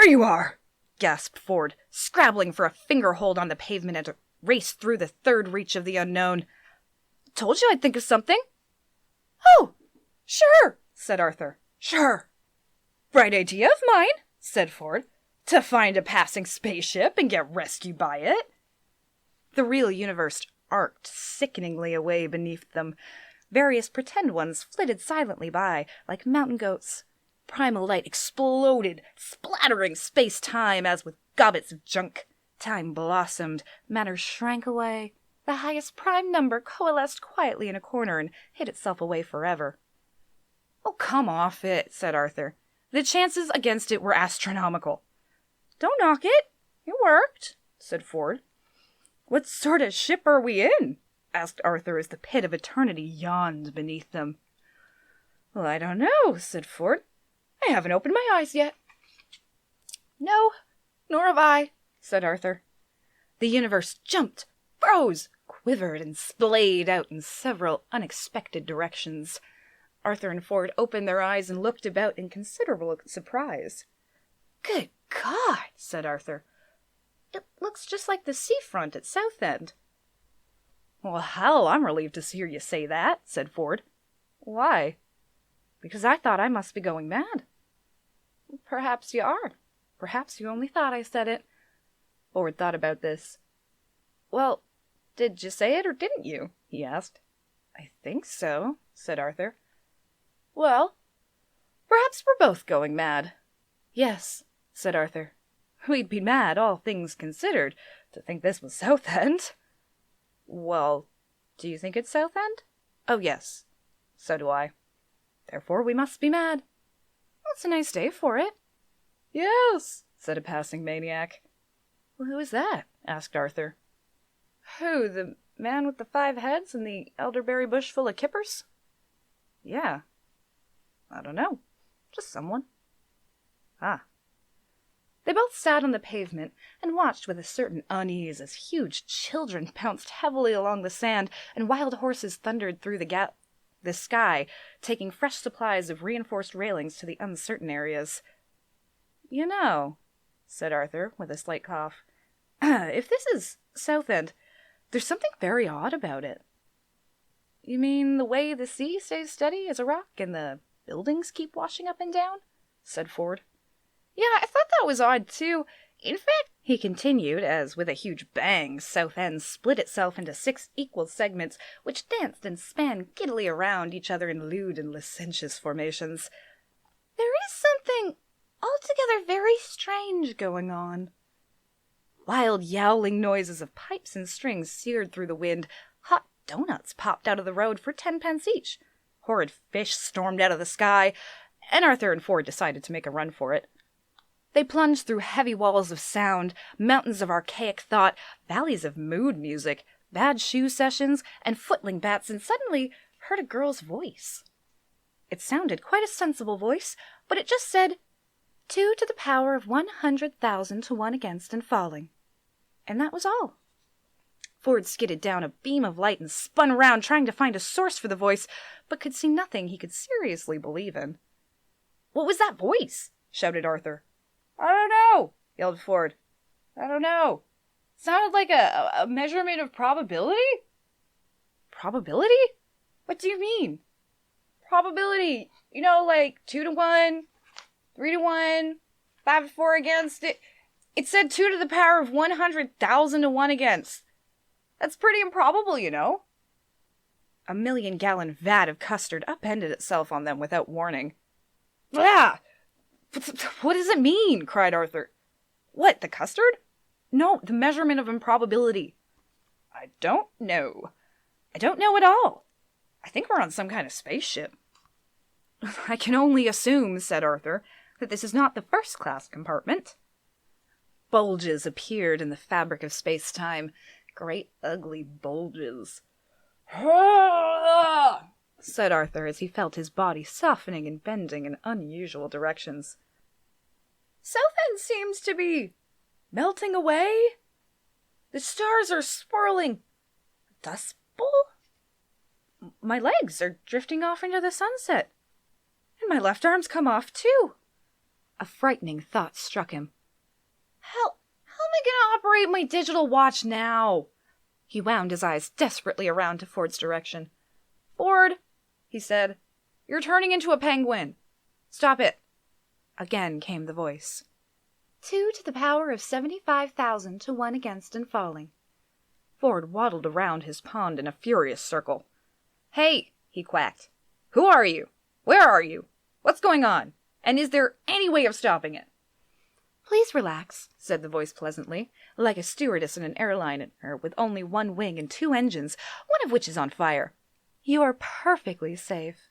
you are, gasped Ford, scrabbling for a finger-hold on the pavement and to race through the third reach of the unknown. Told you I'd think of something. Oh, sure, said Arthur. Sure. Bright idea of mine, said Ford, to find a passing spaceship and get rescued by it. The real universe arced sickeningly away beneath them. Various pretend ones flitted silently by, like mountain goats. Primal light exploded, splattering space-time as with gobbets of junk. Time blossomed, matter shrank away. The highest prime number coalesced quietly in a corner and hid itself away forever. Oh, come off it, said Arthur. The chances against it were astronomical. Don't knock it. It worked, said Ford. What sort of ship are we in? Asked Arthur as the pit of eternity yawned beneath them. Well, I don't know, said Ford. I haven't opened my eyes yet. No, Nor have I, said Arthur. The universe jumped, froze, quivered, and splayed out in several unexpected directions. Arthur and Ford opened their eyes and looked about in considerable surprise. Good God, said Arthur. It looks just like the seafront at Southend. Well, hell, I'm relieved to hear you say that, said Ford. Why? Because I thought I must be going mad. Perhaps you are. Perhaps you only thought I said it. Ford thought about this. Well, did you say it or didn't you? He asked. I think so, said Arthur. Well, perhaps we're both going mad. Yes, said Arthur. We'd be mad, all things considered, to think this was Southend. Well, do you think it's Southend? Oh, yes. So do I. Therefore we must be mad. Well, it's a nice day for it. Yes, said a passing maniac. Well, who is that? Asked Arthur. Who, the man with the 5 heads and the elderberry bush full of kippers? Yeah. I don't know. Just someone. Ah. They both sat on the pavement and watched with a certain unease as huge children bounced heavily along the sand and wild horses thundered through the sky, taking fresh supplies of reinforced railings to the uncertain areas. You know, said Arthur with a slight cough, if this is Southend, there's something very odd about it. You mean the way the sea stays steady as a rock and the buildings keep washing up and down? Said Ford. Yeah, I thought that was odd, too. In fact, he continued, as with a huge bang, Southend split itself into 6 equal segments, which danced and span giddily around each other in lewd and licentious formations. There is something altogether very strange going on. Wild yowling noises of pipes and strings seared through the wind. Hot doughnuts popped out of the road for 10 pence each. Horrid fish stormed out of the sky, and Arthur and Ford decided to make a run for it. They plunged through heavy walls of sound, mountains of archaic thought, valleys of mood music, bad shoe sessions, and footling bats, and suddenly heard a girl's voice. It sounded quite a sensible voice, but it just said, 2 to the power of 100,000 to 1 against and falling. And that was all. Ford skidded down a beam of light and spun around trying to find a source for the voice, but could see nothing he could seriously believe in. What was that voice? Shouted Arthur. I don't know, yelled Ford. I don't know. Sounded like a measurement of probability? Probability? What do you mean? Probability. You know, like 2 to 1, 3 to 1, 5 to 4 against it. It said 2 to the power of 100,000 to 1 against. That's pretty improbable, you know. A 1,000,000-gallon vat of custard upended itself on them without warning. Blah! What does it mean? Cried Arthur. What, the custard? No, the measurement of improbability. I don't know. I don't know at all. I think we're on some kind of spaceship. I can only assume, said Arthur, that this is not the first-class compartment. Bulges appeared in the fabric of space-time. Great ugly bulges. Said Arthur as he felt his body softening and bending in unusual directions. Southend seems to be melting away. The stars are swirling. Dust bowl? My legs are drifting off into the sunset. And my left arm's come off, too. A frightening thought struck him. How am I going to operate my digital watch now? He wound his eyes desperately around to Ford's direction. Ford, he said, you're turning into a penguin. Stop it. Again came the voice. 2 to the power of 75,000 to 1 against and falling. Ford waddled around his pond in a furious circle. Hey, he quacked. Who are you? Where are you? What's going on? And is there any way of stopping it? Please relax, said the voice pleasantly, like a stewardess in an airliner with only 1 wing and 2 engines, one of which is on fire. You are perfectly safe.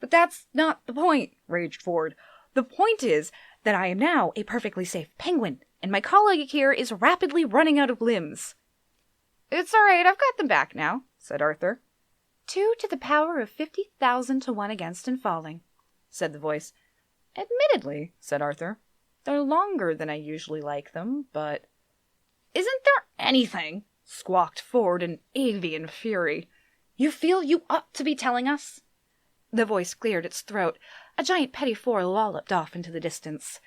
But that's not the point, raged Ford. The point is that I am now a perfectly safe penguin, and my colleague here is rapidly running out of limbs. It's all right, I've got them back now, said Arthur. 2 to the power of 50,000 to 1 against and falling, said the voice. Admittedly, said Arthur, They're longer than I usually like them, but... Isn't there anything? Squawked Ford in avian fury. You feel you ought to be telling us? The voice cleared its throat. A giant petit four lolloped off into the distance.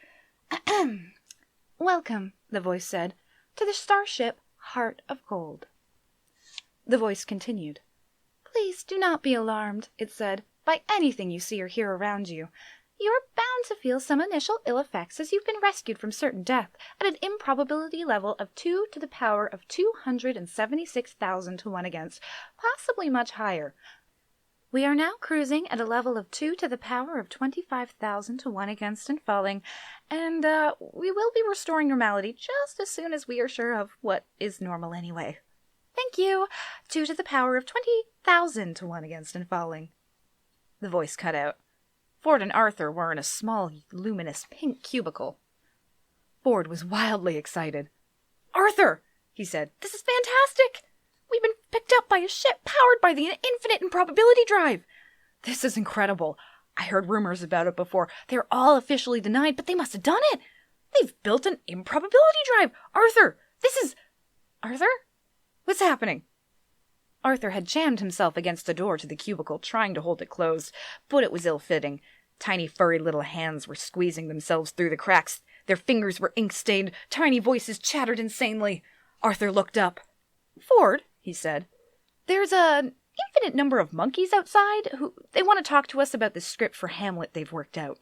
Welcome, the voice said, to the starship Heart of Gold. The voice continued. Please do not be alarmed, it said, by anything you see or hear around you. You are bound to feel some initial ill effects as you've been rescued from certain death at an improbability level of 2 to the power of 276,000 to 1 against, possibly much higher. We are now cruising at a level of 2 to the power of 25,000 to 1 against and falling, and we will be restoring normality just as soon as we are sure of what is normal anyway. Thank you. 2 to the power of 20,000 to 1 against and falling. The voice cut out. Ford and Arthur were in a small, luminous pink cubicle. Ford was wildly excited. Arthur, he said, this is fantastic! We've been picked up by a ship powered by the infinite improbability drive. This is incredible. I heard rumors about it before. They're all officially denied, but they must have done it. They've built an improbability drive. Arthur, this is... Arthur? What's happening? Arthur had jammed himself against the door to the cubicle, trying to hold it closed, but it was ill-fitting. Tiny furry little hands were squeezing themselves through the cracks. Their fingers were ink-stained. Tiny voices chattered insanely. Arthur looked up. Ford, he said, there's an infinite number of monkeys outside who they want to talk to us about the script for Hamlet they've worked out.